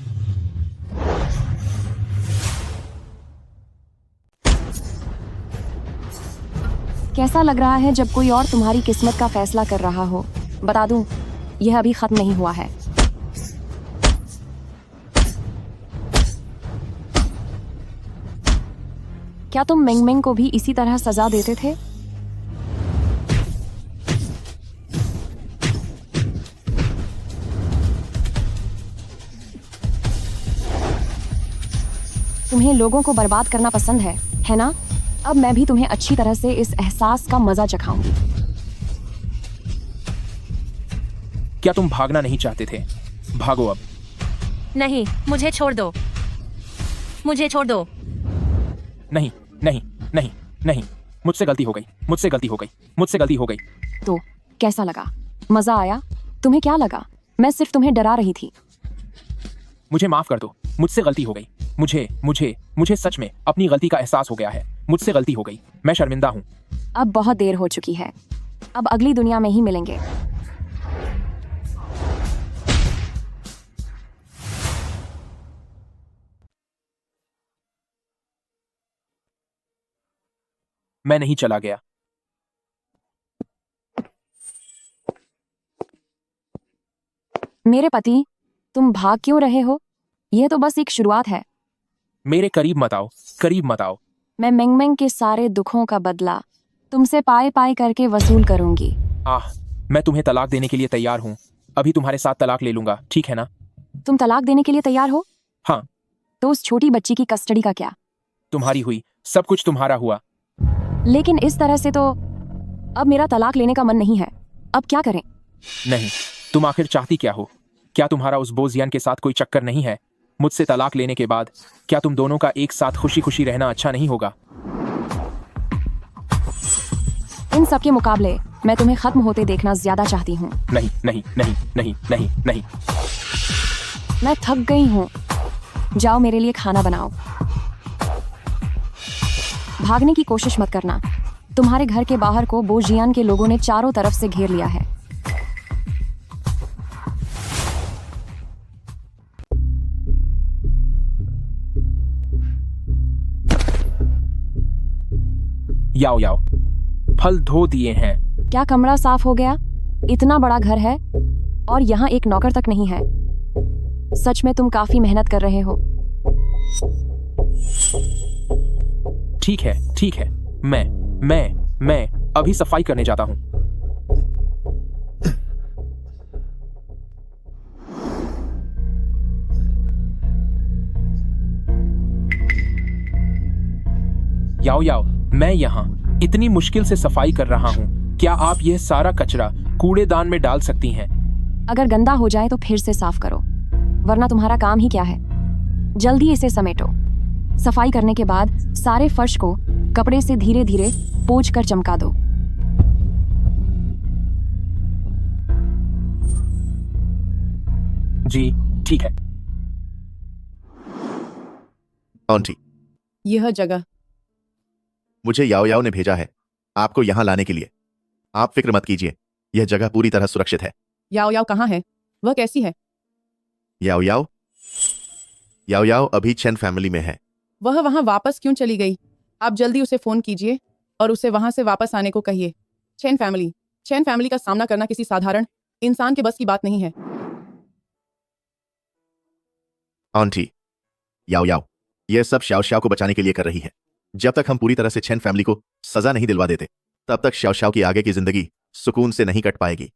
कैसा लग रहा है जब कोई और तुम्हारी किस्मत का फैसला कर रहा हो? बता दूं, यह अभी खत्म नहीं हुआ है। क्या तुम मेंग मेंग को भी इसी तरह सजा देते थे? तुम्हें लोगों को बर्बाद करना पसंद है ना? अब मैं भी तुम्हें अच्छी तरह से इस एहसास का मजा चखाऊंगी। क्या तुम भागना नहीं चाहते थे? भागो अब। नहीं, मुझे छोड़ दो, मुझे छोड़ दो। नहीं नहीं नहीं नहीं, मुझसे गलती हो गई, मुझसे गलती हो गई, मुझसे गलती हो गई। तो कैसा लगा? मजा आया? तुम्हें क्या लगा? मैं सिर्फ तुम्हें डरा रही थी। मुझे माफ कर दो, मुझसे गलती हो गई। मुझे मुझे मुझे सच में अपनी गलती का एहसास हो गया है। मुझसे गलती हो गई, मैं शर्मिंदा हूँ। अब बहुत देर हो चुकी है, अब अगली दुनिया में ही मिलेंगे। मैं नहीं चला गया। मेरे पति, तुम भाग क्यों रहे हो? यह तो बस एक शुरुआत है। मेरे करीब मत आओ, करीब मत आओ। मैं मेंगमेंग के सारे दुखों का बदला तुमसे पाए पाए करके वसूल करूंगी। मैं तुम्हें तलाक देने के लिए तैयार हूँ। अभी तुम्हारे साथ तलाक ले लूंगा, ठीक है ना? तुम तलाक देने के लिए तैयार हो? हाँ। तो उस छोटी बच्ची की कस्टडी का क्या? तुम्हारी हुई, सब कुछ तुम्हारा हुआ। लेकिन इस तरह से तो अब मेरा तलाक लेने का मन नहीं है। अब क्या करें? नहीं, तुम आखिर चाहती क्या हो? क्या तुम्हारा उस बोजियान के साथ कोई चक्कर नहीं है? मुझसे तलाक लेने के बाद क्या तुम दोनों का एक साथ खुशी खुशी रहना अच्छा नहीं होगा? इन सब के मुकाबले मैं तुम्हें खत्म होते देखना ज्यादा चाहती हूँ। नहीं नहीं नहीं नहीं नहीं नहीं। मैं थक गई हूँ। जाओ मेरे लिए खाना बनाओ। भागने की कोशिश मत करना। तुम्हारे घर के बाहर को बोजियान के लोगों ने चारों तरफ से घेर लिया है। याओ याओ, फल धो दिए हैं। क्या कमरा साफ हो गया? इतना बड़ा घर है और यहाँ एक नौकर तक नहीं है। सच में तुम काफी मेहनत कर रहे हो। ठीक है, ठीक है। मैं अभी सफाई करने जाता हूँ। याओ याओ, मैं यहाँ इतनी मुश्किल से सफाई कर रहा हूँ। क्या आप यह सारा कचरा कूड़ेदान में डाल सकती हैं? अगर गंदा हो जाए तो फिर से साफ करो, वरना तुम्हारा काम ही क्या है। जल्दी इसे समेटो। सफाई करने के बाद सारे फर्श को कपड़े से धीरे धीरे पोंछ कर चमका दो। जी ठीक है। आंटी, यह जगह मुझे याओ याओ ने भेजा है आपको यहाँ लाने के लिए। आप फिक्र मत कीजिए, यह जगह पूरी तरह सुरक्षित है। याओ याओ कहाँ है? वह कैसी है? याओ याओ याओ याओ अभी चेन फैमिली में है। वह वहां वापस क्यों चली गई? आप जल्दी उसे फोन कीजिए और उसे वहां से वापस आने को कहिए। चेन फैमिली का सामना करना किसी साधारण इंसान के बस की बात नहीं है। आंटी, याओ याओ यह सब शाओ शाओ को बचाने के लिए कर रही है। जब तक हम पूरी तरह से चेन फैमिली को सजा नहीं दिलवा देते, तब तक शाओ शाओ की आगे की जिंदगी सुकून से नहीं कट पाएगी।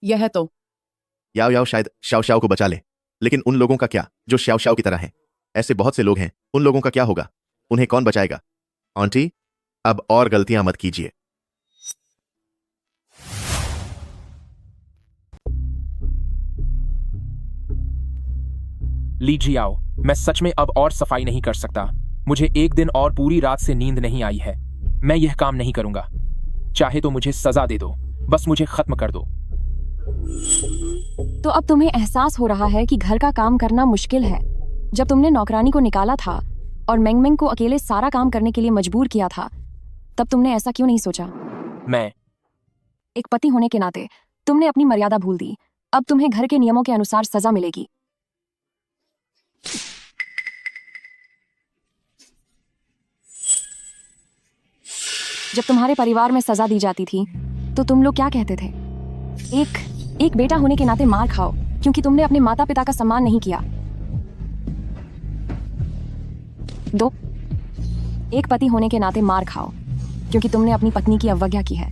यह तो याओ याओ शायद शाओ शाओ को बचा ले, लेकिन उन लोगों का क्या जो शाओ शाओ की तरह हैं? ऐसे बहुत से लोग हैं, उन लोगों का क्या होगा? उन्हें कौन बचाएगा? आंटी, अब और गलतियां मत कीजिए। लीजिए आओ, मैं सच में अब और सफाई नहीं कर सकता। मुझे एक दिन और पूरी रात से नींद नहीं आई है। मैं यह काम नहीं करूंगा। चाहे तो मुझे सजा दे दो, बस मुझे खत्म कर दो। तो अब तुम्हें एहसास हो रहा है कि घर का काम करना मुश्किल है। जब तुमने नौकरानी को निकाला था और मेंगमेंग को अकेले सारा काम करने के लिए मजबूर किया था, तब तुमने ऐसा क्यों नहीं सोचा? मैं एक पति होने के नाते तुमने अपनी मर्यादा भूल दी। अब तुम्हें घर के नियमों के अनुसार सजा मिलेगी। जब तुम्हारे परिवार में सजा दी जाती थी तो तुम लोग क्या कहते थे? एक बेटा होने के नाते मार खाओ क्योंकि तुमने अपने माता पिता का सम्मान नहीं किया। 2, एक पति होने के नाते मार खाओ क्योंकि तुमने अपनी पत्नी की अवज्ञा की है।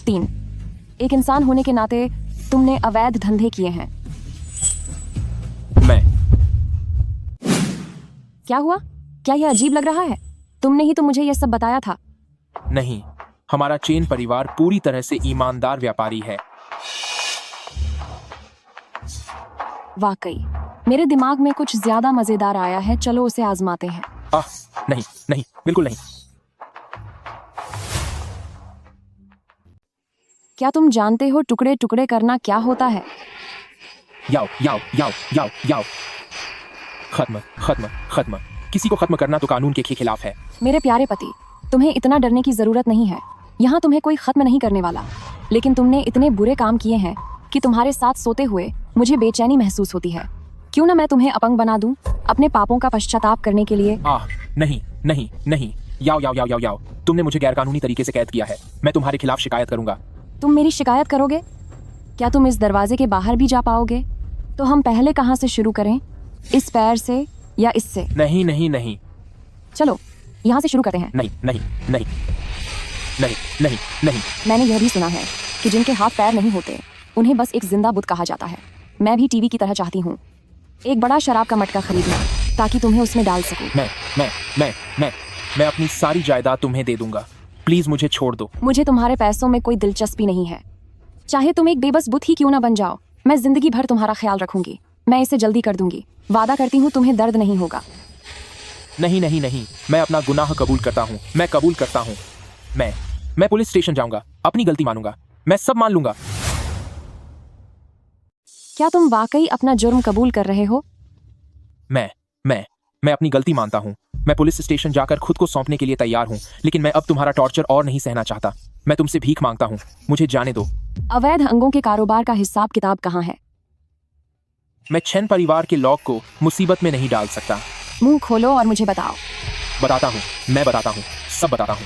3, एक इंसान होने के नाते तुमने अवैध धंधे किए हैं। मैं क्या हुआ? क्या यह अजीब लग रहा है? तुमने ही तो मुझे यह सब बताया था। नहीं, हमारा चेन परिवार पूरी तरह से ईमानदार व्यापारी है। वाकई मेरे दिमाग में कुछ ज्यादा मजेदार आया है, चलो उसे आजमाते हैं। नहीं नहीं, बिल्कुल नहीं। क्या तुम जानते हो टुकड़े टुकड़े करना क्या होता है? याओ याओ याओ याओ याओ। खत्म खत्म खत्म। किसी को खत्म करना तो कानून के खिलाफ है। मेरे प्यारे पति, तुम्हें इतना डरने की जरूरत नहीं है। यहाँ तुम्हें कोई खत्म नहीं करने वाला, लेकिन तुमने इतने बुरे काम किए हैं कि तुम्हारे साथ सोते हुए मुझे बेचैनी महसूस होती है। क्यों ना मैं तुम्हें अपंग बना दूं अपने पापों का पश्चाताप करने के लिए? नहीं नहीं नहीं, याओ याओ याओ याओ याओ। तुमने मुझे गैरकानूनी तरीके से कैद किया है। मैं तुम्हारे खिलाफ शिकायत करूंगा। तुम मेरी शिकायत करोगे? क्या तुम इस दरवाजे के बाहर भी जा पाओगे? तो हम पहले कहाँ से शुरू करें, इस पैर से या इससे? नहीं नहीं नहीं। चलो यहाँ से शुरू करते हैं। नहीं नहीं नहीं नहीं नहीं नहीं। मैंने यह भी सुना है कि जिनके हाथ पैर नहीं होते उन्हें बस एक जिंदा बुत कहा जाता है। मैं भी टीवी की तरह चाहती हूँ एक बड़ा शराब का मटका खरीदना ताकि तुम्हें उसमें डाल सकूं। मैं अपनी सारी जायदाद तुम्हें दे दूंगा। प्लीज मुझे छोड़ दो। मुझे तुम्हारे पैसों में कोई दिलचस्पी नहीं है। चाहे तुम एक बेबस बुत ही क्यों ना बन जाओ, मैं जिंदगी भर तुम्हारा ख्याल रखूंगी। मैं इसे जल्दी कर दूंगी, वादा करती हूँ तुम्हें दर्द नहीं होगा। नहीं नहीं नहीं, मैं अपना गुनाह कबूल करता हूँ। मैं कबूल करता हूँ। मैं पुलिस स्टेशन जाऊंगा, अपनी गलती मानूंगा, मैं सब मान लूंगा। क्या तुम वाकई अपना जुर्म कबूल कर रहे हो? मैं अपनी गलती मानता हूँ। मैं पुलिस स्टेशन जाकर खुद को सौंपने के लिए तैयार हूँ, लेकिन मैं अब तुम्हारा टॉर्चर और नहीं सहना चाहता। मैं तुमसे भीख मांगता हूँ, मुझे जाने दो। अवैध अंगों के कारोबार का हिसाब किताब कहाँ है? मैं छेन परिवार के लॉक को मुसीबत में नहीं डाल सकता। मुंह खोलो और मुझे बताओ। बताता हूँ, मैं बताता हूँ, सब बताता हूँ।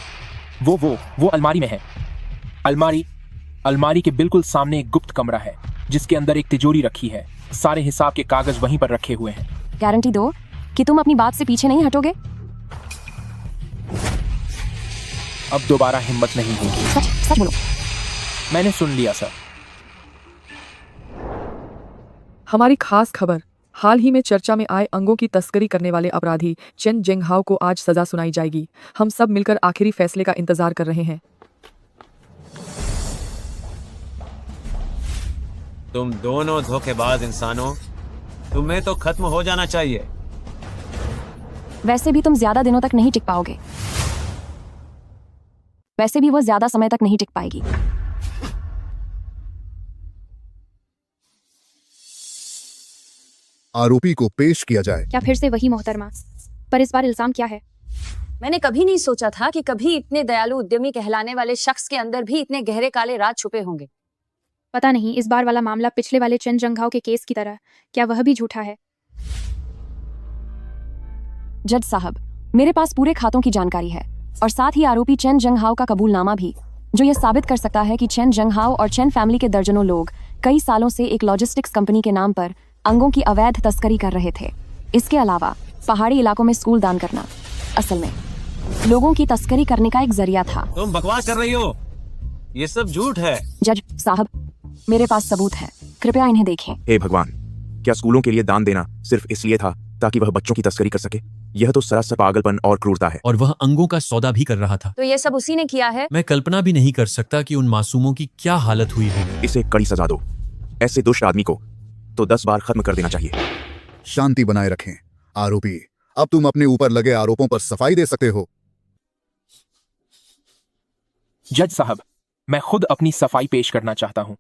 वो अलमारी में है। अलमारी के बिल्कुल सामने एक गुप्त कमरा है जिसके अंदर एक तिजोरी रखी है। सारे हिसाब के कागज वहीं पर रखे हुए हैं। गारंटी दो कि तुम अपनी बात से पीछे नहीं हटोगे? अब दोबारा हिम्मत नहीं होगी। सच बोलो। मैंने सुन लिया सर। हमारी खास खबर, हाल ही में चर्चा में आए अंगों की तस्करी करने वाले अपराधी चेन जेंगहाओ को आज सजा सुनाई जाएगी। हम सब मिलकर आखिरी फैसले का इंतजार कर रहे हैं। तुम दोनों धोखेबाज इंसानों, तुम्हें तो खत्म हो जाना चाहिए। वैसे भी तुम ज्यादा दिनों तक नहीं टिक पाओगे। वैसे भी वो ज्यादा समय तक नहीं टिक पाएगी। आरोपी को पेश किया जाए। क्या फिर से वही मोहतरमा? पर इस बार इल्जाम क्या है? मैंने कभी नहीं सोचा था कि कभी इतने दयालु उद्यमी कहलाने वाले शख्स के अंदर भी इतने गहरे काले राज छुपे होंगे। पता नहीं इस बार वाला मामला पिछले वाले चेन जेंगहाओ के केस की तरह क्या वह भी झूठा है? जज साहब, मेरे पास पूरे खातों की जानकारी है और साथ ही आरोपी चेन जेंगहाओ का कबूलनामा भी, जो यह साबित कर सकता है कि चेन जेंगहाओ और चेन फैमिली के दर्जनों लोग कई सालों से एक लॉजिस्टिक्स कंपनी के नाम पर अंगों की अवैध तस्करी कर रहे थे। इसके अलावा पहाड़ी इलाकों में स्कूल दान करना असल में लोगों की तस्करी करने का एक जरिया था। तुम बकवास कर रही हो, ये सब झूठ है। जज साहब, मेरे पास सबूत है, कृपया इन्हें देखें। हे भगवान, क्या स्कूलों के लिए दान देना सिर्फ इसलिए था ताकि वह बच्चों की तस्करी कर सके? यह तो सरासर पागलपन और क्रूरता है। और वह अंगों का सौदा भी कर रहा था। तो ये सब उसी ने किया है? मैं कल्पना भी नहीं कर सकता कि उन मासूमों की क्या हालत हुई होगी। इसे कड़ी सजा दो। ऐसे दुष्ट आदमी को तो 10 बार खत्म कर देना चाहिए। शांति बनाए रखें। आरोपी, अब तुम अपने ऊपर लगे आरोपों पर सफाई दे सकते हो। जज साहब, मैं खुद अपनी सफाई पेश करना चाहता हूँ।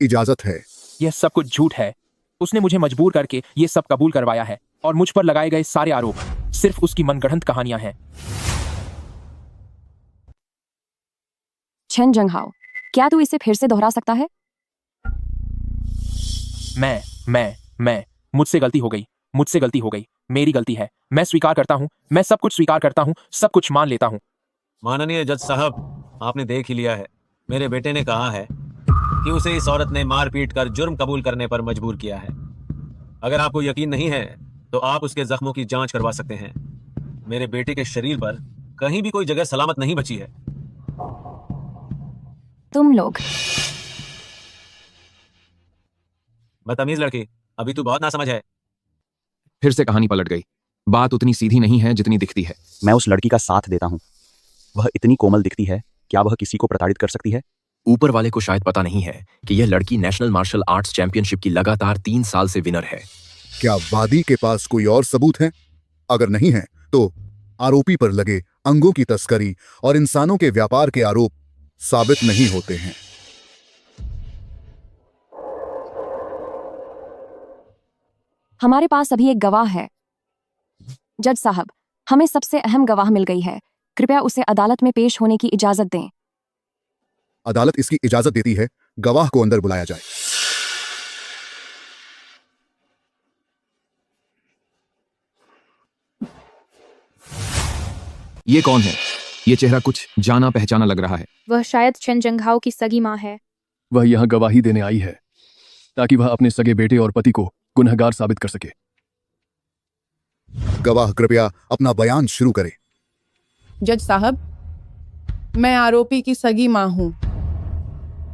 इजाजत है। यह सब कुछ झूठ है। उसने मुझे मजबूर करके ये सब कबूल करवाया है और मुझ पर लगाए गए सारे आरोप सिर्फ उसकी मनगढ़ंत कहानियां हैं। चेन जेंगहाओ, क्या तू इसे फिर से दोहरा सकता है? मैं मुझसे गलती हो गई, मेरी गलती है। मैं स्वीकार करता हूँ, मैं सब कुछ स्वीकार करता हूँ, सब कुछ मान लेता हूँ। माननीय जज साहब, आपने देख ही लिया है। मेरे बेटे ने कहा है कि उसे इस औरत ने मार पीट कर जुर्म कबूल करने पर मजबूर किया है। अगर आपको यकीन नहीं है तो आप उसके जख्मों की जांच करवा सकते हैं। मेरे बेटे के शरीर पर कहीं भी कोई जगह सलामत नहीं बची है। तुम लोग बदतमीज लड़की, अभी तू बहुत नासमझ है। फिर से कहानी पलट गई। बात उतनी सीधी नहीं है जितनी दिखती है। मैं उस लड़की का साथ देता हूँ। वह इतनी कोमल दिखती है, क्या वह किसी को प्रताड़ित कर सकती है? ऊपर वाले को शायद पता नहीं है कि यह लड़की नेशनल मार्शल आर्ट्स चैंपियनशिप की लगातार 3 साल से विनर है। क्या वादी के पास कोई और सबूत है? अगर नहीं है तो आरोपी पर लगे अंगों की तस्करी और इंसानों के व्यापार के आरोप साबित नहीं होते हैं। हमारे पास अभी एक गवाह है। जज साहब, हमें सबसे अहम गवाह मिल गई है। कृपया उसे अदालत में पेश होने की इजाजत दें। अदालत इसकी इजाजत देती है। गवाह को अंदर बुलाया जाए। ये कौन है? ये चेहरा कुछ जाना पहचाना लग रहा है। वह शायद चेन जंघाओ की सगी माँ है। वह यहाँ गवाही देने आई है ताकि वह अपने सगे बेटे और पति को गुनहगार साबित कर सके। गवाह कृपया अपना बयान शुरू करें। जज साहब, मैं आरोपी की सगी माँ हूँ।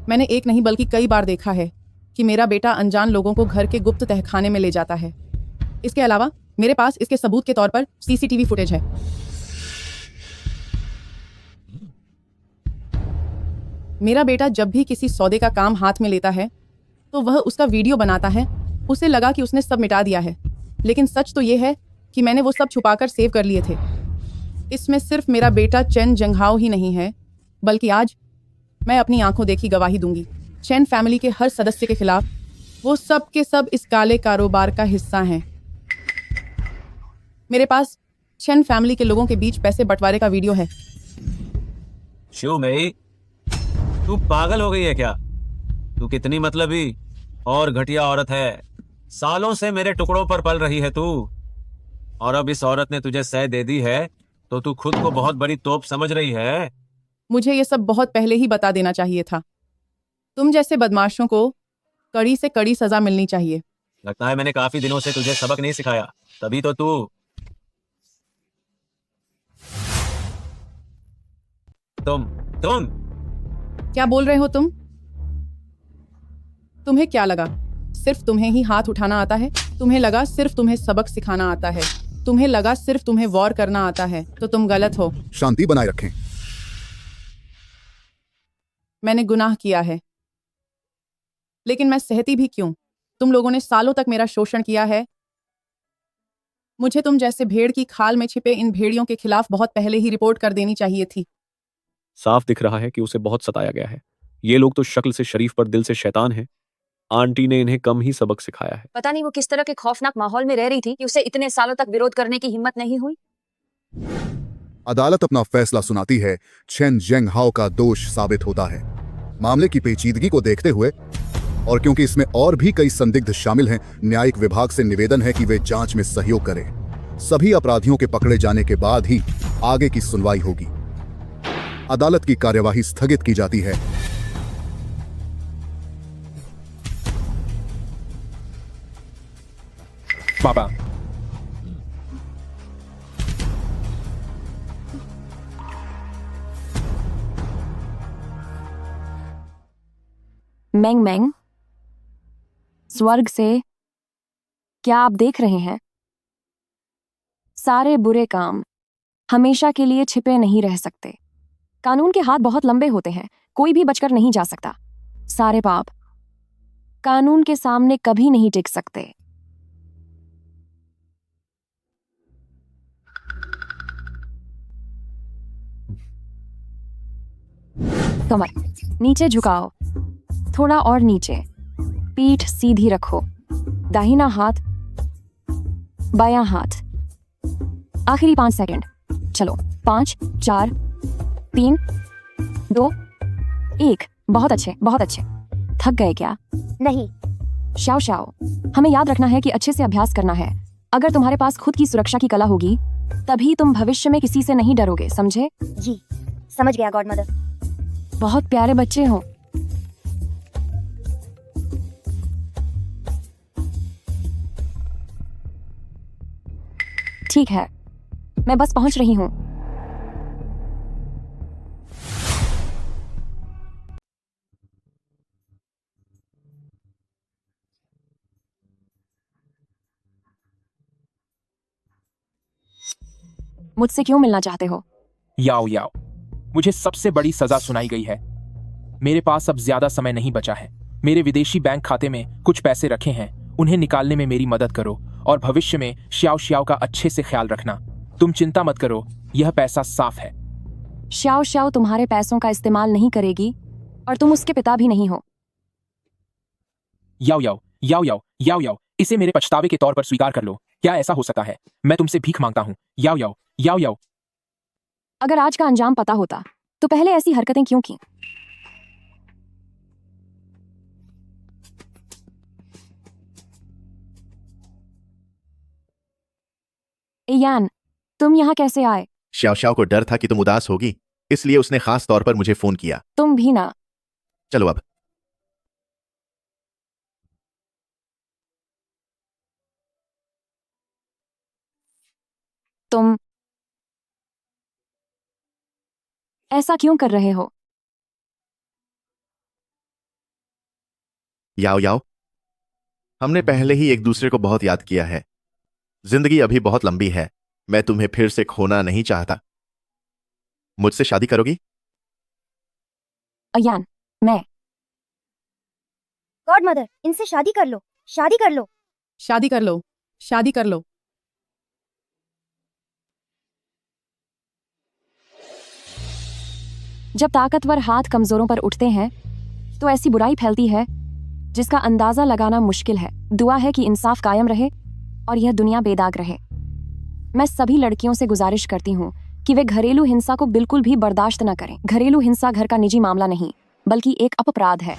मैंने एक नहीं बल्कि कई बार देखा है कि मेरा बेटा अनजान लोगों को घर के गुप्त तहखाने में ले जाता है। इसके अलावा मेरे पास इसके सबूत के तौर पर सीसीटीवी फुटेज है। मेरा बेटा जब भी किसी सौदे का काम हाथ में लेता है तो वह उसका वीडियो बनाता है। उसे लगा कि उसने सब मिटा दिया है, लेकिन सच तो यह है कि मैंने वो सब छुपाकर सेव कर लिए थे। इसमें सिर्फ मेरा बेटा चेन जंघाओ ही नहीं है, बल्कि आज मैं अपनी आंखों देखी गवाही दूंगी चेन फैमिली के हर सदस्य के खिलाफ। वो सब के सब इस काले कारोबार का हिस्सा हैं। मेरे पास चेन फैमिली के लोगों के बीच पैसे बंटवारे का वीडियो है। शिवमयी, तू पागल हो गई है क्या? तू कितनी मतलबी और घटिया औरत है। सालों से मेरे टुकड़ों पर पल रही है तू, और अब इस औरत ने तुझे सह दे दी है तो तू खुद को बहुत बड़ी तोप समझ रही है। मुझे ये सब बहुत पहले ही बता देना चाहिए था। तुम जैसे बदमाशों को कड़ी से कड़ी सजा मिलनी चाहिए। लगता है मैंने काफी दिनों से तुझे सबक नहीं सिखाया, तभी तो तू। तुम क्या बोल रहे हो तुम? तुम्हें क्या लगा सिर्फ तुम्हें ही हाथ उठाना आता है? तुम्हें लगा सिर्फ तुम्हें सबक सिखाना आता है? तुम्हें लगा सिर्फ तुम्हें वॉर करना आता है? तो तुम गलत हो। शांति बनाए रखें। मैंने गुनाह किया है, लेकिन मैं सहती भी क्यों? तुम लोगों ने सालों तक मेरा शोषण किया है। मुझे तुम जैसे भेड़ की खाल में छिपे इन भेड़ियों के खिलाफ बहुत पहले ही रिपोर्ट कर देनी चाहिए थी। साफ दिख रहा है कि उसे बहुत सताया गया है। ये लोग तो शक्ल से शरीफ पर दिल से शैतान हैं। आंटी ने इन्हें कम ही सबक सिखाया है। पता नहीं वो किस तरह के खौफनाक माहौल में रह रही थी कि उसे इतने सालों तक विरोध करने की हिम्मत नहीं हुई। अदालत अपना फैसला सुनाती है। चेन जेंगहाओ का दोष साबित होता है। मामले की पेचीदगी को देखते हुए और क्योंकि इसमें और भी कई संदिग्ध शामिल हैं, न्यायिक विभाग से निवेदन है कि वे जांच में सहयोग करें। सभी अपराधियों के पकड़े जाने के बाद ही आगे की सुनवाई होगी। अदालत की कार्यवाही स्थगित की जाती है। पापा, मैंग मैंग, स्वर्ग से क्या आप देख रहे हैं? सारे बुरे काम हमेशा के लिए छिपे नहीं रह सकते। कानून के हाथ बहुत लंबे होते हैं, कोई भी बचकर नहीं जा सकता। सारे पाप कानून के सामने कभी नहीं टिक सकते। कमर नीचे झुकाओ, थोड़ा और नीचे। पीठ सीधी रखो। दाहिना हाथ, बायां हाथ। आखिरी 5 सेकंड। चलो 5 4 3 2 1। बहुत अच्छे, बहुत अच्छे। थक गए क्या? नहीं। शाओ शाओ, हमें याद रखना है कि अच्छे से अभ्यास करना है। अगर तुम्हारे पास खुद की सुरक्षा की कला होगी तभी तुम भविष्य में किसी से नहीं डरोगे, समझे? जी समझ गया गॉडमदर। बहुत प्यारे बच्चे हो। ठीक है, मैं बस पहुंच रही हूं। मुझसे क्यों मिलना चाहते हो? याओ याओ, मुझे सबसे बड़ी सजा सुनाई गई है। मेरे पास अब ज्यादा समय नहीं बचा है। मेरे विदेशी बैंक खाते में कुछ पैसे रखे हैं, उन्हें निकालने में मेरी मदद करो और भविष्य में श्याओ श्याओ का अच्छे से ख्याल रखना। तुम चिंता मत करो, यह पैसा साफ है। श्याओ श्याओ तुम्हारे पैसों का इस्तेमाल नहीं करेगी और तुम उसके पिता भी नहीं हो। याओ याओ याओ याओ याओ याओ, इसे मेरे पछतावे के तौर पर स्वीकार कर लो। क्या ऐसा हो सकता है? मैं तुमसे भीख मांगता हूँ। याओ याओ याओ याओ। अगर आज का अंजाम पता होता तो पहले ऐसी हरकतें क्यों की? यान, तुम यहाँ कैसे आए? श्याओ श्याओ को डर था कि तुम उदास होगी, इसलिए उसने खास तौर पर मुझे फोन किया। तुम भी ना। चलो अब। तुम ऐसा क्यों कर रहे हो? याओ याओ, हमने पहले ही एक दूसरे को बहुत याद किया है। जिंदगी अभी बहुत लंबी है, मैं तुम्हें फिर से खोना नहीं चाहता। मुझसे शादी करोगी? अयान, मैं। गॉड मदर, इनसे शादी कर लो, शादी कर लो, शादी कर लो, शादी कर लो। जब ताकतवर हाथ कमजोरों पर उठते हैं तो ऐसी बुराई फैलती है जिसका अंदाजा लगाना मुश्किल है। दुआ है कि इंसाफ कायम रहे और यह दुनिया बेदाग रहे। मैं सभी लड़कियों से गुजारिश करती हूँ कि वे घरेलू हिंसा को बिल्कुल भी बर्दाश्त न करें। घरेलू हिंसा घर का निजी मामला नहीं, बल्कि एक अपराध है।